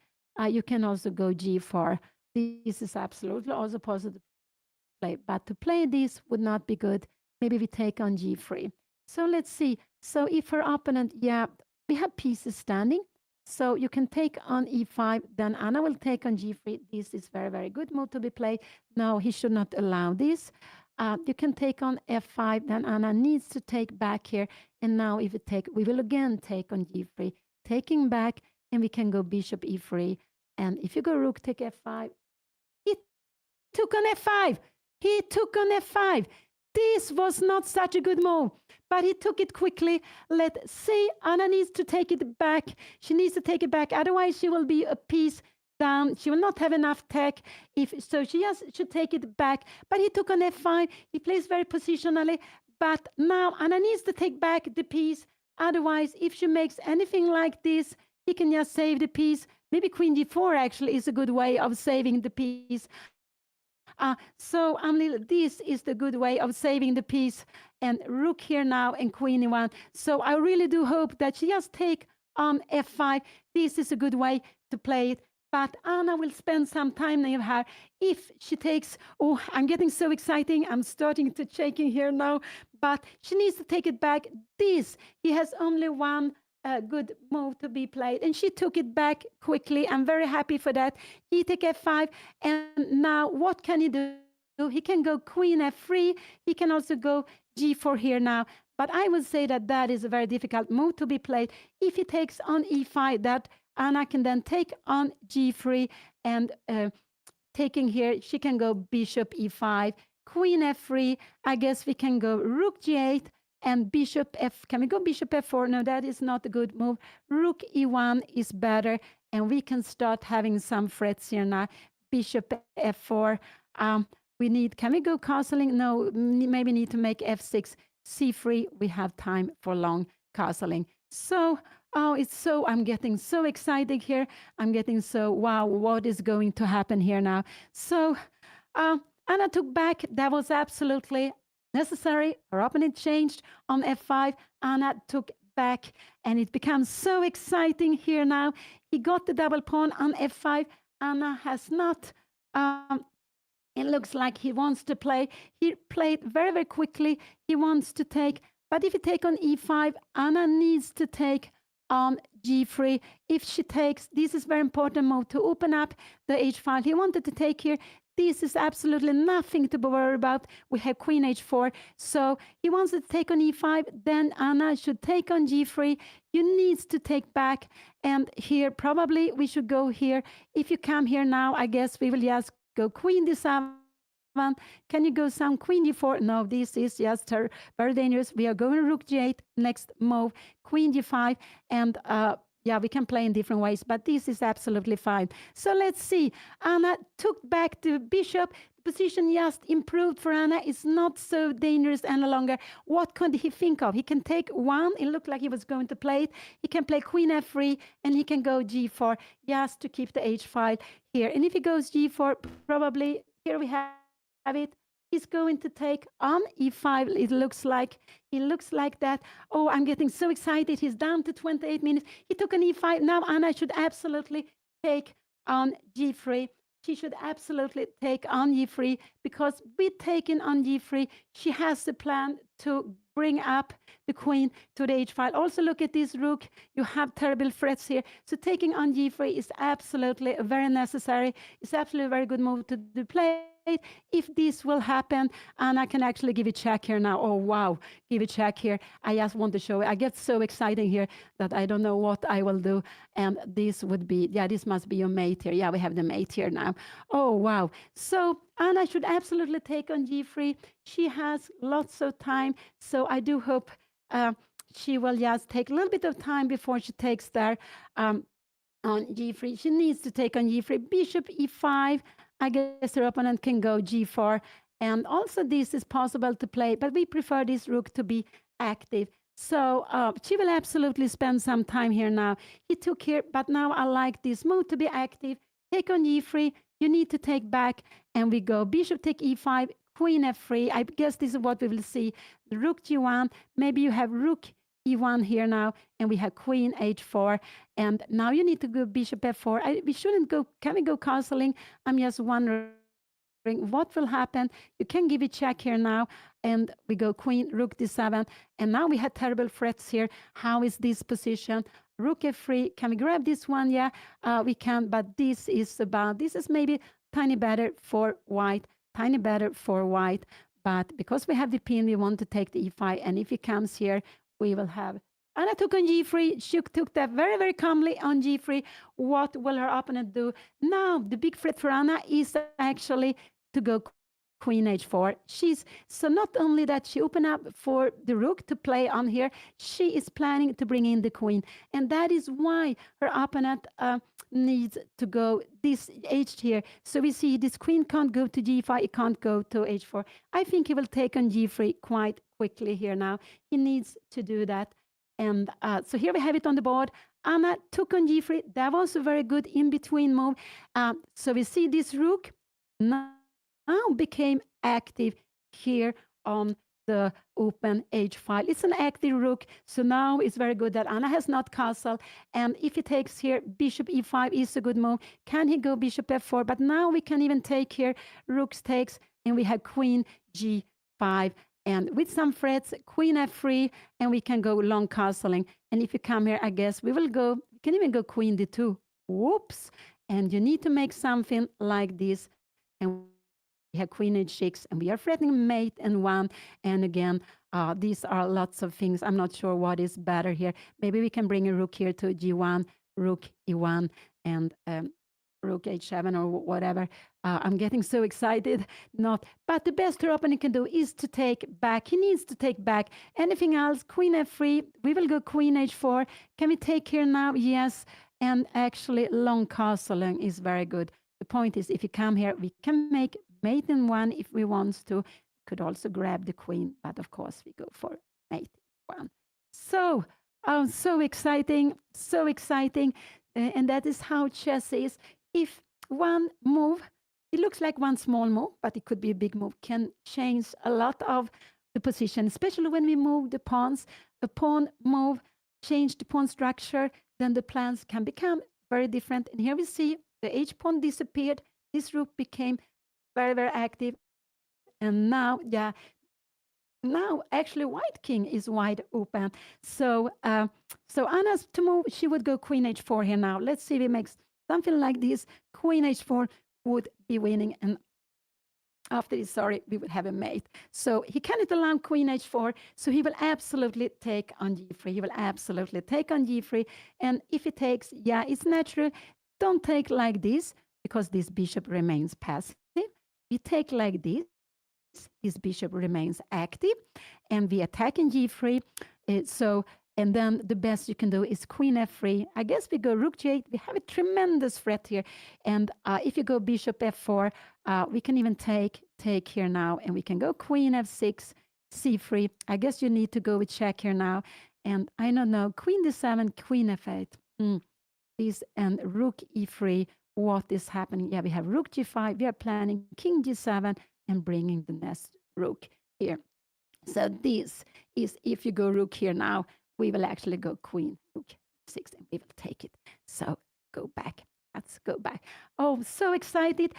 you can also go g4. This is absolutely also possible to play. But to play this would not be good. Maybe we take on g3. So let's see. So if her opponent, yeah, we have pieces standing. So you can take on e5, then Anna will take on g3. This is very, very good move to be played. No, he should not allow this. You can take on f5, then Anna needs to take back here. And now if we take, we will again take on g3, taking back, and we can go bishop e3. And if you go rook take f5, he took on f5. He took on f5. This was not such a good move, but he took it quickly. Let's see. Anna needs to take it back. She needs to take it back. Otherwise, she will be a piece down. She will not have enough tech. So she just should take it back. But he took on f5. He plays very positionally. But now Anna needs to take back the piece. Otherwise, if she makes anything like this, he can just save the piece. Maybe queen g4 actually is a good way of saving the piece. So this is the good way of saving the piece, and rook here now and queen e1. So I really do hope that she just take on f5. This is a good way to play it. But Anna will spend some time with her. If she takes, oh, I'm getting so exciting. I'm starting to shaking here now. But she needs to take it back. He has only one good move to be played, and she took it back quickly. I'm very happy for that. He take f5, and now what can he do? He can go queen f3. He can also go g4 here now. But I would say that that is a very difficult move to be played. If he takes on e5, that Anna can then take on g3, and taking here, she can go bishop e5, queen f3. I guess we can go rook g8, and bishop f. Can we go bishop f4? No, that is not a good move. Rook e1 is better, and we can start having some threats here now. Bishop f4. we need, can we go castling? No, maybe need to make f6, c3. We have time for long castling. So, I'm getting so excited here. I'm getting so, wow, what is going to happen here now? So, Anna took back. That was absolutely necessary. Her opponent changed on f5. Anna took back, and it becomes so exciting here now. He got the double pawn on f5. Anna has not. It looks like he wants to play. He played very, very quickly. He wants to take. But if you take on e5, Anna needs to take on g3. If she takes, this is very important move to open up the h file. He wanted to take here. This is absolutely nothing to worry about. We have queen h4. So he wants to take on e5. Then Anna should take on g3. You need to take back. And here, probably we should go here. If you come here now, I guess we will just go queen d7. Can you go some queen d4? No, this is just very dangerous. We are going rook g8. Next move, queen d5. And yeah, we can play in different ways, but this is absolutely fine. So let's see. Anna took back the bishop. The position just improved for Anna. It's not so dangerous any longer. What could he think of? He can take one. It looked like he was going to play it. He can play queen f3, and he can go g4 just to keep the h file here. And if he goes g4, probably here we have it. He's going to take on e5. It looks like he looks like that. Oh, I'm getting so excited. He's down to 28 minutes. He took an e5. Now Anna should absolutely take on g3. She should absolutely take on g3 because with taking on g3, she has the plan to bring up the queen to the h file. Also, look at this rook. You have terrible threats here. So taking on g3 is absolutely very necessary. It's absolutely a very good move to play. If this will happen, and I can actually give a check here now. Oh, wow, give a check here. I just want to show it. I get so excited here that I don't know what I will do. And this would be, yeah, this must be your mate here. Yeah, we have the mate here now. Oh, wow. So Anna should absolutely take on g3. She has lots of time. So I do hope she will just take a little bit of time before she takes there on g3. She needs to take on g3. Bishop e5. I guess her opponent can go g4. And also this is possible to play, but we prefer this rook to be active. So she will absolutely spend some time here now. He took here, but now I like this move to be active. Take on g3. You need to take back, and we go bishop take e5, queen f3. I guess this is what we will see. The rook g1. Maybe you have rook e1 here now, and we have queen h4. And now you need to go bishop f4. We shouldn't go, can we go castling? I'm just wondering what will happen. You can give a check here now, and we go queen, rook d7. And now we have terrible threats here. How is this position? Rook f3. Can we grab this one? Yeah, we can, but this is maybe tiny better for white, tiny better for white. But because we have the pin, we want to take the e5. And if he comes here, we will have Anna took on g3. She took that very, very calmly on g3. What will her opponent do? Now, the big threat for Anna is actually to go queen h4. So not only that she opened up for the rook to play on here, she is planning to bring in the queen. And that is why her opponent needs to go this h here. So we see this queen can't go to g5, it can't go to h4. I think he will take on g3 quite quickly here now. He needs to do that. And so here we have it on the board. Anna took on g3. That was a very good in-between move. So we see this rook now became active here on the open h file. It's an active rook. So now it's very good that Anna has not castled. And if he takes here, bishop e5 is a good move. Can he go bishop f4? But now we can even take here, rooks takes, and we have queen g5. And with some threats, queen f3, and we can go long castling. And if you come here, I guess we can even go queen d2. Whoops. And you need to make something like this. And we have queen h6, and we are threatening mate and one. And again, these are lots of things. I'm not sure what is better here. Maybe we can bring a rook here to g1, rook e1, and rook h7 or whatever. I'm getting so excited. But the best her opponent can do is to take back. He needs to take back. Anything else? Queen f3. We will go queen h4. Can we take here now? Yes. And actually, long castling is very good. The point is, if you come here, we can make mate in one if we want to. Could also grab the queen, but of course we go for mate in one. So, so exciting, so exciting. And that is how chess is. If one move, it looks like one small move, but it could be a big move, can change a lot of the position, especially when we move the pawns. A pawn move, change the pawn structure, then the plans can become very different. And here we see the h pawn disappeared. This rook became very, very active. And now, yeah, now actually white king is wide open. So Anna's to move, she would go queen h4 here now. Let's see if it makes something like this. Queen h4 would be winning, and after this, sorry, we would have a mate. So he cannot allow queen h4, so he will absolutely take on g3. He will absolutely take on g3, and if he takes, yeah, it's natural. Don't take like this, because this bishop remains passive. We take like this bishop remains active, and we attack in g3. And then the best you can do is queen f3. I guess we go rook g8. We have a tremendous threat here. And if you go bishop f4, we can even take here now. And we can go queen f6, c3. I guess you need to go with check here now. And I don't know, queen d7, queen f8. This and rook e3. What is happening? Yeah, we have rook g5. We are planning king g7 and bringing the next rook here. So this is, if you go rook here now, we will actually go queen, rook 6, and we will take it. So go back. Let's go back. Oh, so excited.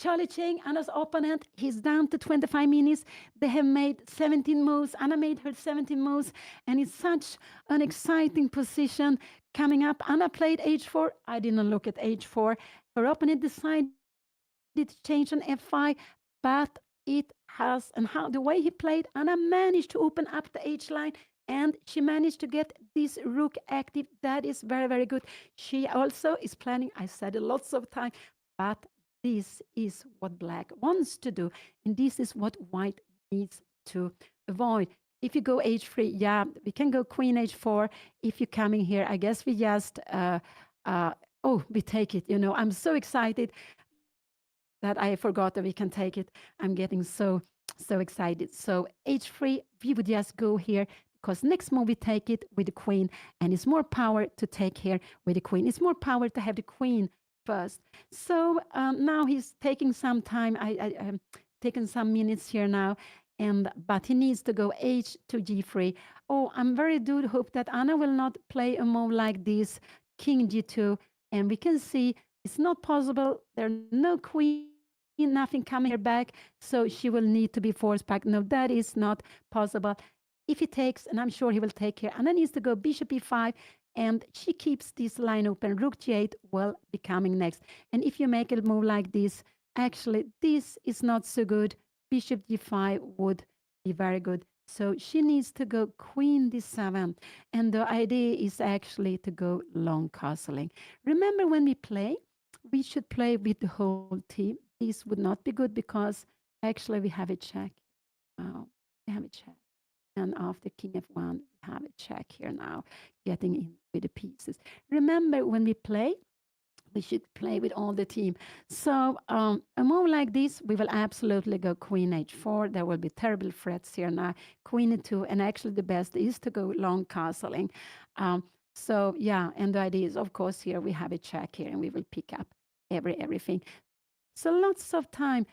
Charlie Chang, Anna's opponent, he's down to 25 minutes. They have made 17 moves. Anna made her 17 moves, and it's such an exciting position coming up. Anna played h4. I didn't look at h4. Her opponent decided to change on f5, but it has, and how the way he played, Anna managed to open up the h line, and she managed to get this rook active. That is very, very good. She also is planning, I said it lots of time, but this is what black wants to do, and this is what white needs to avoid. If you go h3, yeah, we can go queen h4. If you're coming here, I guess we just, we take it. I'm so excited that I forgot that we can take it. I'm getting so excited. So h3, we would just go here, because next move we take it with the queen, and it's more power to take here with the queen. It's more power to have the queen first. So now he's taking some time. I'm taking some minutes here now, but he needs to go h to g3. Oh, I'm very do hope that Anna will not play a move like this, king g2, and we can see it's not possible. There's no queen, nothing coming here back, so she will need to be forced back. No, that is not possible. If he takes, and I'm sure he will take here, Anna needs to go bishop e5, and she keeps this line open. Rook g8 will be coming next. And if you make a move like this, actually, this is not so good. Bishop g5 would be very good. So she needs to go queen d7. And the idea is actually to go long castling. Remember, when we play, we should play with the whole team. This would not be good, because actually we have a check. We have a check. And after king f1, we have a check here now, getting in with the pieces. Remember, when we play, we should play with all the team. So a move like this, we will absolutely go queen h4. There will be terrible threats here now. Queen e2, and actually the best is to go long castling. So yeah, and the idea is, of course, here we have a check here, and we will pick up everything. So lots of time.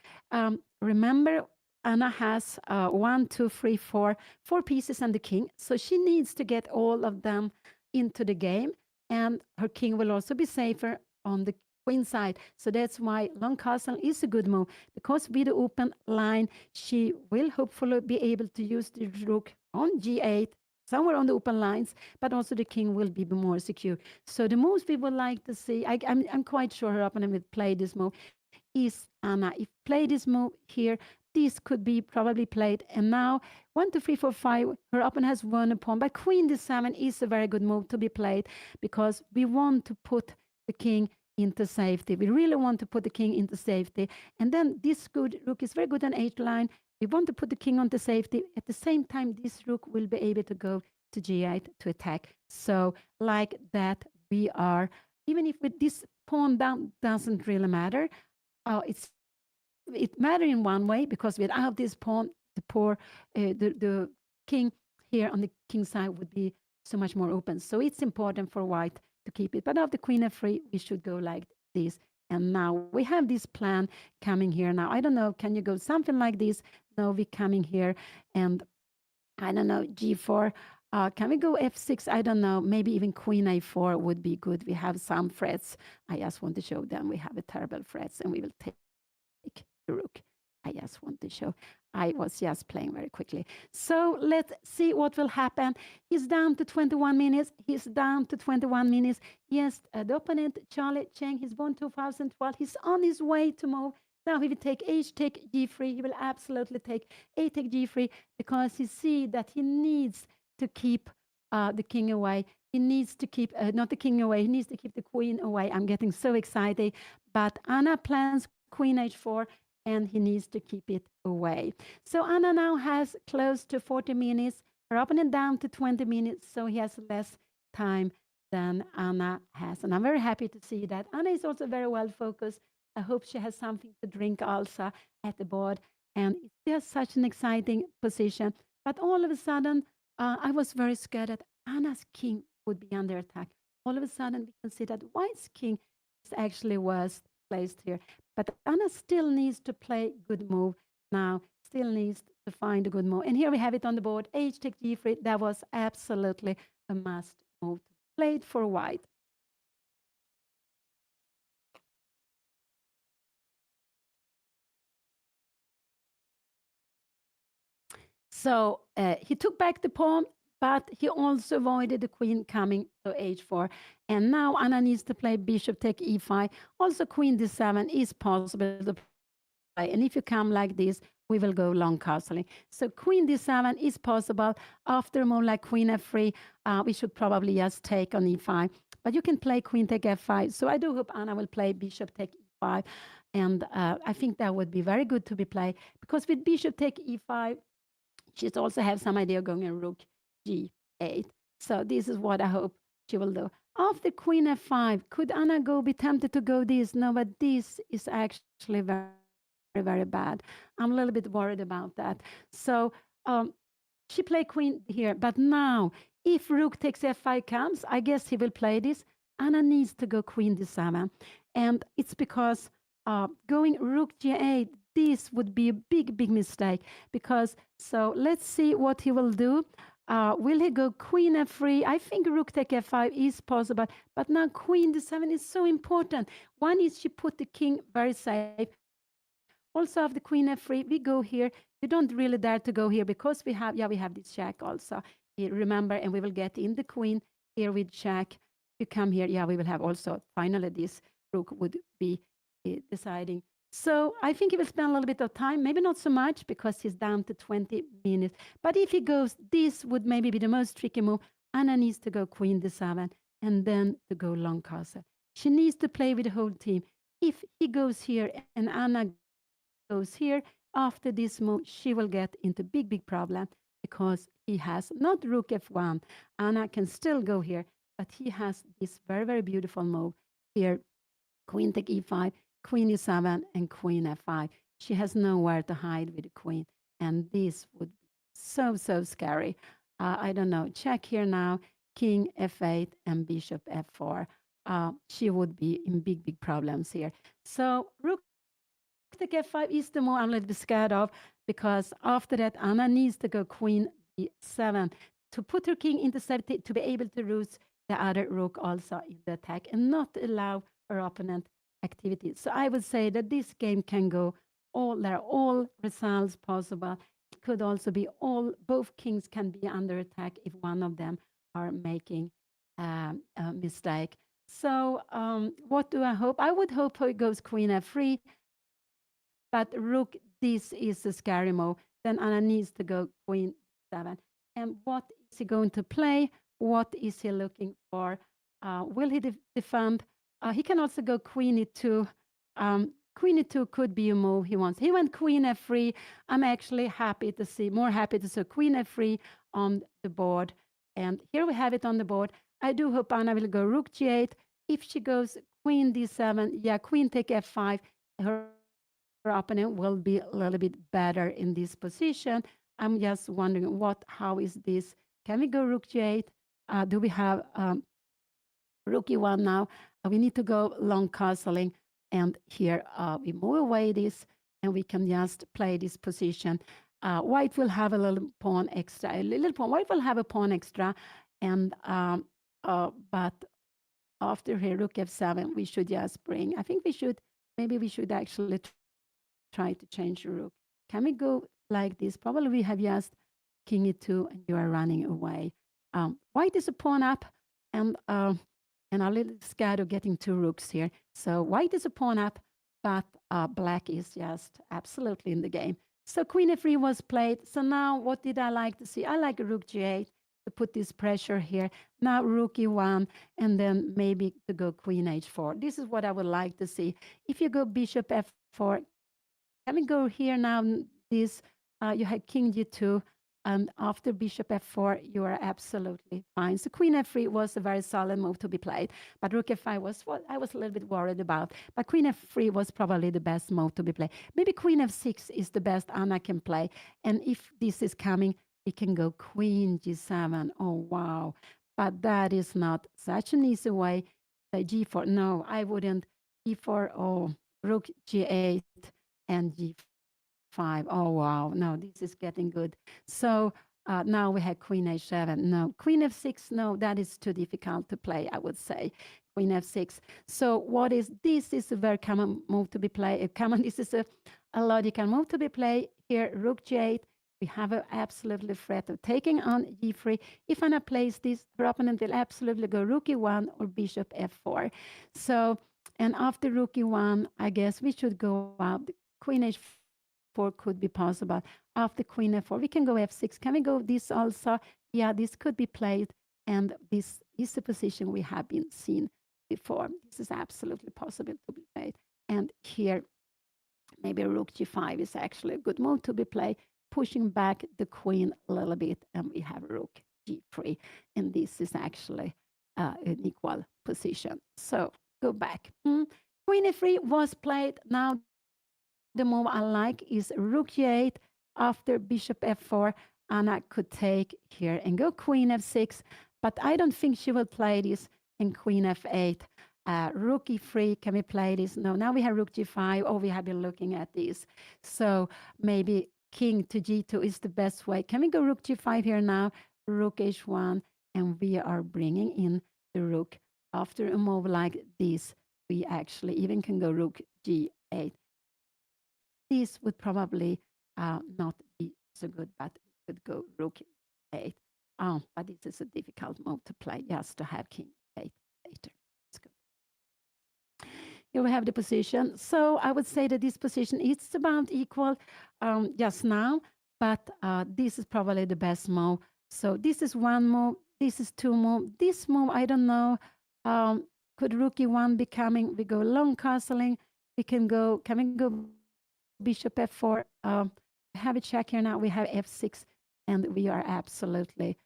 Remember, Anna has 1, 2, 3, 4 pieces and the king. So she needs to get all of them into the game, and her king will also be safer on the queen side. So that's why long castle is a good move, because with the open line, she will hopefully be able to use the rook on g8, somewhere on the open lines, but also the king will be more secure. So the moves we would like to see, I'm quite sure her opponent will play this move, is Anna. If play this move here, this could be probably played. And now 1, 2, 3, 4, 5, her opponent has won a pawn, but queen d7 is a very good move to be played, because we want to put the king into safety. We really want to put the king into safety. And then this good rook is very good on h line. We want to put the king onto safety. At the same time, this rook will be able to go to g8 to attack. So like that, we are, even if with this pawn down, doesn't really matter. it matters in one way because without this pawn, the king here on the king side would be so much more open. So it's important for white to keep it. But after queen f3, we should go like this. And now we have this plan coming here. Now I don't know, can you go something like this? No, we're coming here, and I don't know, g4. Can we go f6? I don't know. Maybe even queen a4 would be good. We have some threats. I just want to show them we have a terrible threats, and we will take the rook. I just want to show. I was just playing very quickly. So let's see what will happen. He's down to 21 minutes. He's down to 21 minutes. Yes, the opponent, Charlie Cheng, he's born 2012. He's on his way to move. Now he will take h take g3. He will absolutely take a take g3 because he see that he needs to keep the king away. He needs to keep, not the king away, he needs to keep the queen away. I'm getting so excited. But Anna plans queen h4, and he needs to keep it away. So Anna now has close to 40 minutes. Her opponent down to 20 minutes, so he has less time than Anna has. And I'm very happy to see that. Anna is also very well focused. I hope she has something to drink also at the board. And it's just such an exciting position. But all of a sudden, I was very scared that Anna's king would be under attack. All of a sudden, we can see that White's king is actually worse placed here. But Anna still needs to play good move now, still needs to find a good move. And here we have it on the board, h take g3. That was absolutely a must move to play it for White. So he took back the pawn, but he also avoided the queen coming to h4. And now Anna needs to play bishop take e5. Also queen d7 is possible to play. And if you come like this, we will go long castling. So queen d7 is possible. After a move like queen f3, we should probably just take on e5. But you can play queen take f5. So I do hope Anna will play bishop take e5. And I think that would be very good to be played. Because with bishop take e5, she also have some idea of going in rook g8. So this is what I hope she will do. After queen f5, could Anna be tempted to go this? No, but this is actually very, very bad. I'm a little bit worried about that. So she played queen here, but now if rook takes f5 comes, I guess he will play this. Anna needs to go queen d7. And it's because going rook g8, this would be a big, big mistake because, so let's see what he will do. Will he go queen f3? I think rook take f5 is possible, but now queen d7 is so important. One is she put the king very safe. Also of the queen f3, we go here. You don't really dare to go here because we have this check also. Remember, and we will get in the queen here with check. You come here, we will have also, finally this rook would be deciding. So I think he will spend a little bit of time, maybe not so much because he's down to 20 minutes. But if he goes, this would maybe be the most tricky move. Anna needs to go queen d7 and then to go long castle. She needs to play with the whole team. If he goes here and Anna goes here, after this move, she will get into big, big problem because he has not rook f1. Anna can still go here, but he has this very, very beautiful move here, queen take e5, queen e7, and queen f5. She has nowhere to hide with the queen, and this would be so, so scary. I don't know. Check here now, king f8 and bishop f4. She would be in big, big problems here. So rook take f5 is the move I'm a little bit scared of because after that, Anna needs to go queen d7 to put her king into safety to be able to root the other rook also in the attack and not allow her opponent activity. So I would say that this game can go there are all results possible. It could also be both kings can be under attack if one of them are making a mistake. So what do I hope? I would hope it goes queen f3, but rook, this is a scary move. Then Anna needs to go queen 7. And what is he going to play? What is he looking for? Will he defend? He can also go queen e2. Queen e2 could be a move he wants. He went queen f3. I'm actually more happy to see queen f3 on the board. And here we have it on the board. I do hope Anna will go rook g8. If she goes queen d7, queen take f5, her opponent will be a little bit better in this position. I'm just wondering how is this? Can we go rook g8? Do we have rook e1 now? We need to go long castling, and here we move away this, and we can just play this position. White will have a little pawn extra, a little pawn. White will have a pawn extra, and but after here rook f7, we should just bring. I think we should. Maybe we should actually try to change the rook. Can we go like this? Probably we have just king e2, and you are running away. White is a pawn up, and and a little scared of getting two rooks here. So white is a pawn up, but black is just absolutely in the game. So queen f3 was played. So now what did I like to see? I like rook g8 to put this pressure here. Now rook e1, and then maybe to go queen h4. This is what I would like to see. If you go bishop f4, can we go here now? This you had king g2, and after bishop f4, you are absolutely fine. So queen f3 was a very solid move to be played, but rook f5 was what I was a little bit worried about. But queen f3 was probably the best move to be played. Maybe queen f6 is the best Anna can play, and if this is coming, we can go queen g7. Oh, wow. But that is not such an easy way. The g4, no, I wouldn't. g4, oh, rook g8 and g5. Oh, wow. No, this is getting good. So now we have queen h7. No, queen f6, no, that is too difficult to play, I would say. Queen f6. So what is this? Is a very common move to be played. This is a logical move to be played here. Rook g8. We have an absolutely threat of taking on g3. If Anna plays this, her opponent will absolutely go rook e1 or bishop f4. So, and after rook e1, I guess we should go out. Queen h4 could be possible. After queen f4, we can go f6. Can we go this also? Yeah, this could be played. And this is the position we have been seen before. This is absolutely possible to be played. And here, maybe rook g5 is actually a good move to be played, pushing back the queen a little bit, and we have rook g3. And this is actually an equal position. So go back. Queen e3 was played. Now the move I like is rook g8 after bishop f4. Anna could take here and go queen f6, but I don't think she will play this in queen f8. Rook e3, can we play this? No, now we have rook g5. Oh, we have been looking at this. So maybe king to g2 is the best way. Can we go rook g5 here now? Rook h1, and we are bringing in the rook. After a move like this, we actually even can go rook g8. This would probably not be so good, but we could go rook 8. But this is a difficult move to play, just to have king 8 later. Let's go. Here we have the position. So I would say that this position is about equal just now, but this is probably the best move. So this is one move, this is two move. This move, I don't know, could rook e1 be coming? We go long castling. Can we go bishop f4? Have a check here now. We have f6, and we are absolutely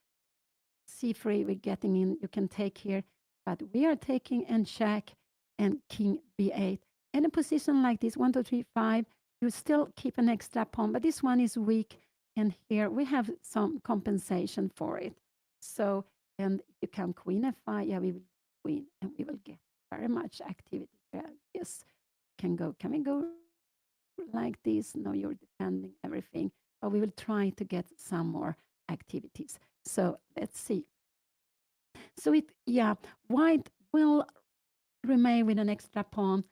c3. We're getting in. You can take here, but we are taking and check and king b8. In a position like this, 1, 2, 3, 5, you still keep an extra pawn, but this one is weak. And here we have some compensation for it. So, and you can queen f5. Yeah, we will queen, and we will get very much activity here. Yes, can we go like this? No, you're defending everything, but we will try to get some more activities. So let's see. So white will remain with an extra pawn,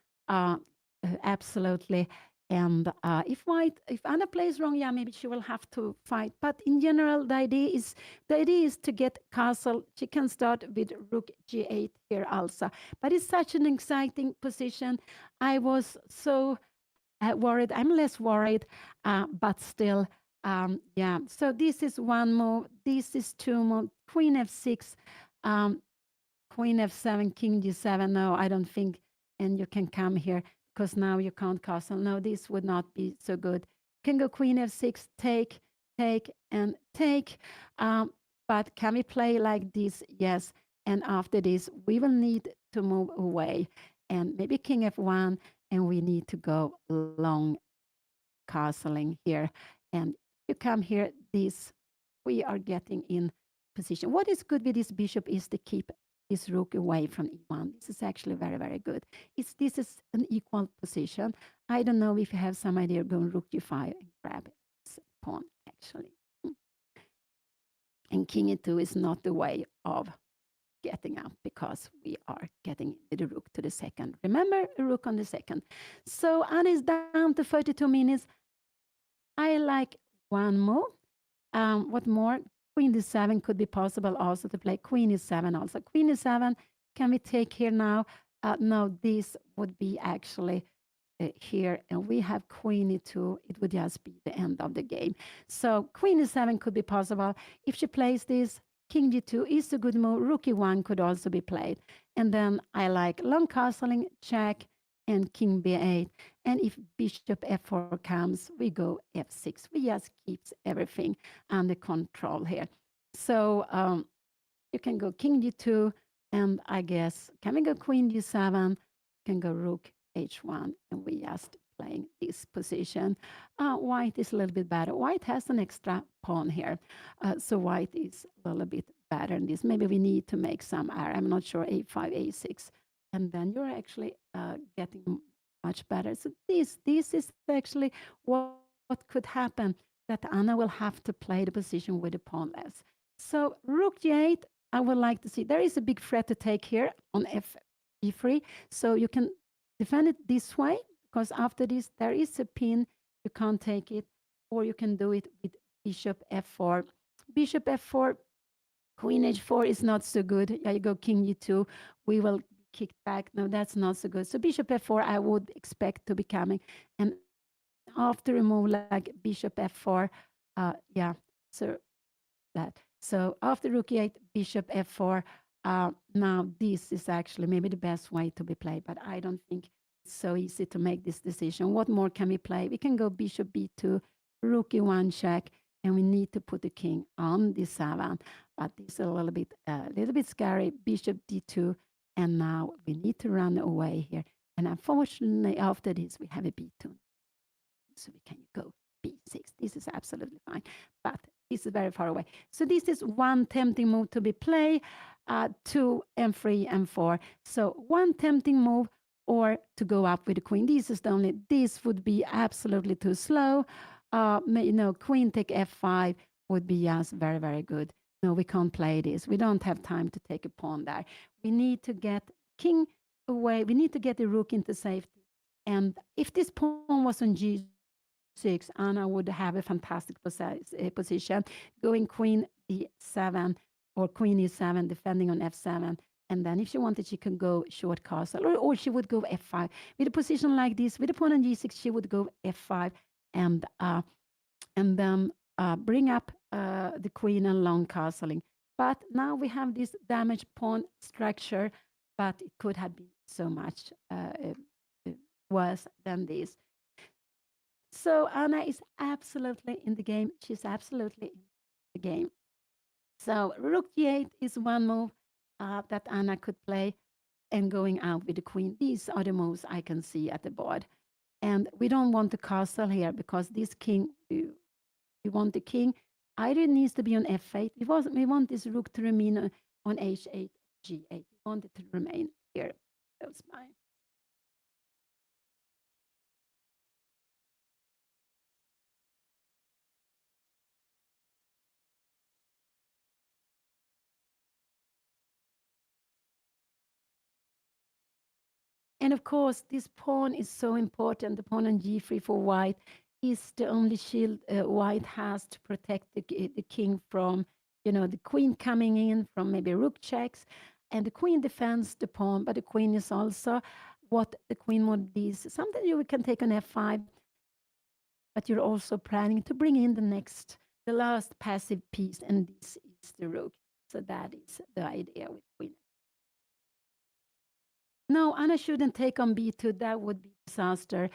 absolutely. And if Anna plays wrong, yeah, maybe she will have to fight. But in general, the idea is to get castle. She can start with rook g8 here also. But it's such an exciting position. I was so worried. I'm less worried, but still, yeah. So this is one move. This is two move. Queen f6. Queen f7, king g7. No, I don't think. And you can come here because now you can't castle. No, this would not be so good. Can go queen f6, take, and take. But can we play like this? Yes. And after this, we will need to move away. And maybe king f1. and we need to go long castling here. And you come here, this we are getting in position. What is good with this bishop is to keep this rook away from e1. This is actually very, very good. This is an equal position. I don't know if you have some idea of going rook g5 and grab this pawn, actually. And king e2 is not the way of getting up because we are getting the rook to the second. Remember, a rook on the second. So Anna is down to 32 minutes. I like one more. What more? Queen d7 could be possible also to play queen e7 also. Queen e7, can we take here now? No, this would be actually here, and we have queen e2. It would just be the end of the game. So queen e7 could be possible. If she plays this, king g2 is a good move. Rook e1 could also be played. And then I like long castling, check, and king b8. And if bishop f4 comes, we go f6. We just keeps everything under control here. So you can go king g2, and I guess, can we go queen g7? Can go rook h1, and we just playing this position. White is a little bit better. White has an extra pawn here, so white is a little bit better in this. Maybe we need to make some error. I'm not sure, a5, a6, and then you're actually getting much better. So this is actually what could happen, that Anna will have to play the position with the pawn less. So rook g8, I would like to see. There is a big threat to take here on f e3, so you can defend it this way, because after this there is a pin, you can't take it, or you can do it with bishop f4. Bishop f4, queen h4 is not so good. Yeah, you go king e2, we will be kicked back. No, that's not so good. So bishop f4 I would expect to be coming, and after a move like bishop f4, yeah, so that. So after rook e8, bishop f4, now this is actually maybe the best way to be played, but I don't think it's so easy to make this decision. What more can we play? We can go bishop b2, rook e1 check, and we need to put the king on d7, but this is a little bit scary. Bishop d2, and now we need to run away here. And unfortunately, after this, we have a b2, so we can go b6. This is absolutely fine, but this is very far away. So this is one tempting move to be played, 2 and 3 and 4. So one tempting move, or to go up with the queen. This is the only, this would be absolutely too slow. Queen take f5 would be just very, very good. No, we can't play this. We don't have time to take a pawn there. We need to get king away. We need to get the rook into safety. And if this pawn was on g6, Anna would have a fantastic position, going queen e7 or queen e7, defending on f7. And then if she wanted, she could go short castle, or she would go f5. With a position like this, with a pawn on g6, she would go f5 and then bring up the queen and long castling. But now we have this damaged pawn structure, but it could have been so much worse than this. So Anna is absolutely in the game. She's absolutely in the game. So rook g8 is one move that Anna could play, and going out with the queen. These are the moves I can see at the board. And we don't want the castle here, because this king, we want the king, either needs to be on f8. We want this rook to remain on h8, g8. We want it to remain here. That's fine. And of course, this pawn is so important. The pawn on g3 for white is the only shield white has to protect the king from, the queen coming in, from maybe rook checks. And the queen defends the pawn, but the queen is also what the queen would be. Something you can take on f5, but you're also planning to bring in the last passive piece, and this is the rook. So that is the idea with queen. No, Anna shouldn't take on b2. That would be disaster,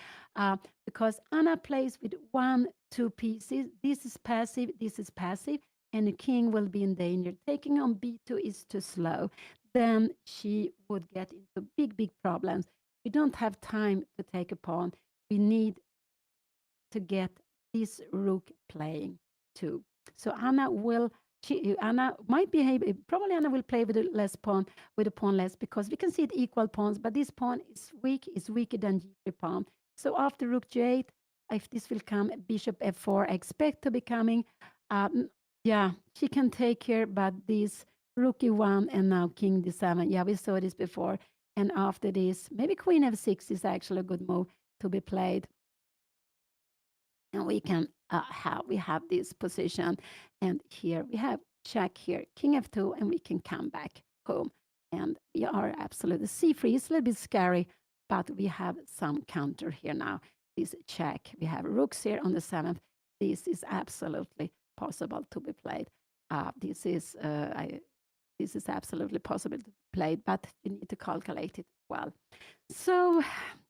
because Anna plays with 1, 2 pieces. This is passive, and the king will be in danger. Taking on b2 is too slow. Then she would get into big, big problems. We don't have time to take a pawn. We need to get this rook playing too. So Anna might behave. Probably Anna will play with a less pawn, with a pawn less, because we can see it equal pawns. But this pawn is weak. Is weaker than g3 pawn. So after rook g8, if this will come, bishop f4, I expect to be coming. Um, yeah, she can take here, but this rook e1 and now king d7. Yeah, we saw this before. And after this, maybe queen f6 is actually a good move to be played, and we can have this position, and here we have check here, king f2, and we can come back home, and we are absolutely c3 is a little bit scary, but we have some counter here now. This check, we have rooks here on the 7th. This is absolutely possible to be played. This is absolutely possible to play, but you need to calculate it well. So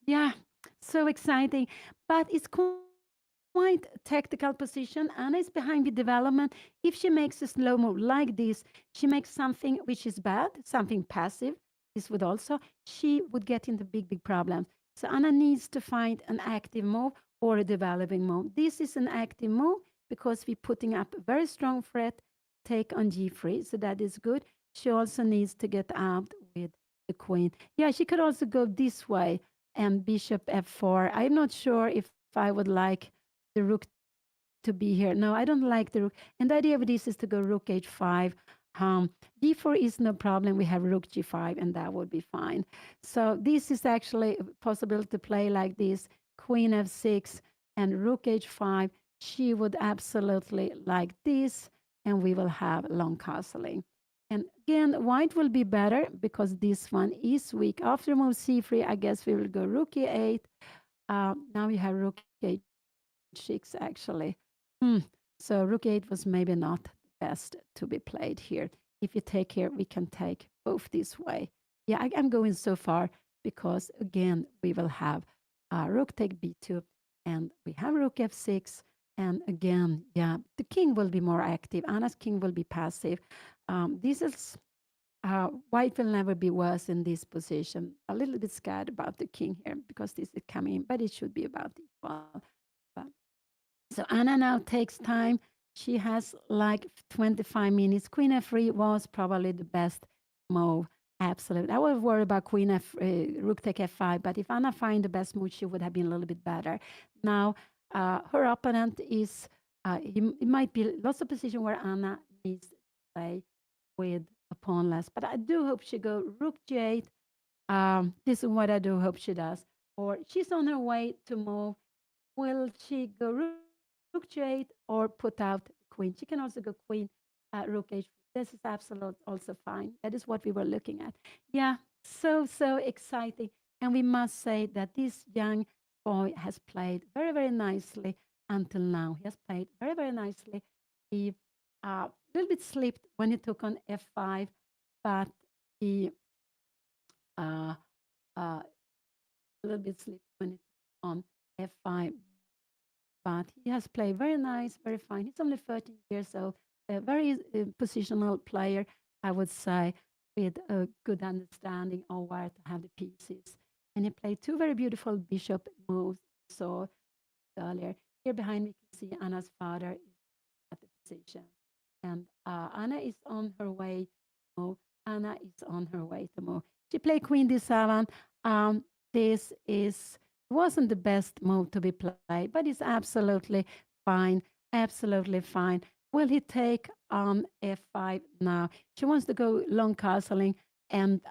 yeah, so exciting, but it's quite tactical position. Anna is behind the development. If she makes a slow move like this, she makes something which is bad, something passive. This would also, she would get into big problems. So Anna needs to find an active move or a developing move. This is an active move because we're putting up a very strong threat, take on g3, so that is good. She also needs to get out with the queen. Yeah, she could also go this way and bishop f4. I'm not sure if I would like the rook to be here. No, I don't like the rook. And the idea of this is to go rook h5. D4 is no problem. We have rook g5, and that would be fine. So this is actually possible to play like this: queen f6 and rook h5. She would absolutely like this, and we will have long castling. And again, white will be better because this one is weak. After move c3, I guess we will go rook e8. Now we have rook h6 actually. Hmm. So rook 8 was maybe not best to be played here. If you take here, we can take both this way. Yeah, I'm going so far because again, we will have rook take b2, and we have rook f6. And again, yeah, the king will be more active. Anna's king will be passive. This is white will never be worse in this position. A little bit scared about the king here because this is coming in, but it should be about equal. But so Anna now takes time. She has like 25 minutes. Queen f3 was probably the best move. Absolutely. I was worried about queen rook take f5, but if Anna find the best move, she would have been a little bit better. Now, her opponent is, it might be lots of position where Anna needs to play with a pawn less, but I do hope she go rook g8. This is what I do hope she does. Or she's on her way to move. Will she go rook g8 or put out queen? She can also go queen, rook h. This is absolute also fine. That is what we were looking at. Yeah, so exciting. And we must say that this young boy has played very nicely until now. He has played very nicely. He a little bit slipped when he took on f5, but he uh, a little bit slipped when he took on f5, but he has played very nice, very fine. He's only 13 years old, a very positional player, I would say, with a good understanding of where to have the pieces. And he played two very beautiful bishop moves. So earlier, here behind me, you can see Anna's father is at the position, and Anna is on her way to move. Anna is on her way to move. She played Queen D7. This is wasn't the best move to be played, but it's absolutely fine. Absolutely fine. Will he take on f5 now? She wants to go long castling, and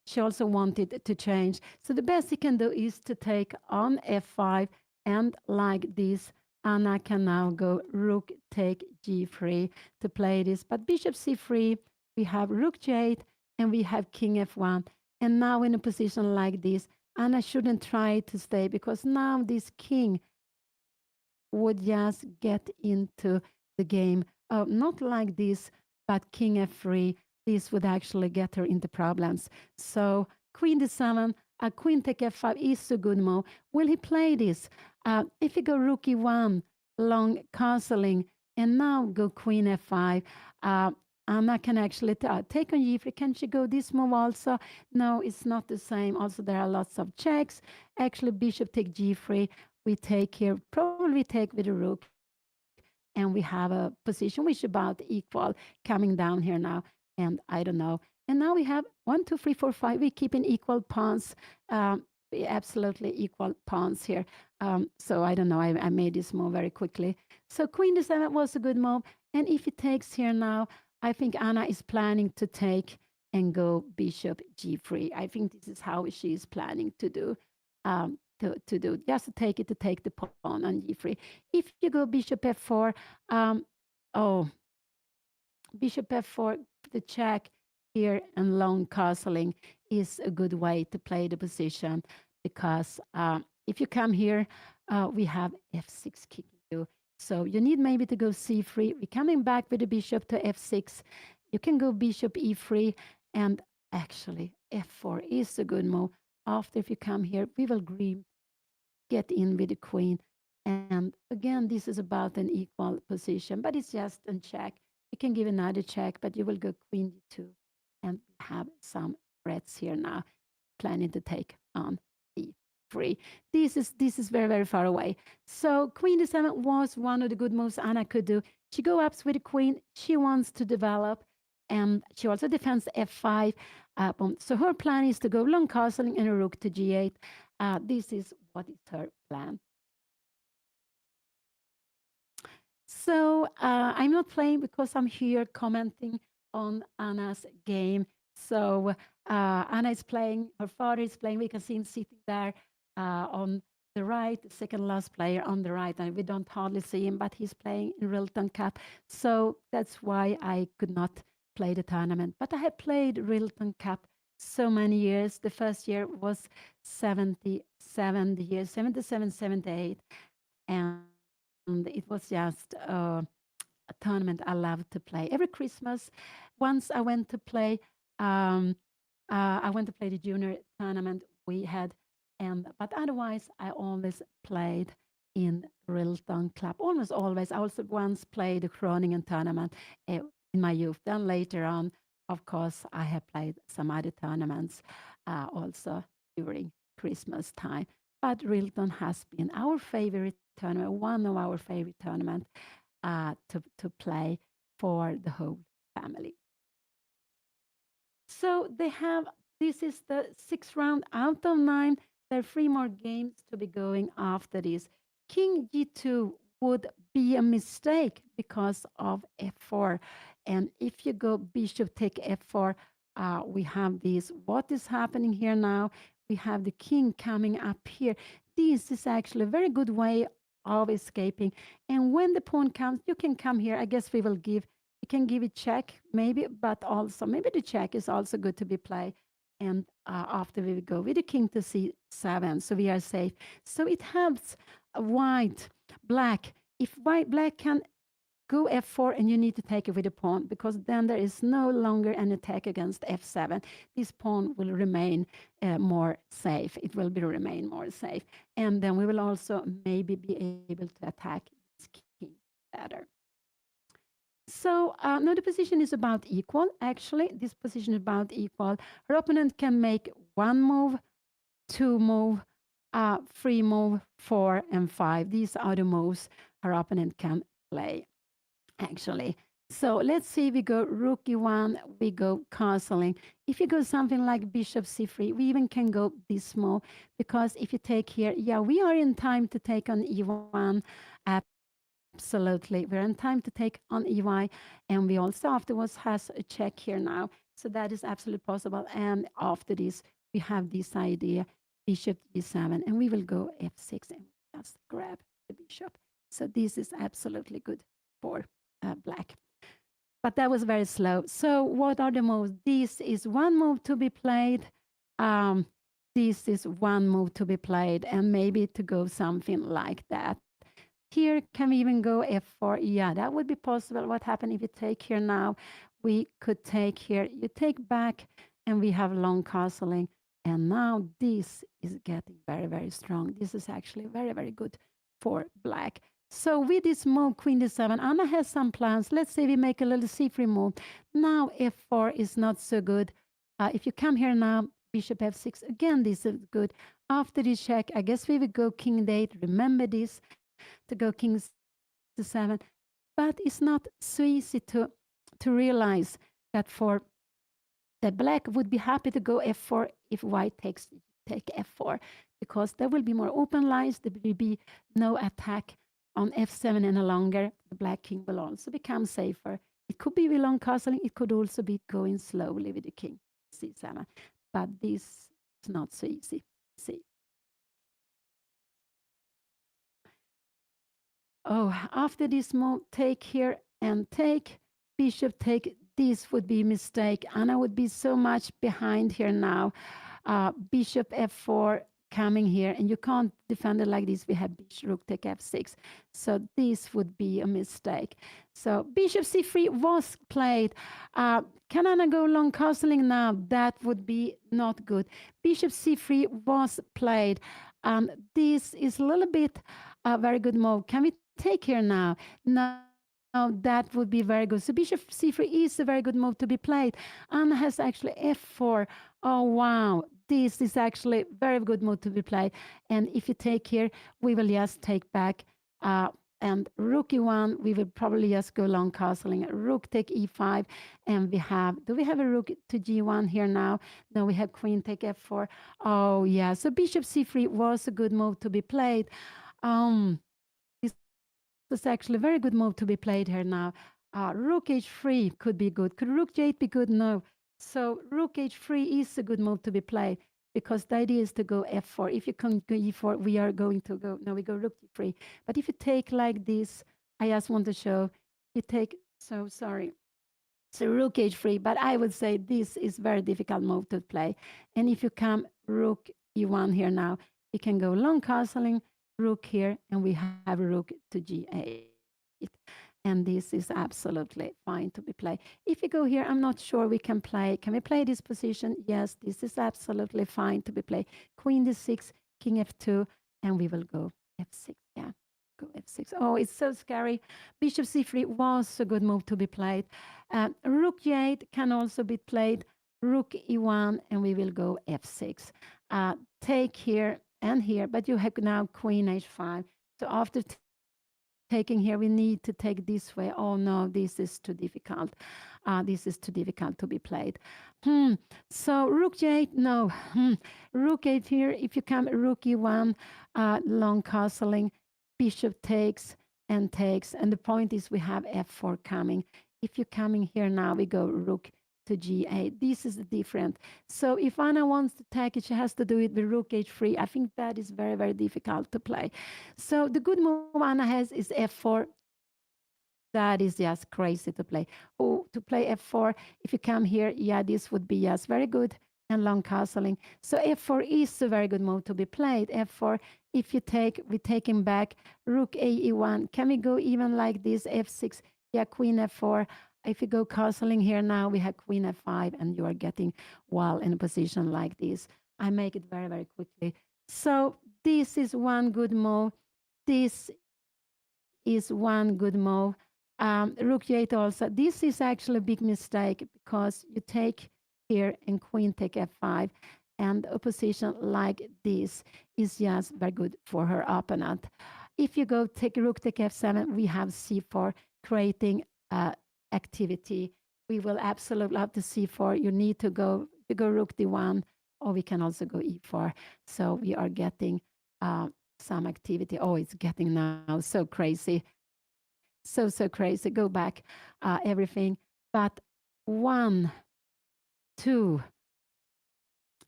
she also wanted to change. So the best he can do is to take on f5, and like this, Anna can now go rook take g3 to play this. But bishop c3, we have rook g8, and we have king f1. And now in a position like this, Anna shouldn't try to stay because now this king would just get into the game. Not like this, but king f3. This would actually get her into problems. So queen d7, queen take f5 is a good move. Will he play this? If he go rook e1, long castling, and now go queen f5, Anna can actually take on G3. Can she go this move also? No, it's not the same. Also, there are lots of checks. Actually, bishop take G3. We take here, probably take with a rook, and we have a position which is about equal coming down here now. And I don't know. And now we have 1, 2, 3, 4, 5. We keep in equal pawns. We absolutely equal pawns here. So I don't know. I made this move very quickly. So Queen D7 was a good move. And if it takes here now, I think Anna is planning to take and go bishop G3. I think this is how she is planning to do. To do just to take the pawn on G3. If you go bishop F4, oh, bishop F4, the check here and long castling is a good way to play the position because if you come here, we have F6 kicking you. So you need maybe to go C3. We're coming back with the bishop to F6. You can go bishop E3 and actually F4 is a good move. After if you come here, we will get in with the queen. And again, this is about an equal position, but it's just a check. You can give another check, but you will go queen d2 and have some threats here now, planning to take on e3. This is very, very far away. So queen d7 was one of the good moves Anna could do. She go up with the queen. She wants to develop, and she also defends f5. So her plan is to go long castling and a rook to g8. This is what is her plan. So I'm not playing because I'm here commenting on Anna's game. So Anna is playing, her father is playing. We can see him sitting there on the right, the second last player on the right. And we don't hardly see him, but he's playing in RILTON Cup. So that's why I could not play the tournament. But I have played RILTON Cup so many years. The first year was 77 years, 77, 78. And it was just a tournament I loved to play. Every Christmas, once I went to play, the junior tournament we had, but otherwise I always played in RILTON Club. Almost always. I also once played the Groningen tournament in my youth. Then later on, of course, I have played some other tournaments also during Christmas time. But RILTON has been our favorite tournament, one of our favorite tournaments to play for the whole family. So this is the sixth round out of 9. There are 3 more games to be going after this. King G2 would be a mistake because of F4. And if you go bishop take F4, we have this. What is happening here now? We have the king coming up here. This is actually a very good way of escaping. And when the pawn comes, you can come here. I guess we can give it check, maybe, but also maybe the check is also good to be played. And after we go with the king to c7, so we are safe. So it helps black. If black can go f4 and you need to take it with a pawn because then there is no longer an attack against f7. This pawn will remain more safe. It will remain more safe. And then we will also maybe be able to attack this king better. So now the position is about equal. Actually, this position is about equal. Her opponent can make 1 move, 2 move, 3 move, 4 and 5. These are the moves her opponent can play. Actually, so let's see. We go rook e1. We go castling. If you go something like bishop c3, we even can go this move because if you take here, yeah, we are in time to take on e1. Absolutely. We're in time to take on EY, and we also afterwards has a check here now. So that is absolutely possible. And after this, we have this idea, bishop g7, and we will go f6 and just grab the bishop. So this is absolutely good for black. But that was very slow. So what are the moves? This is 1 move to be played. This is 1 move to be played, and maybe to go something like that. Here, can we even go f4? Yeah, that would be possible. What happened if you take here now? We could take here. You take back, and we have long castling. And now this is getting very, very strong. This is actually very, very good for black. So with this move, queen d7, Anna has some plans. Let's say we make a little c3 move. Now f4 is not so good. If you come here now, bishop f6, again, this is good. After this check, I guess we will go king d8. Remember this, to go king c7. But it's not so easy to realize that for that black would be happy to go f4 if white take f4, because there will be more open lines. There will be no attack on f7 any longer. The black king will also become safer. It could be with long castling. It could also be going slowly with the king c7. But this is not so easy. See. Oh, after this move, take here and take, bishop take, this would be a mistake. Anna would be so much behind here now. Bishop f4 coming here, and you can't defend it like this. We have bishop rook take f6. So this would be a mistake. So bishop c3 was played. Can Anna go long castling now? That would be not good. Bishop c3 was played. This is a little bit a very good move. Can we take here now? No, that would be very good. So bishop c3 is a very good move to be played. Anna has actually f4. Oh, wow. This is actually very good move to be played. And if you take here, we will just take back. And rook e1, we will probably just go long castling. Rook take e5. And we have, do we have a rook to g1 here now? No, we have queen take f4. Oh, yeah. So bishop c3 was a good move to be played. This was actually a very good move to be played here now. Rook h3 could be good. Could rook g8 be good? No. So rook h3 is a good move to be played, because the idea is to go f4. If you can go e4, we are going to go, no, we go rook g3. But if you take like this, I just want to show, you take, so sorry. So rook h3, but I would say this is very difficult move to play. And if you come rook e1 here now, we can go long castling, rook here, and we have rook to g8. And this is absolutely fine to be played. If you go here, I'm not sure we can play. Can we play this position? Yes, this is absolutely fine to be played. Queen d6, king f2, and we will go f6. Yeah, go f6. Oh, it's so scary. Bishop c3 was a good move to be played. Rook g8 can also be played. Rook e1, and we will go f6. Take here and here, but you have now queen h5. So after taking here, we need to take this way. Oh no, this is too difficult. This is too difficult to be played. So rook g8, no. Rook 8 here, if you come rook e1, long castling, bishop takes, and the point is we have f4 coming. If you're coming here now, we go rook to g8. This is different. So if Anna wants to take it, she has to do it with rook h3. I think that is very, very difficult to play. So the good move Anna has is f4. That is just crazy to play. Oh, to play f4, if you come here, yeah, this would be just very good and long castling. So f4 is a very good move to be played. F4, if you take, we take him back, rook a e1. Can we go even like this, f6? Yeah, queen f4. If you go castling here now, we have queen f5, and you are getting well in a position like this. I make it very, very quickly. So this is one good move. This is one good move. Rook g8 also. This is actually a big mistake, because you take here and queen take f5, and a position like this is just very good for her opponent. If you go take rook take f7, we have c4 creating activity. We will absolutely love to c4. You need to go rook d1, or we can also go e4. So we are getting some activity. Oh, it's getting now so crazy. So crazy. Go back, everything. But 1, 2,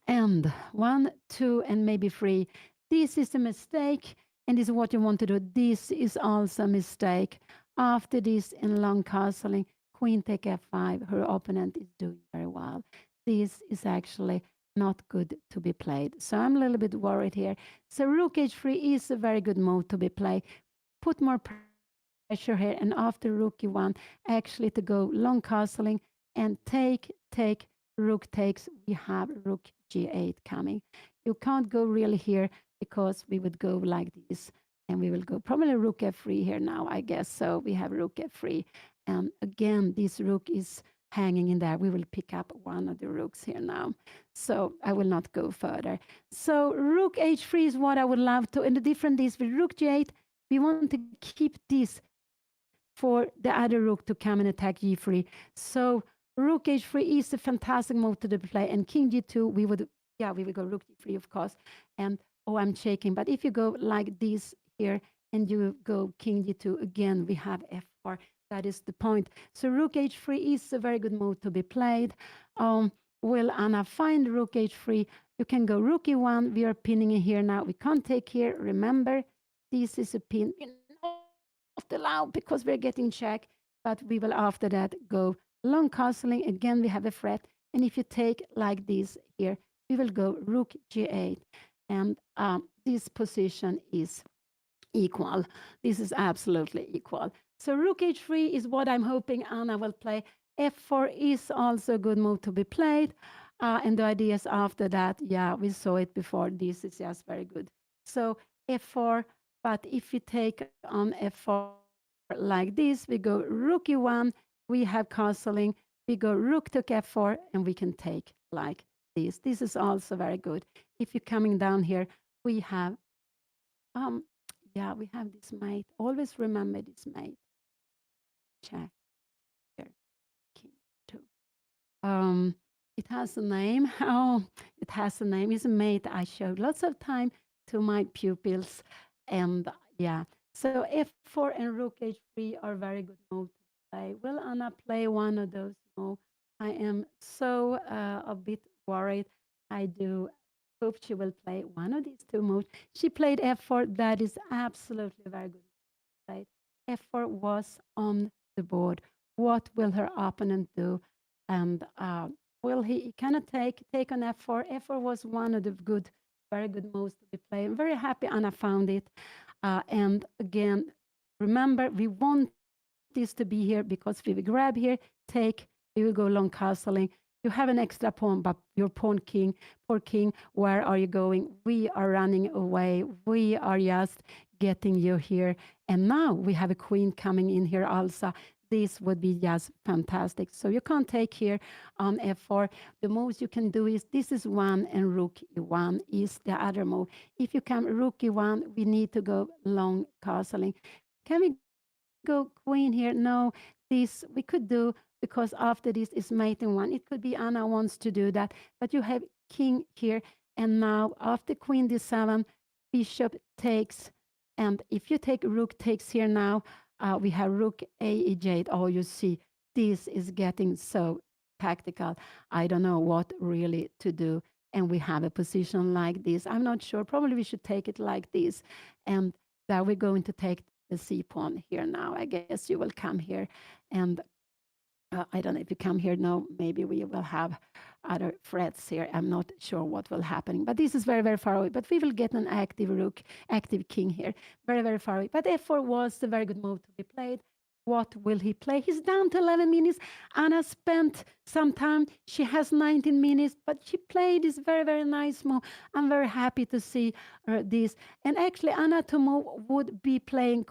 and 1, 2, and maybe 3. This is a mistake, and this is what you want to do. This is also a mistake. After this, in long castling, queen take f5, her opponent is doing very well. This is actually not good to be played. So I'm a little bit worried here. So rook h3 is a very good move to be played. Put more pressure here, and after rook e1, actually to go long castling and take, rook takes, we have rook g8 coming. You can't go really here, because we would go like this. And we will go probably rook f3 here now, I guess. So we have rook f3. And again, this rook is hanging in there. We will pick up one of the rooks here now. So I will not go further. So rook h3 is what I would love to. And the difference is with rook g8, we want to keep this for the other rook to come and attack g3. So rook h3 is a fantastic move to play. And king g2, we would go rook g3, of course. And oh, I'm shaking. But if you go like this here and you go king g2, again, we have f4. That is the point. So rook h3 is a very good move to be played. Will Anna find rook h3? You can go rook e1. We are pinning in here now. We can't take here. Remember, this is a pin. We're not allowed because we're getting check. But we will after that go long castling. Again, we have a threat. And if you take like this here, we will go rook g8. And this position is equal. This is absolutely equal. So rook h3 is what I'm hoping Anna will play. f4 is also a good move to be played. And the ideas after that, we saw it before. This is just very good. So f4, but if we take on f4 like this, we go rook e1, we have castling, we go rook to f4, and we can take like this. This is also very good. If you're coming down here, we have we have this mate. Always remember this mate. Check here. King 2. It has a name. Oh, it has a name. It's a mate I showed lots of time to my pupils. And so f4 and rook h3 are very good moves to play. Will Anna play one of those moves? I am so a bit worried. I do hope she will play one of these two moves. She played f4. That is absolutely very good. Played. f4 was on the board. What will her opponent do? And will he cannot take on f4? f4 was one of the very good moves to be played. I'm very happy Anna found it. And again, remember, we want this to be here because if we grab here, take, we will go long castling. You have an extra pawn, but your poor king, where are you going? We are running away. We are just getting you here. And now we have a queen coming in here also. This would be just fantastic. So you can't take here on f4. The moves you can do is, this is one, and rook e1 is the other move. If you come rook e1, we need to go long castling. Can we go queen here? No, this we could do because after this is mate in one. It could be Anna wants to do that, but you have king here. And now after queen d7, bishop takes. And if you take rook takes here now, we have rook a e8. Oh, you see, this is getting so tactical. I don't know what really to do. And we have a position like this. I'm not sure. Probably we should take it like this. And there we're going to take the c pawn here now. I guess you will come here. And I don't know if you come here. No, maybe we will have other threats here. I'm not sure what will happen. But this is very, very far away. But we will get an active rook, active king here. Very, very far away. But f4 was a very good move to be played. What will he play? He's down to 11 minutes. Anna spent some time. She has 19 minutes, but she played this very, very nice move. I'm very happy to see this. And actually, Anna to move would be playing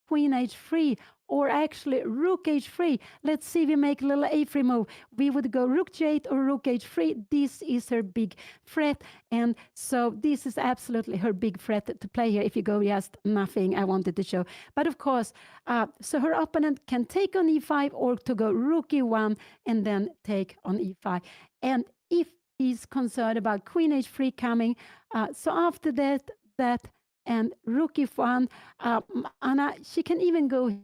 queen h3 or actually rook h3. Let's see, we make a little a3 move. We would go rook g8 or rook h3. This is her big threat. And so this is absolutely her big threat to play here. If you go just nothing, I wanted to show. But of course, so her opponent can take on e5 or to go rook e1 and then take on e5. And if he's concerned about queen h3 coming, so after that, and rook e1, Anna, she can even go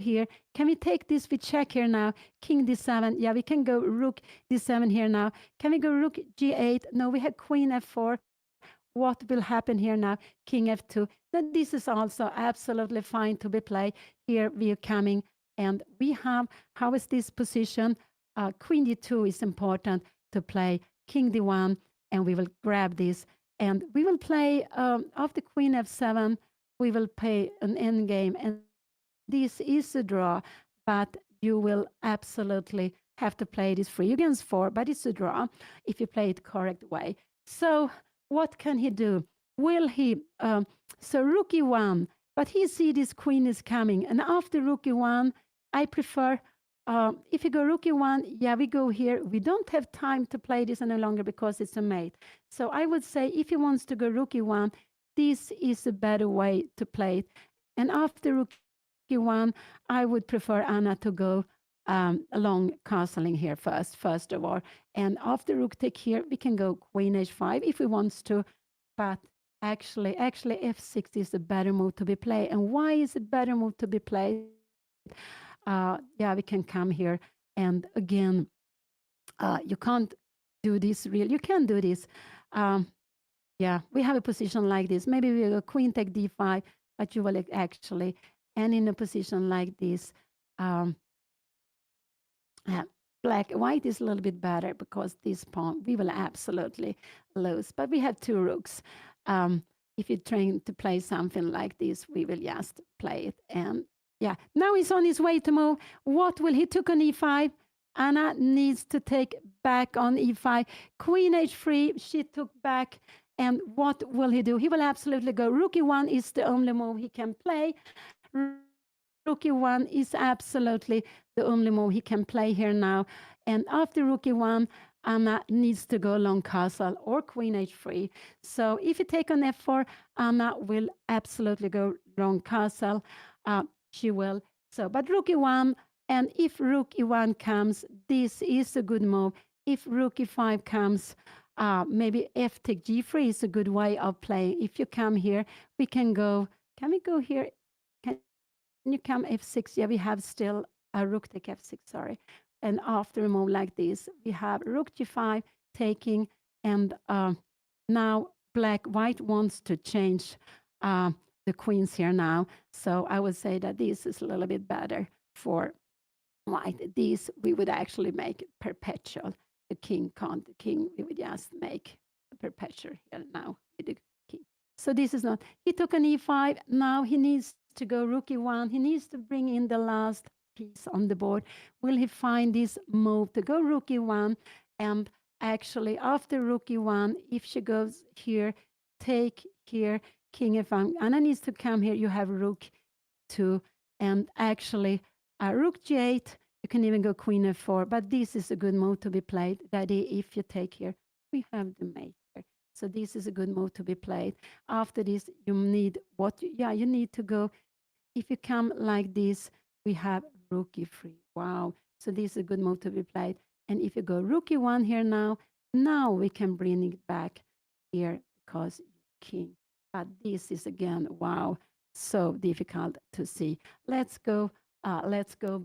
here. Can we take this? We check here now. King d7. Yeah, we can go rook d7 here now. Can we go rook g8? No, we have queen f4. What will happen here now? King f2. Then this is also absolutely fine to be played. Here we are coming, and we have, how is this position? Queen d2 is important to play. King d1, and we will grab this. And we will play after queen f7, we will play an endgame. And this is a draw, but you will absolutely have to play this 3 against 4, but it's a draw if you play it correct way. So what can he do? Will he So rook e1, but he see this queen is coming, and after rook e1, I prefer. If you go rook e1, yeah, we go here. We don't have time to play this any longer because it's a mate. So I would say if he wants to go rook e1, this is a better way to play it. And after rook e1, I would prefer Anna to go along castling here first of all. And after rook take here, we can go queen h5 if we wants to, but actually f6 is a better move to be played. And why is it better move to be played? Yeah, we can come here, and again, you can't do this real. You can do this. Um, yeah, we have a position like this. Maybe we go queen take d5, but you will actually, and in a position like this, um, yeah, white is a little bit better because this pawn we will absolutely lose. But we have two rooks. If you're trying to play something like this, we will just play it. And yeah, now he's on his way to move. What will he took on e5? Anna needs to take back on e5. Queen h3, she took back. And what will he do? He will absolutely go. Rook e1 is the only move he can play. Rook e1 is absolutely the only move he can play here now. And after rook e1, Anna needs to go long castle or queen h3. So if you take on f4, Anna will absolutely go long castle. She will. So, but rook e1, and if rook e1 comes, this is a good move. If rook e5 comes, maybe f take g3 is a good way of playing. If you come here, we can go. Can we go here? Can you come f6? Yeah, we have still a rook take f6. Sorry. And after a move like this, we have rook g5 taking, and now white wants to change the queens here now. So I would say that this is a little bit better for white. These we would actually make perpetual. The king can't. The king we would just make a perpetual here now with the king. So this is not. He took an e5. Now he needs to go rook e1. He needs to bring in the last piece on the board. Will he find this move to go rook e1? And actually, after rook e1, if she goes here, take here, king f1. Anna needs to come here. You have rook 2, and actually, rook g8. You can even go queen f4, but this is a good move to be played. That if you take here, we have the mate here. So this is a good move to be played. After this, you need you need to go. If you come like this, we have rook e3. Wow. So this is a good move to be played. And if you go rook e1 here now we can bring it back here because king. But this is again, wow, so difficult to see. Let's go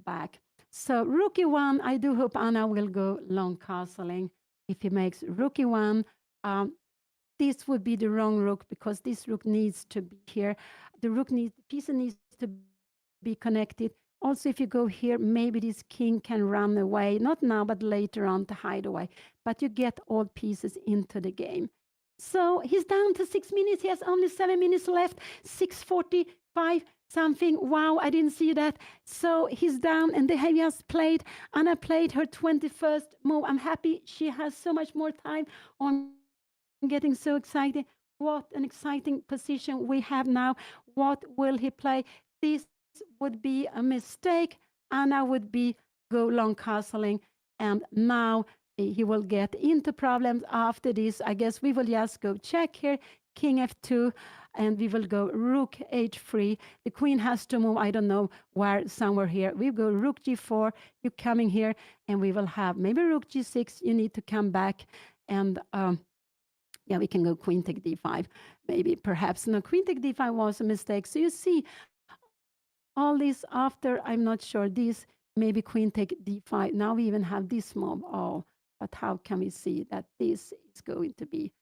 back. So rook e1, I do hope Anna will go long castling. If he makes rook e1, this would be the wrong rook because this rook needs to be here. The piece needs to be connected. Also, if you go here, maybe this king can run away. Not now, but later on to hide away. But you get all pieces into the game. So he's down to 6 minutes. He has only 7 minutes left. 6:45 something. Wow, I didn't see that. So he's down, and they have just played. Anna played her 21st move. I'm happy she has so much more time on getting so excited. What an exciting position we have now. What will he play? This would be a mistake. Anna would be go long castling, and now he will get into problems after this. I guess we will just go check here, king f2, and we will go rook h3. The queen has to move, I don't know where, somewhere here. We go rook g4, you coming here, and we will have maybe rook g6. You need to come back, and yeah, we can go queen take d5. Maybe, perhaps. No, queen take d5 was a mistake. So you see, all this after, I'm not sure, this, maybe queen take d5. Now we even have this move. Oh, but how can we see that this is going to be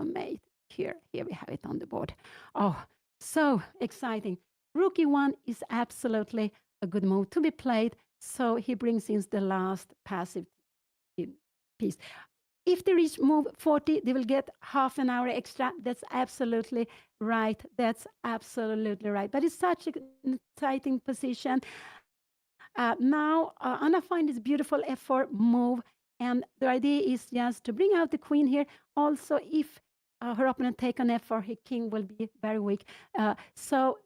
made? Here we have it on the board. Oh, so exciting. Rook e1 is absolutely a good move to be played. So he brings in the last passive piece. If they reach move 40, they will get half an hour extra. That's absolutely right. That's absolutely right. But it's such an exciting position. Now, Anna find this beautiful f4 move. And the idea is just to bring out the queen here. Also, if her opponent take on f4, her king will be very weak. So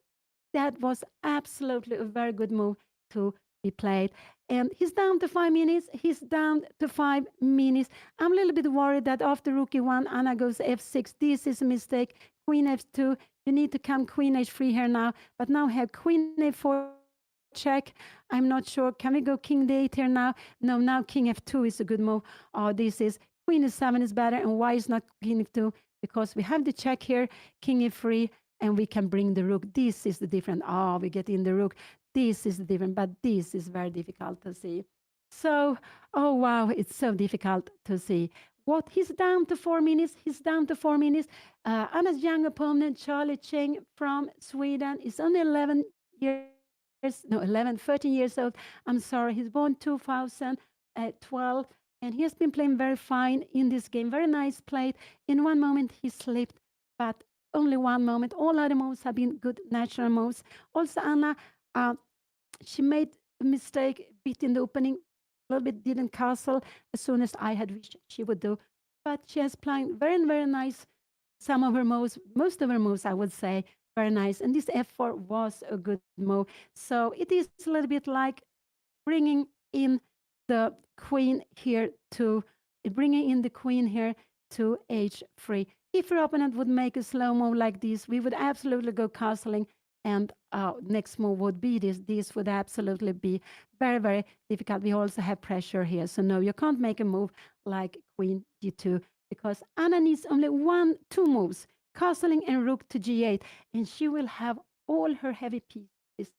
that was absolutely a very good move to be played. And he's down to 5 minutes. He's down to 5 minutes. I'm a little bit worried that after rook e1, Anna goes f6. This is a mistake. Queen f2. You need to come queen h3 here now. But now have queen a4 check. I'm not sure. Can we go king d8 here now? No, now king f2 is a good move. Oh, this is queen e7 is better. And why is not king f2? Because we have the check here, king e3, and we can bring the rook. This is the difference. Oh, we get in the rook. This is the difference, but this is very difficult to see. So, oh wow, it's so difficult to see. What he's down to 4 minutes. He's down to 4 minutes. Anna's young opponent, Charlie Cheng from Sweden, is only 13 years old. I'm sorry. He's born 2012, and he has been playing very fine in this game. Very nice play. In one moment, he slipped, but only one moment. All other moves have been good natural moves. Also, Anna, she made a mistake, bit in the opening, a little bit didn't castle as soon as I had wished she would do. But she has played very, very nice. Some of her moves, most of her moves, I would say, very nice. And this f4 was a good move. So it is a little bit like bringing in the queen here to h3. If your opponent would make a slow move like this, we would absolutely go castling, and next move would be this. This would absolutely be very, very difficult. We also have pressure here. So no, you can't make a move like queen g2 because Anna needs only two moves, castling and rook to g8, and she will have all her heavy pieces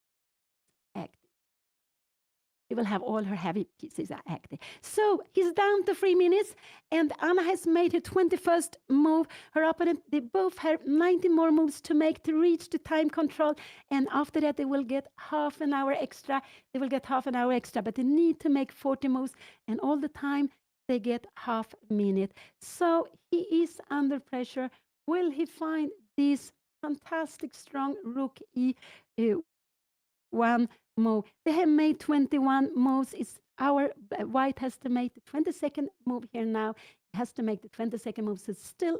active. She will have all her heavy pieces active. So he's down to 3 minutes, and Anna has made her 21st move. Her opponent, they both have 90 more moves to make to reach the time control, and after that, they will get half an hour extra. But they need to make 40 moves, and all the time, they get half a minute. So he is under pressure. Will he find this fantastic strong rook e1 move? They have made 21 moves. It's our white has to make the 22nd move here now. He has to make the 22nd move. So it's still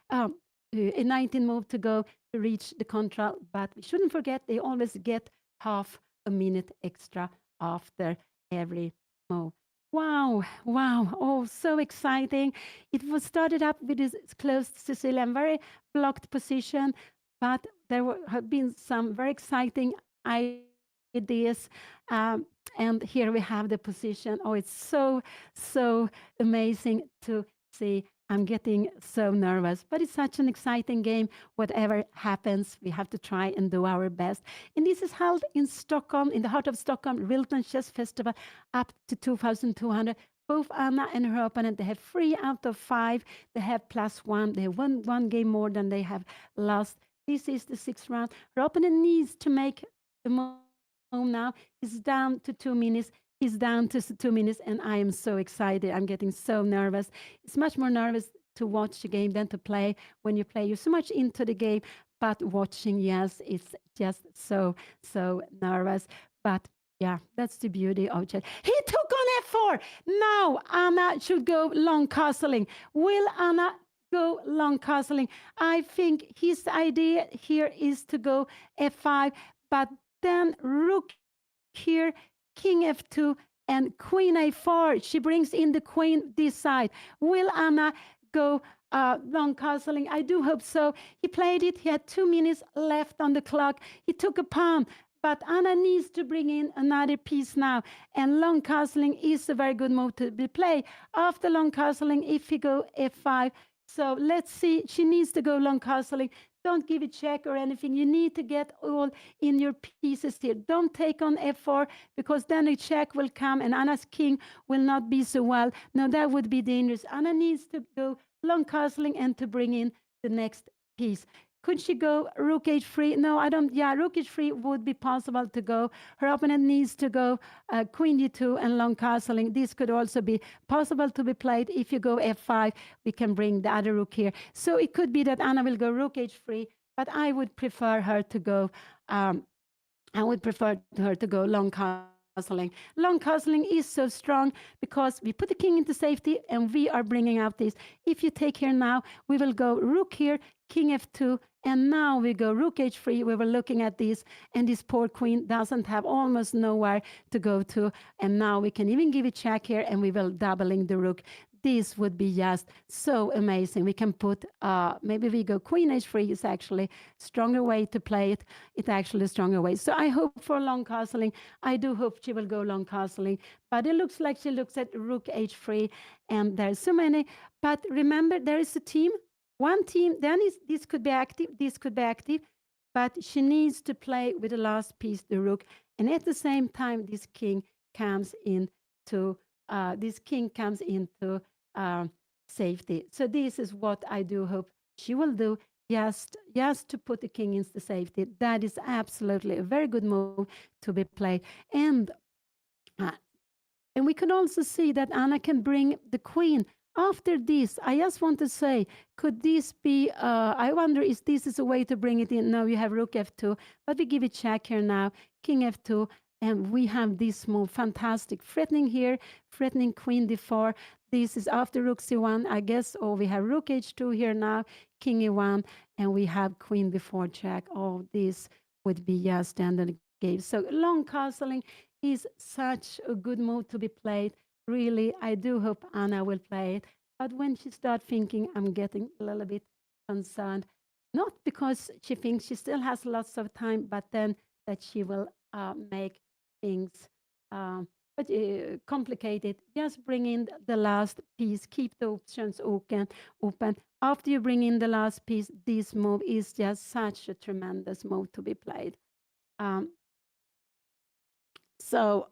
a 19 move to go to reach the control. But we shouldn't forget they always get half a minute extra after every move. Wow, wow. Oh, so exciting. It was started up with this close Sicilian, very blocked position, but there have been some very exciting ideas. And here we have the position. Oh, it's so, so amazing to see. I'm getting so nervous, but it's such an exciting game. Whatever happens, we have to try and do our best. And this is held in Stockholm, in the heart of Stockholm, RILTON Chess Festival, up to 2,200. Both Anna and her opponent, they have 3 out of 5. They have +1. They have won one game more than they have lost. This is the 6th round. Her opponent needs to make the move now. He's down to 2 minutes. He's down to 2 minutes, and I am so excited. I'm getting so nervous. It's much more nervous to watch the game than to play. When you play, you're so much into the game, but watching, yes, it's just so, so nervous. But yeah, that's the beauty of chess. He took on f4. Now Anna should go long castling. Will Anna go long castling? I think his idea here is to go f5, but then rook here, king f2, and queen a4. She brings in the queen this side. Will Anna go long castling? I do hope so. He played it. He had 2 minutes left on the clock. He took a pawn, but Anna needs to bring in another piece now. And long castling is a very good move to be played. After long castling, if he go f5, so let's see. She needs to go long castling. Don't give a check or anything. You need to get all in your pieces here. Don't take on f4 because then a check will come and Anna's king will not be so well. No, that would be dangerous. Anna needs to go long castling and to bring in the next piece. Could she go rook h3? No, I don't. Yeah, rook h3 would be possible to go. Her opponent needs to go queen d2 and long castling. This could also be possible to be played. If you go f5, we can bring the other rook here. So it could be that Anna will go rook h3, but I would prefer her to go. I would prefer her to go long castling. castling. Long castling is so strong because we put the king into safety and we are bringing out this. If you take here now, we will go rook here, king f2, and now we go rook h3. We were looking at this, and this poor queen doesn't have almost nowhere to go to. And now we can even give it check here, and we will doubling the rook. This would be just so amazing. We can put, maybe we go queen h3 is actually stronger way to play it. It's actually a stronger way. So I hope for long castling. I do hope she will go long castling. But it looks like she looks at rook h3, and there's so many. But remember, there is a team. One team, then this could be active, this could be active. But she needs to play with the last piece, the rook. And at the same time, this king comes into safety. So this is what I do hope she will do, just to put the king into safety. That is absolutely a very good move to be played. And we can also see that Anna can bring the queen. After this, I just want to say, could this be, I wonder if this is a way to bring it in. No, you have rook f2, but we give it check here now, king f2, and we have this move, fantastic. Threatening here, threatening queen d4. This is after rook c1, I guess. Oh, we have rook h2 here now, king e1, and we have queen b4 check. Oh, this would be just standard game. So long castling is such a good move to be played. Really, I do hope Anna will play it. But when she starts thinking, I'm getting a little bit concerned. Not because she thinks she still has lots of time, but then that she will make things complicated. Just bring in the last piece. Keep the options open. After you bring in the last piece, this move is just such a tremendous move to be played. So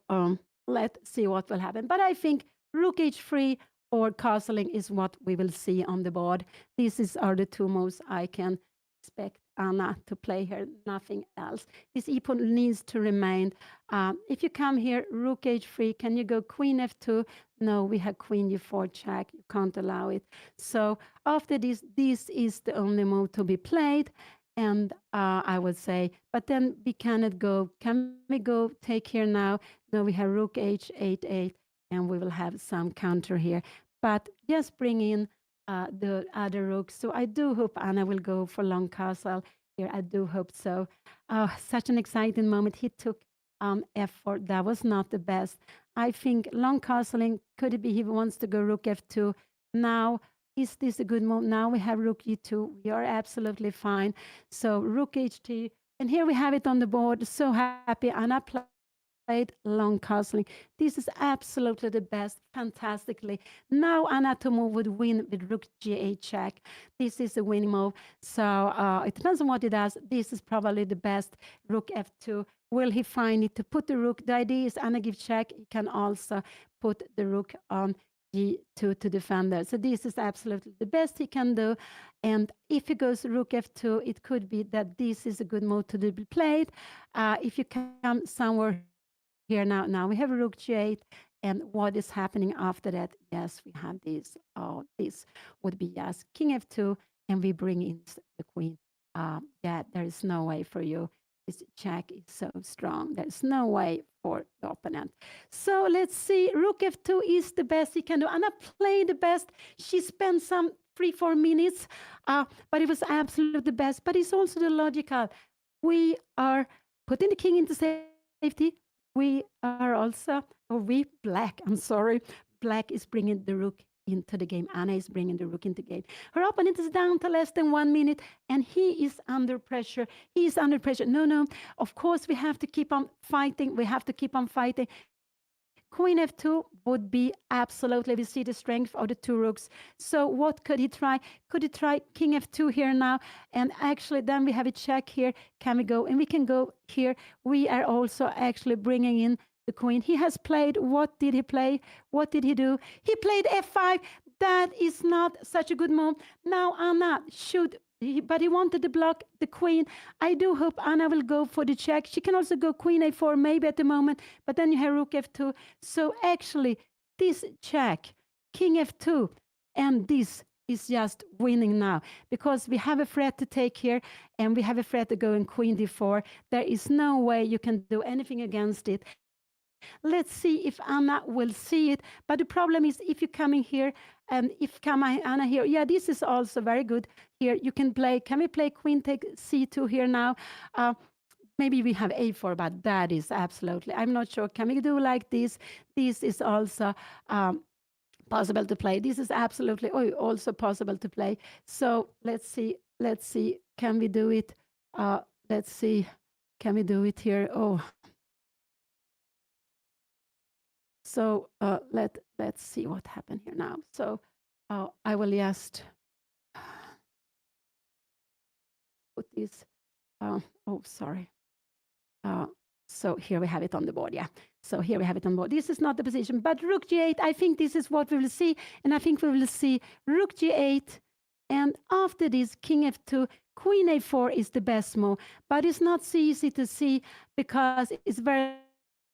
let's see what will happen. But I think rook h3 or castling is what we will see on the board. These are the two moves I can expect Anna to play here, nothing else. This e-pawn needs to remain. If you come here, rook h3, can you go queen f2? No, we have queen d4 check. You can't allow it. So after this is the only move to be played. And I would say, but then we cannot go. Can we go take here now? No, we have rook h8, and we will have some counter here. But just bring in the other rooks. So I do hope Anna will go for long castle here. I do hope so. Such an exciting moment. He took f4. That was not the best. I think long castling, could it be he wants to go rook f2? Now, is this a good move? Now we have rook e2. We are absolutely fine. So rook h2. And here we have it on the board. So happy. Anna played long castling. This is absolutely the best, fantastically. Now Anna to move would win with rook g8 check. This is a winning move. So it depends on what he does. This is probably the best. Rook f2. Will he find it to put the rook? The idea is Anna gives check. He can also put the rook on g2 to defender. So this is absolutely the best he can do. And if he goes rook f2, it could be that this is a good move to be played. If you come somewhere here now we have rook g8, and what is happening after that? Yes, we have this. Oh, this would be yes, king f2, and we bring in the queen. Yeah, there is no way for you. This check is so strong. There's no way for the opponent. So let's see. Rook f2 is the best he can do. Anna played the best. She spent some 3-4 minutes, but it was absolutely the best. But it's also the logical. We are putting the king into safety. We are also, black, I'm sorry. Black is bringing the rook into the game. Anna is bringing the rook into the game. Her opponent is down to less than 1 minute, and he is under pressure. He is under pressure. No. Of course, we have to keep on fighting. We have to keep on fighting. Queen f2 would be absolutely, we see the strength of the two rooks. So what could he try? Could he try king f2 here now? And actually, then we have a check here. Can we go? And we can go here. We are also actually bringing in the queen. He has played, what did he play? What did he do? He played f5. That is not such a good move. Now Anna should, but he wanted to block the queen. I do hope Anna will go for the check. She can also go queen a4 maybe at the moment, but then you have rook f2. So actually, this check, king f2, and this is just winning now, because we have a threat to take here, and we have a threat to go in queen d4. There is no way you can do anything against it. Let's see if Anna will see it. But the problem is if you come in here, and if come Anna here, yeah, this is also very good. Here you can we play queen take c2 here now? Maybe we have a4, but that is absolutely, I'm not sure. Can we do like this? This is also possible to play. This is absolutely also possible to play. So let's see. Let's see. Can we do it? Let's see. Can we do it here? Oh, so let's see what happened here now. So I will just put this. Oh, sorry. So here we have it on the board, yeah. So here we have it on board. This is not the position, but rook g8, I think this is what we will see. And I think we will see rook g8. And after this, king f2, queen a4 is the best move. But it's not so easy to see because it's very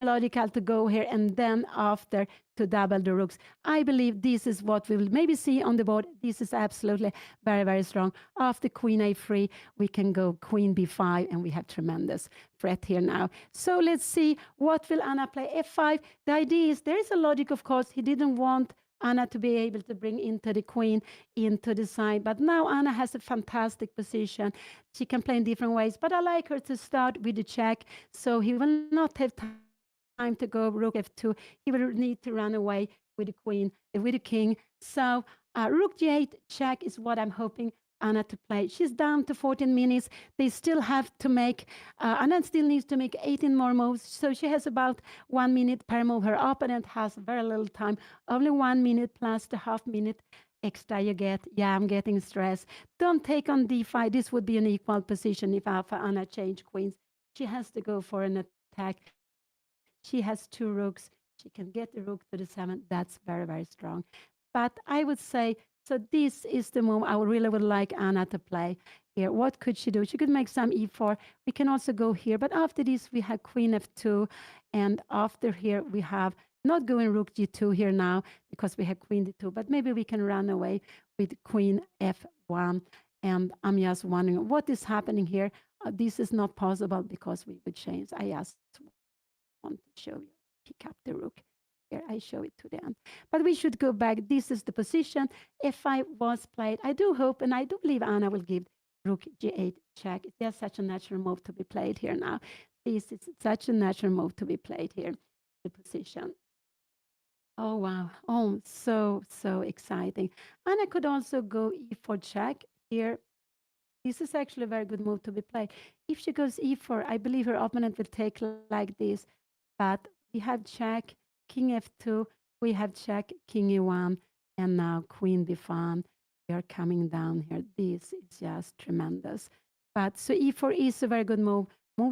logical to go here and then after to double the rooks. I believe this is what we will maybe see on the board. This is absolutely very, very strong. After queen a3, we can go queen b5, and we have tremendous threat here now. So let's see, what will Anna play? f5. The idea is, there is a logic, of course. He didn't want Anna to be able to bring into the queen into the side. But now Anna has a fantastic position. She can play in different ways. But I like her to start with the check, so he will not have time to go rook f2. He will need to run away with the queen, with the king. So rook g8 check is what I'm hoping Anna to play. She's down to 14 minutes. They still have to make, Anna still needs to make 18 more moves. So she has about 1 minute per move. Her opponent has very little time, only 1 minute plus the half minute extra you get. Yeah, I'm getting stressed. Don't take on d5. This would be an equal position if Alpha Anna changed queens. She has to go for an attack. She has 2 rooks. She can get the rook to the 7. That's very, very strong. But I would say, so this is the move I really would like Anna to play here. What could she do? She could make some e4. We can also go here. But after this, we have queen f2. And after here, we have not going rook g2 here now because we have queen d2. But maybe we can run away with queen f1. And I'm just wondering what is happening here. This is not possible because we would change. I just want to show you. Pick up the rook. Here, I show it to the end. But we should go back. This is the position. F5 was played. I do hope, and I do believe Anna will give rook g8 check. It's just such a natural move to be played here now. This is such a natural move to be played here, the position. Oh, wow. Oh, so exciting. Anna could also go e4 check here. This is actually a very good move to be played. If she goes e4, I believe her opponent will take like this. But we have check, king f2, we have check, king e1, and now queen b5. We are coming down here. This is just tremendous. But so e4 is a very good move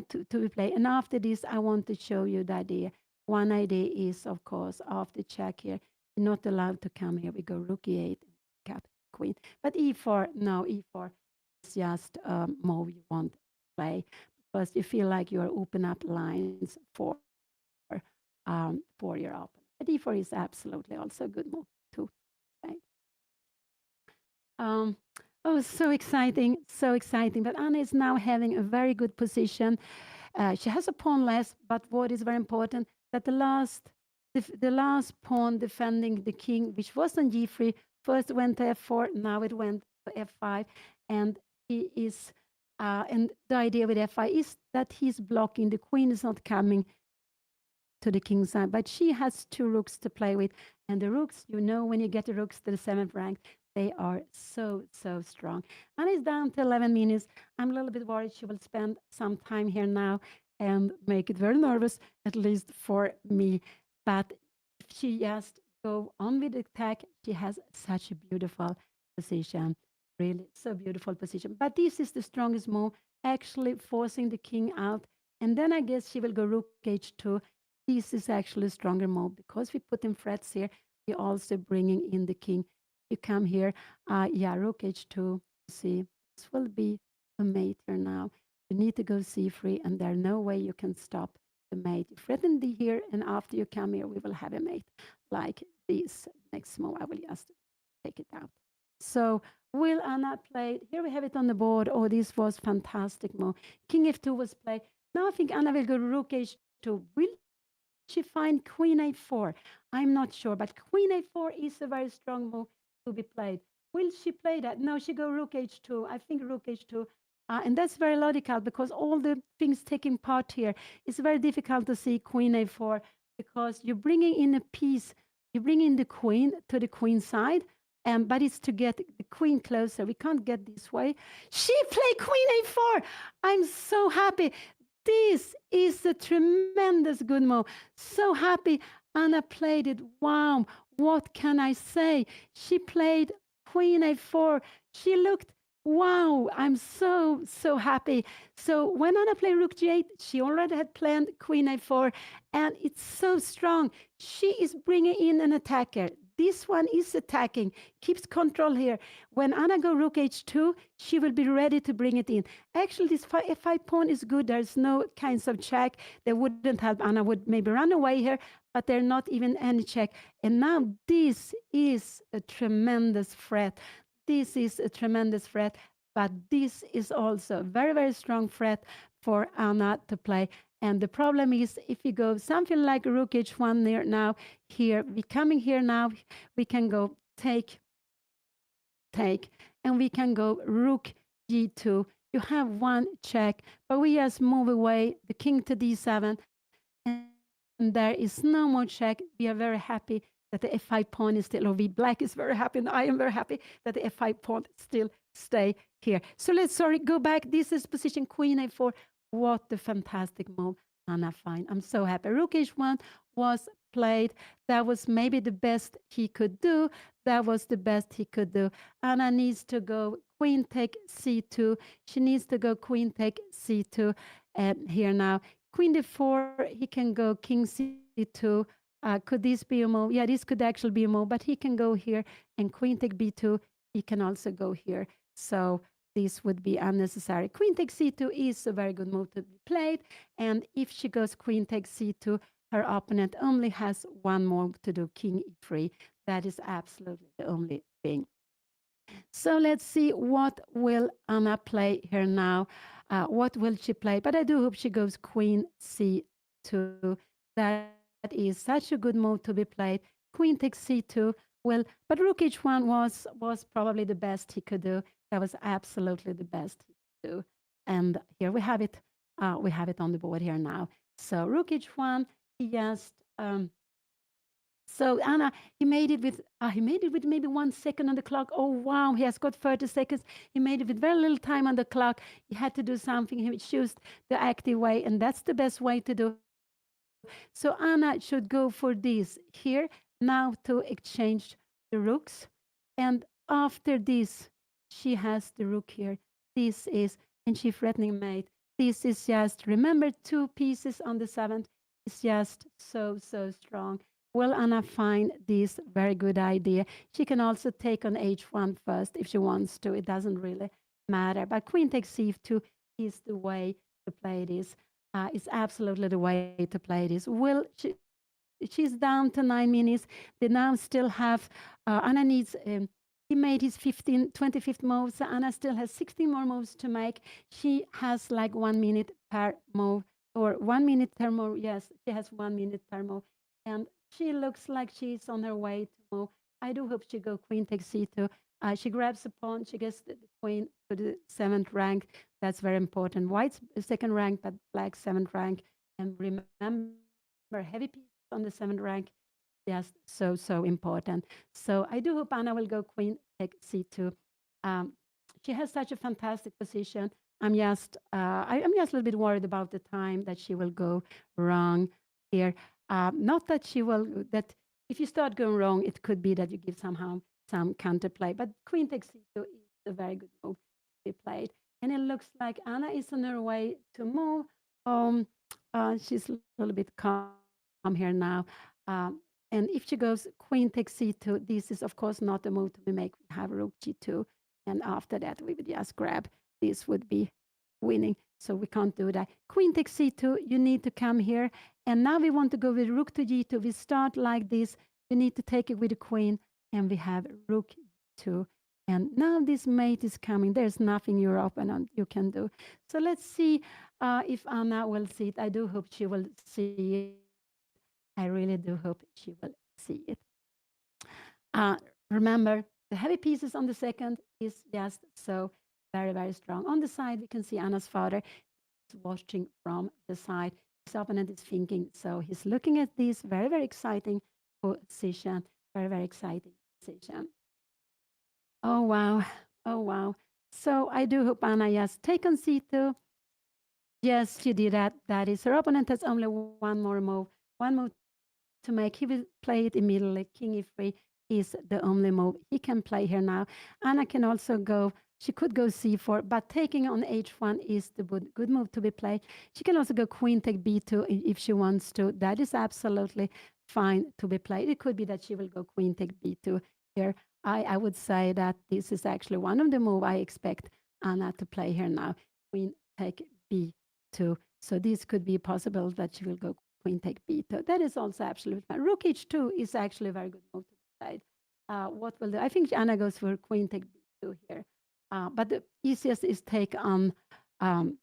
to be played. And after this, I want to show you the idea. One idea is, of course, after check here, you're not allowed to come here. We go rook e8, cap queen. But e4, no, e4 is just a move you want to play because you feel like you are open up lines for your opponent. But e4 is absolutely also a good move too. Right? Oh, so exciting, so exciting. But Anna is now having a very good position. She has a pawn less, but what is very important that the last pawn defending the king, which was on g3, first went to f4, now it went to f5, and he is. And the idea with f5 is that he's blocking. The queen is not coming to the king's side, but she has 2 rooks to play with. And the rooks, you know, when you get the rooks to the 7th rank, they are so strong. Anna is down to 11 minutes. I'm a little bit worried she will spend some time here now and make it very nervous, at least for me. But if she just go on with the attack, she has such a beautiful position. Really, so beautiful position. But this is the strongest move, actually forcing the king out. And then I guess she will go rook h2. This is actually a stronger move because we put in threats here. We're also bringing in the king. You come here, yeah, rook h2. See, this will be a mate here now. You need to go c3, and there's no way you can stop the mate. You threaten the here, and after you come here, we will have a mate like this. Next move, I will just take it out. So will Anna play? Here we have it on the board. Oh, this was fantastic move. King f2 was played. Now I think Anna will go rook h2. Will she find queen a4? I'm not sure, but queen a4 is a very strong move to be played. Will she play that? No, she go rook h2. I think rook h2. And that's very logical because all the things taking part here, it's very difficult to see queen a4 because you're bringing in a piece, you bring in the queen to the queen side, but it's to get the queen closer. We can't get this way. She played queen a4. I'm so happy. This is a tremendous good move. So happy Anna played it. Wow, what can I say? She played queen a4. She looked, wow, I'm so happy. So when Anna played rook g8, she already had planned queen a4, and it's so strong. She is bringing in an attacker. This one is attacking, keeps control here. When Anna go rook h2, she will be ready to bring it in. Actually, this f5 pawn is good. There's no kinds of check. They wouldn't help. Anna would maybe run away here, but they're not even any check. And now this is a tremendous threat. This is a tremendous threat, but this is also a very, very strong threat for Anna to play. And the problem is if you go something like rook h1 near now, here, we coming here now, we can go take, and we can go rook g2. You have one check, but we just move away the king to d7, and there is no more check. We are very happy that the f5 pawn is still, or we black is very happy, and I am very happy that the f5 pawn still stay here. So let's, go back. This is position queen a4. What a fantastic move, Anna fine. I'm so happy. Rook h1 was played. That was maybe the best he could do. That was the best he could do. Anna needs to go queen take c2. She needs to go queen take c2. And here now, queen d4, he can go king c2. Could this be a move? Yeah, this could actually be a move, but he can go here and queen take b2. He can also go here. So this would be unnecessary. Queen takes c2 is a very good move to be played. And if she goes queen takes c2, her opponent only has one move to do, king e3. That is absolutely the only thing. So let's see what will Anna play here now. What will she play? But I do hope she goes queen c2. That is such a good move to be played. Queen takes c2. Well, but rook h1 was probably the best he could do. That was absolutely the best he could do. And here we have it. We have it on the board here now. So rook h1, he just so Anna, he made it with maybe 1 second on the clock. Oh wow, he has got 30 seconds. He made it with very little time on the clock. He had to do something. He chose the active way, and that's the best way to do. So Anna should go for this here now to exchange the rooks, and after this, she has the rook here. This is, and she threatening mate. This is just, remember, 2 pieces on the 7th is just so strong. Will Anna find this very good idea? She can also take on h1 first if she wants to. It doesn't really matter. But queen takes c2 is the way to play this. It's absolutely the way to play this. Will she's down to 9 minutes. They now still have Anna needs. He made his 25th move, so Anna still has 16 more moves to make. She has like 1 minute per move, or 1 minute per move. Yes, she has 1 minute per move, and she looks like she's on her way to move. I do hope she go queen takes c2. She grabs a pawn. She gets the queen to the 7th rank. That's very important. White's 2nd rank, but black's 7th rank. And remember, heavy piece on the 7th rank. Yes, so important. So I do hope Anna will go queen take c2. She has such a fantastic position. I'm just a little bit worried about the time that she will go wrong here. Not that she will, that if you start going wrong, it could be that you give somehow some counterplay. But queen takes c2 is a very good move to be played. And it looks like Anna is on her way to move. She's a little bit calm here now. And if she goes queen takes c2, this is of course not the move to be made. We have rook g2, and after that we would just grab. This would be winning, so we can't do that. Queen takes c2, you need to come here, and now we want to go with rook to g2. We start like this. We need to take it with the queen, and we have rook g2. And now this mate is coming. There's nothing your opponent you can do. So let's see if Anna will see it. I do hope she will see it. I really do hope she will see it. Uh, Remember, the heavy pieces on the second is just so very, very strong. On the side, we can see Anna's father is watching from the side. His opponent is thinking, so he's looking at this very, very exciting position, very, very exciting position. Oh, wow. Oh, wow. So I do hope Anna, yes, take on C2. Yes, she did that. That is, her opponent has only one move to make. He will play it immediately. King e3 is the only move he can play here now. Anna can also go, she could go c4, but taking on h1 is the good move to be played. She can also go queen take b2 if she wants to. That is absolutely fine to be played. It could be that she will go queen take b2 here. I would say that this is actually one of the moves I expect Anna to play here now. Queen take b2. So this could be possible that she will go queen take b2. That is also absolutely fine. Rook h2 is actually a very good move to play. What will do? I think Anna goes for queen take b2 here. But the easiest is take on um,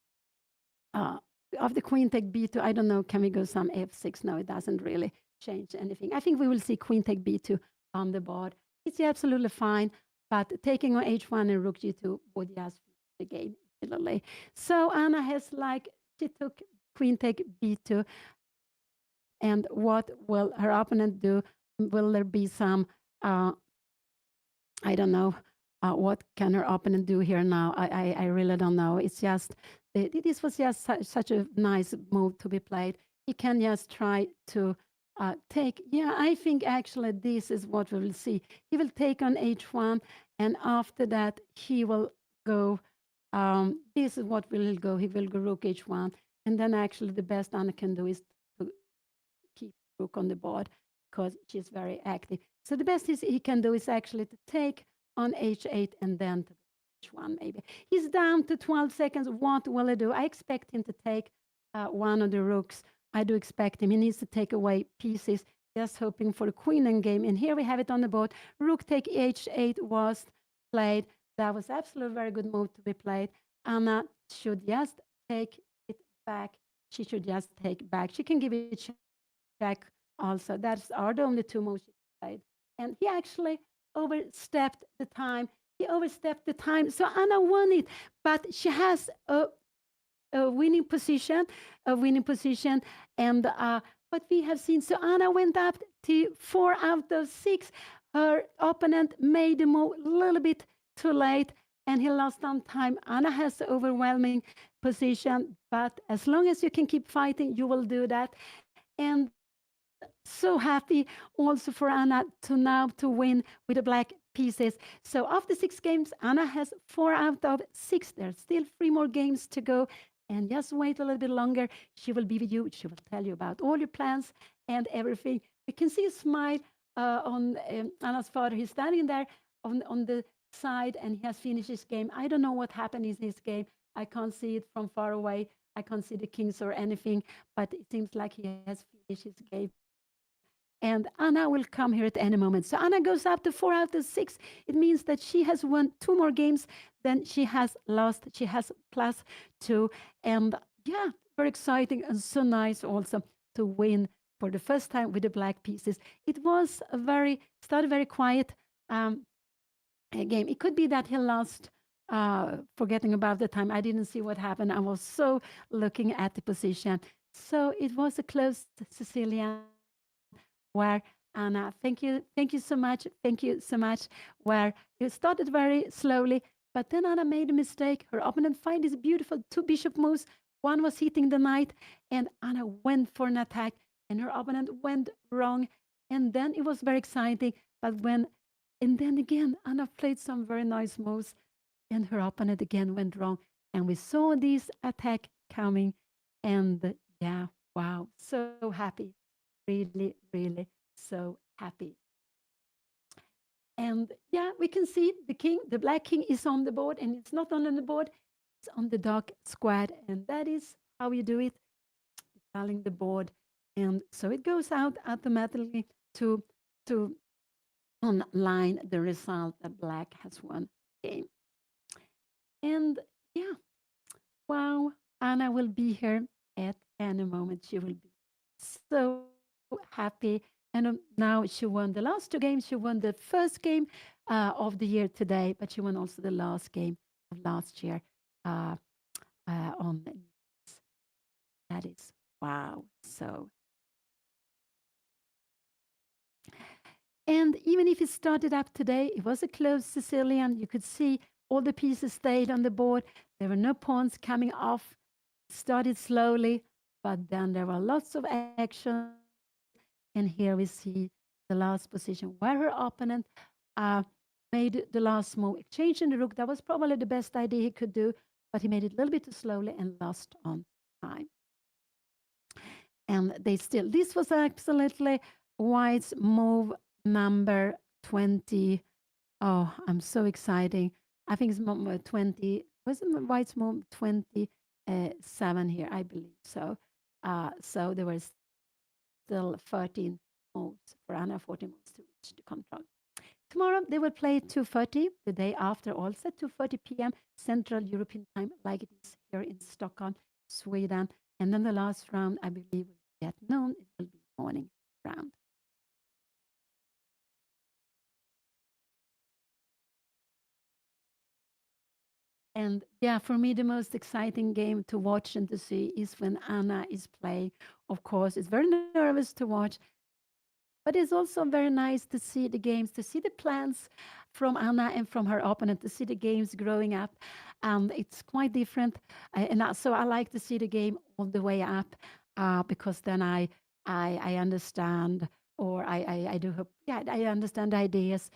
uh, of the queen take b2. I don't know. Can we go some f6? No, it doesn't really change anything. I think we will see queen take b2 on the board. It's absolutely fine. But taking on h1 and rook g2 would just finish the game immediately. So Anna has she took queen take b2. And what will her opponent do? Will there be some, I don't know, what can her opponent do here now? I really don't know. It's just, this was just such a nice move to be played. He can just try to take, yeah, I think actually this is what we will see. He will take on h1, and after that, he will go, this is what will go. He will go rook h1, and then actually the best Anna can do is to keep rook on the board because she's very active. So the best he can do is actually to take on h8 and then to h1 maybe. He's down to 12 seconds. What will he do? I expect him to take one of the rooks. I do expect him. He needs to take away pieces, just hoping for the queen endgame. And here we have it on the board. Rook take h8 was played. That was absolutely very good move to be played. Anna should just take it back. She should just take back. She can give it check also. That's are the only two moves she played. And he actually overstepped the time. He overstepped the time. So Anna won it. But she has a winning position, a winning position. And what we have seen, so Anna went up to 4 out of 6. Her opponent made the move a little bit too late, and he lost on time. Anna has the overwhelming position, but as long as you can keep fighting, you will do that. And so happy also for Anna to win with the black pieces. So after 6 games, Anna has 4 out of 6. There's still 3 more games to go. And just wait a little bit longer. She will be with you. She will tell you about all your plans and everything. We can see a smile on Anna's father. He's standing there on the side and he has finished his game. I don't know what happened in his game. I can't see it from far away. I can't see the kings or anything, but it seems like he has finished his game. And Anna will come here at any moment. So Anna goes up to 4 out of 6. It means that she has won 2 more games than she has lost. She has +2. And yeah, very exciting and so nice also to win for the first time with the black pieces. It was started very quiet game. It could be that he lost, forgetting about the time. I didn't see what happened. I was so looking at the position. So it was a close Sicilian where Anna, thank you so much, where it started very slowly, but then Anna made a mistake. Her opponent find these beautiful 2 bishop moves. One was hitting the knight, and Anna went for an attack, and her opponent went wrong. And then it was very exciting. And then again, Anna played some very nice moves, and her opponent again went wrong. And we saw this attack coming, and yeah, wow, so happy. Really, really so happy. And yeah, we can see the black king is on the board, and it's not only on the board, it's on the dark square. And that is how you do it, telling the board. And so it goes out automatically to online the result that black has won the game. And yeah, wow, Anna will be here at any moment. She will be so happy. happy. And now she won the last two games. She won the first game of the year today, but she won also the last game of last year uh, on that is wow. So, and even if it started up today, it was a close Sicilian. You could see all the pieces stayed on the board. There were no pawns coming off. Started slowly, but then there were lots of actions. And here we see the last position where her opponent uh, made the last move, exchanging the rook. That was probably the best idea he could do, but he made it a little bit too slowly and lost on time. And they still, this was absolutely White's move number 20. Oh, I'm so exciting. I think it's 20, was it White's move 27 here, I believe so. So there were still 13 moves for Anna, 14 moves to reach the control. Tomorrow they will play 2:30, the day after also 2:30 p.m. Central European time, like it is here in Stockholm, Sweden. And then the last round, I believe, will be at noon. It will be morning round. And yeah, for me, the most exciting game to watch and to see is when Anna is playing. Of course, it's very nervous to watch, but it's also very nice to see the games, to see the plans from Anna and from her opponent, to see the games growing up. It's quite different. So I like to see the game all the way up because then I understand, or I do hope, yeah, I understand the ideas.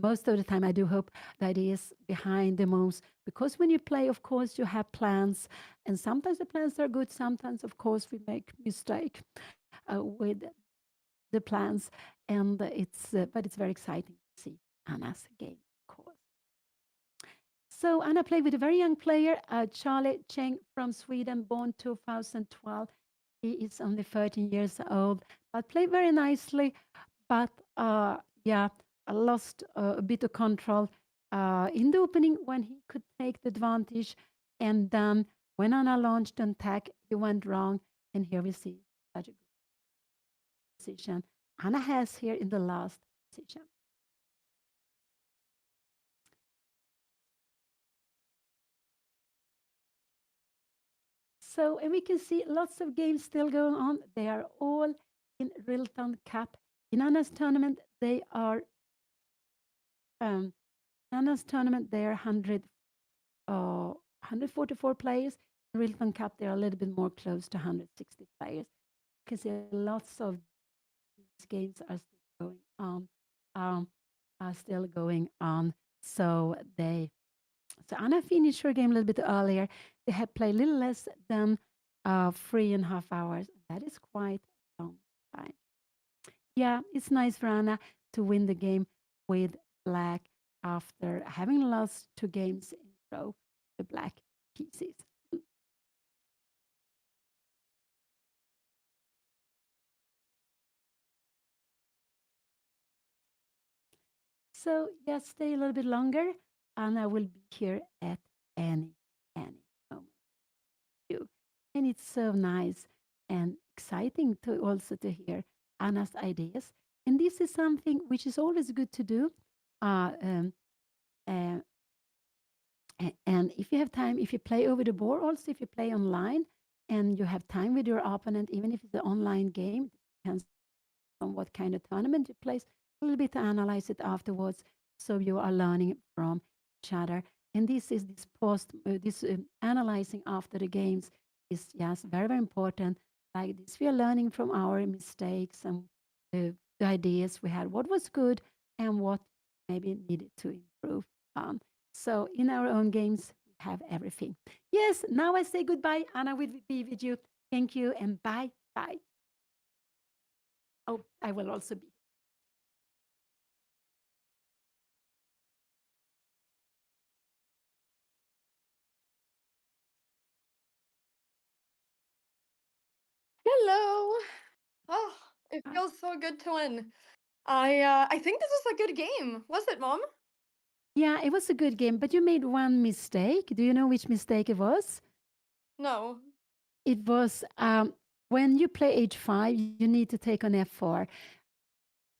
Most of the time, I do hope the ideas behind the moves. Because when you play, of course, you have plans, and sometimes the plans are good. Sometimes, of course, we make mistake with the plans, and but it's very exciting to see Anna's game, of course. So Anna played with a very young player, Charlie Cheng from Sweden, born 2012. He is only 13 years old, but played very nicely. But yeah, I lost a bit of control in the opening when he could take the advantage. And then when Anna launched an attack, he went wrong. And here we see such a good position Anna has here in the last position. So, and we can see lots of games still going on. They are all in Rilton Cup. In Anna's tournament, they are um, Anna's tournament. They are 144 players. In Rilton Cup, they are a little bit more close to 160 players. You can see lots of these games are still going on. Um, are still going on. So Anna finished her game a little bit earlier. They had played a little less than 3.5 hours. That is quite a long time. Yeah, it's nice for Anna to win the game with black after having lost two games in a row, the black pieces. So yeah, stay a little bit longer. Anna will be here at any moment. You. And it's so nice and exciting to also to hear Anna's ideas. And this is something which is always good to do. Uh, um, uh, and if you have time, if you play over the board, also if you play online and you have time with your opponent, even if it's an online game, depends on what kind of tournament you play, a little bit to analyze it afterwards. So you are learning from each other. And this analyzing after the games is yes, very, very important. Like this, we are learning from our mistakes and the ideas we had, what was good and what maybe needed to improve. So in our own games, we have everything. Yes, now I say goodbye. Anna will be with you. Thank you and bye. Bye. Oh, I will also be.
Hello. Oh, it
Bye.
feels so good to win. I think this was a good game. Was it, Mom?
Yeah, it was a good game, but you made one mistake. Do you know which mistake it was?
No.
It was when you play h5, you need to take on f4.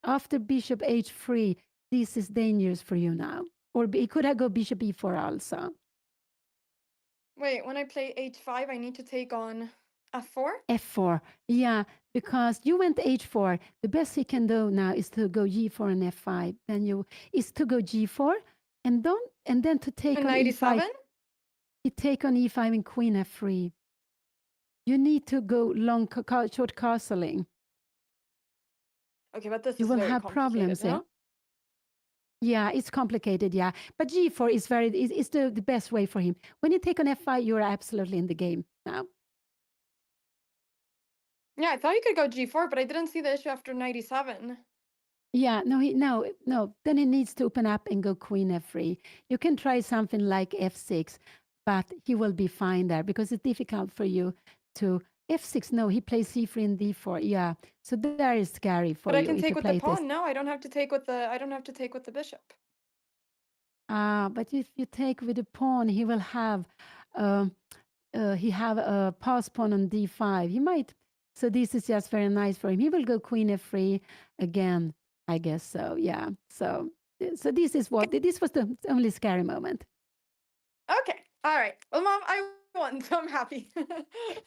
After bishop h3, this is dangerous for you now. Or it could have go bishop e4 also.
Wait, when I play h5, I need to take on f4?
F4, yeah, because you went h4. The best he can do now is to go g4 and f5. Then is to go g4 and then to take
And
on e5.
97?
You take on e5 and queen f3. You need to go long, short castling.
Okay, but this
You
is
will
very
have problems
complicated,
there.
no?
Yeah, it's complicated, yeah. But g4 is the best way for him. When you take on f5, you're absolutely in the game now.
Yeah, I thought you could go g4, but I didn't see the issue after 97.
Yeah, no. Then he needs to open up and go queen f3. You can try something like f6, but he will be fine there because it's difficult for you to f6. No, he plays c3 and d4. Yeah, so there is scary for
But I
you
can
if you
take with the
play this.
pawn. No, I don't have to take with the I don't have to take with the bishop.
But if you take with the pawn, he will have um he have a pass pawn on d5. He might. So this is just very nice for him. He will go queen f3 again, I guess so. Yeah. So this is what this was the only scary moment.
Okay, all right. Well, Mom, I won, so I'm happy.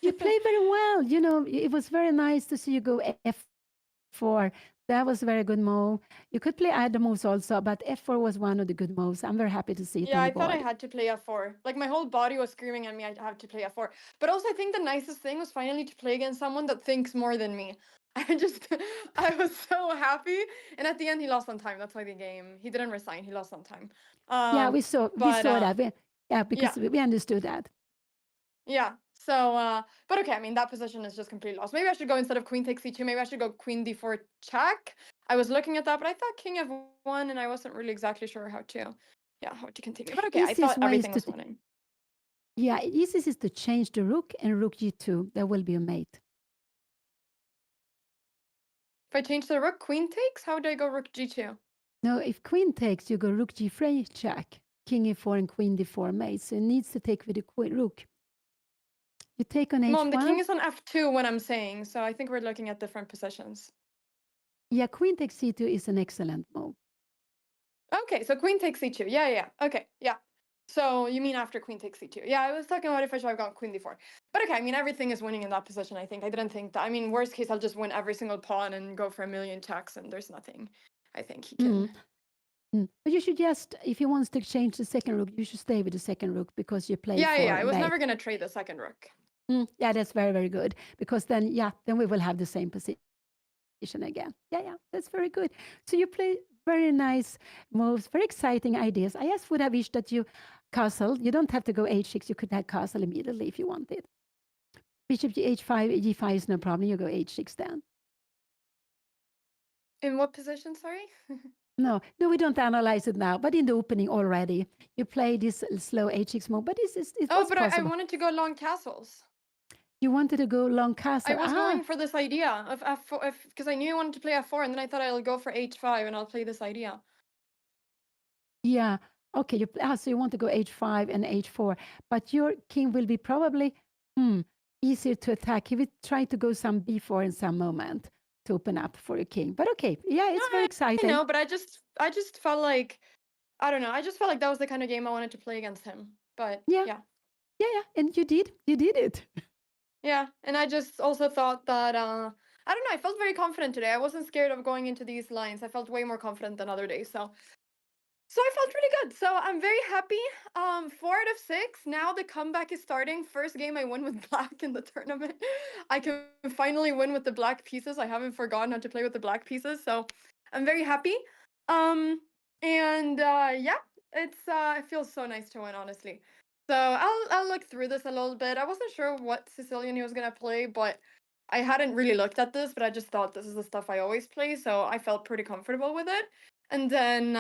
You play very well. You know, it was very nice to see you go f4. That was a very good move. You could play other moves also, but f4 was one of the good moves. I'm very happy to see it
Yeah,
on the
I thought I
board.
had to play f4. Like my whole body was screaming at me I have to play f4. But also I think the nicest thing was finally to play against someone that thinks more than me. I just I was so happy. And at the end he lost on time. That's why the game he didn't resign. He lost on time.
Yeah,
Um
we
but
saw that. Yeah,
yeah.
because we understood that.
Yeah. So but okay, I mean that position is just completely lost. Maybe I should go instead of queen takes c2, maybe I should go queen d4 check. I was looking at that, but I thought king f1 and I wasn't really exactly sure how to continue. But okay, I
Easiest
thought
way is
everything
to
was winning.
Yeah, easiest is to change the rook and rook g2. That will be a mate.
If I change the rook, queen takes, how would I go rook g2?
No, if queen takes, you go rook g3 check, king e4 and queen d4 mate. So it needs to take with the rook. You take on
Mom, the king
h1.
is on f2 when I'm saying, so I think we're looking at different positions.
Yeah, queen takes c2 is an excellent move.
Okay, so queen takes c2. Yeah. Okay, yeah. So you mean after queen takes c2? Yeah, I was talking about if I should have gone queen d4. But okay, I mean everything is winning in that position. I think I didn't think that. I mean, worst case, I'll just win every single pawn and go for a million checks, and there's nothing. I think he can.
But you should just, if he wants to change the second rook, you should stay with the second rook because you play
Yeah.
for
I was
mate.
never gonna trade the second rook.
Yeah, that's very, very good because then we will have the same position again. Yeah, that's very good. So you play very nice moves, very exciting ideas. I just would have wished that you castle. You don't have to go h6. You could have castle immediately if you wanted. Bishop h5, g5 is no problem. You go h6 then.
In what position? Sorry.
No, we don't analyze it now. But in the opening already, you play this slow h6 move. But it
Oh,
was
but I
possible.
wanted to go long castles.
You wanted to go long castle.
I was going for this idea of f4 because I knew I wanted to play f4, and then I thought I'll go for h5 and I'll play this idea.
Yeah. Okay. So you want to go h5 and h4, but your king will be probably easier to attack. He will try to go some b4 in some moment to open up for your king. But okay, yeah, it's very
I
exciting.
know, but I just felt like I don't know. I just felt like that was the kind of game I wanted to play against him. But
Yeah, and you did it.
yeah, and I just also thought that I don't know. I felt very confident today. I wasn't scared of going into these lines. I felt way more confident than other days. So I felt really good. So I'm very happy. 4 out of 6. Now the comeback is starting. First game I win with black in the tournament. I can finally win with the black pieces. I haven't forgotten how to play with the black pieces. So I'm very happy. And yeah, it feels so nice to win, honestly. So I'll look through this a little bit. I wasn't sure what Sicilian he was gonna play, but I hadn't really looked at this, but I just thought this is the stuff I always play, so I felt pretty comfortable with it. And then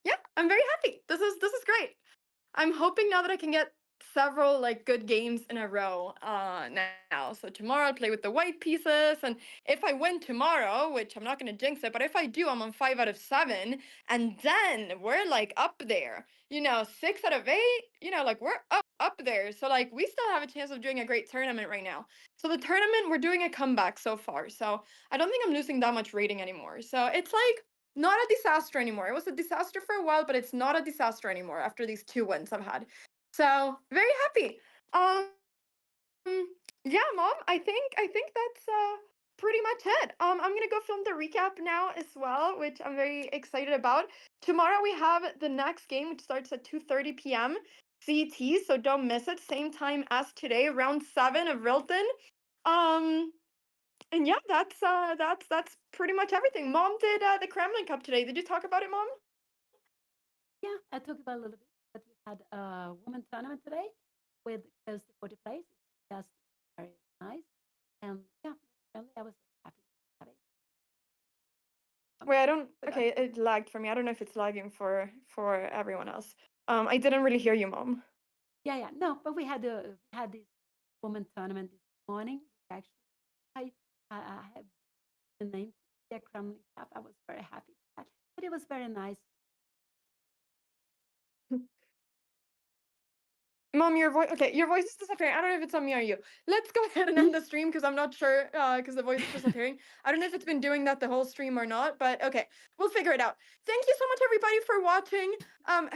yeah, I'm very happy. This is great. I'm hoping now that I can get several like good games in a row now. So tomorrow I'll play with the white pieces, and if I win tomorrow, which I'm not going to jinx it, but if I do, I'm on 5 out of 7, and then we're like up there. 6 out of 8. Like we're up up there. So like we still have a chance of doing a great tournament right now. So the tournament, we're doing a comeback so far. So I don't think I'm losing that much rating anymore. So it's like not a disaster anymore. It was a disaster for a while, but it's not a disaster anymore after these 2 wins I've had. So very happy. Yeah, Mom, I think that's pretty much it. I'm gonna go film the recap now as well, which I'm very excited about. Tomorrow we have the next game, which starts at 2:30 p.m. CT, so don't miss it. Same time as today, round 7 of Rilton. Um, and yeah, that's pretty much everything. Mom did the Kremlin Cup today. Did you talk about it, Mom?
Yeah, I talked about a little bit, but we had a women tournament today with close to 40 players. Just very nice. And yeah, really, I was happy about it.
Wait, I don't.
But
Okay, it lagged for me. I don't know if it's lagging for everyone else. I didn't really hear you, Mom.
yeah. No, but we had this women tournament this morning. Actually, I have the name Pia Cramling Cup. I was very happy with that. But it was very nice.
Mom, your voice. Okay, your voice is disappearing. I don't know if it's on me or you. Let's go ahead and
Mm,
end the stream because I'm not sure. Because the voice is disappearing. I don't know if it's been doing that the whole stream or not. But okay, we'll figure it out. Thank you so much, everybody, for watching.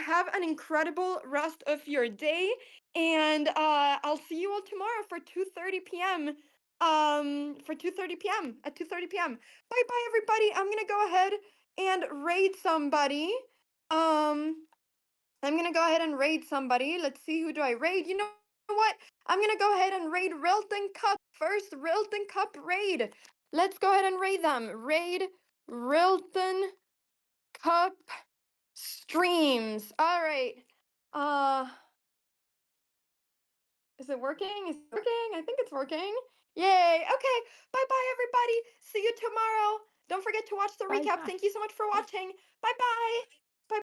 Have an incredible rest of your day, and I'll see you all tomorrow for 2:30 p.m. For 2:30 p.m. at 2:30 p.m. Bye bye, everybody. I'm gonna go ahead and raid somebody. I'm gonna go ahead and raid somebody. Let's see, who do I raid? You know what? I'm gonna go ahead and raid Rilton Cup. First Rilton Cup raid. Let's go ahead and raid them. Raid Rilton Cup streams. All right. Uh, is it working? Is it working? I think it's working. Yay. Okay. Bye bye, everybody. See you tomorrow. Don't forget to watch the
bye
recap.
bye.
Thank you so much for watching. Bye bye.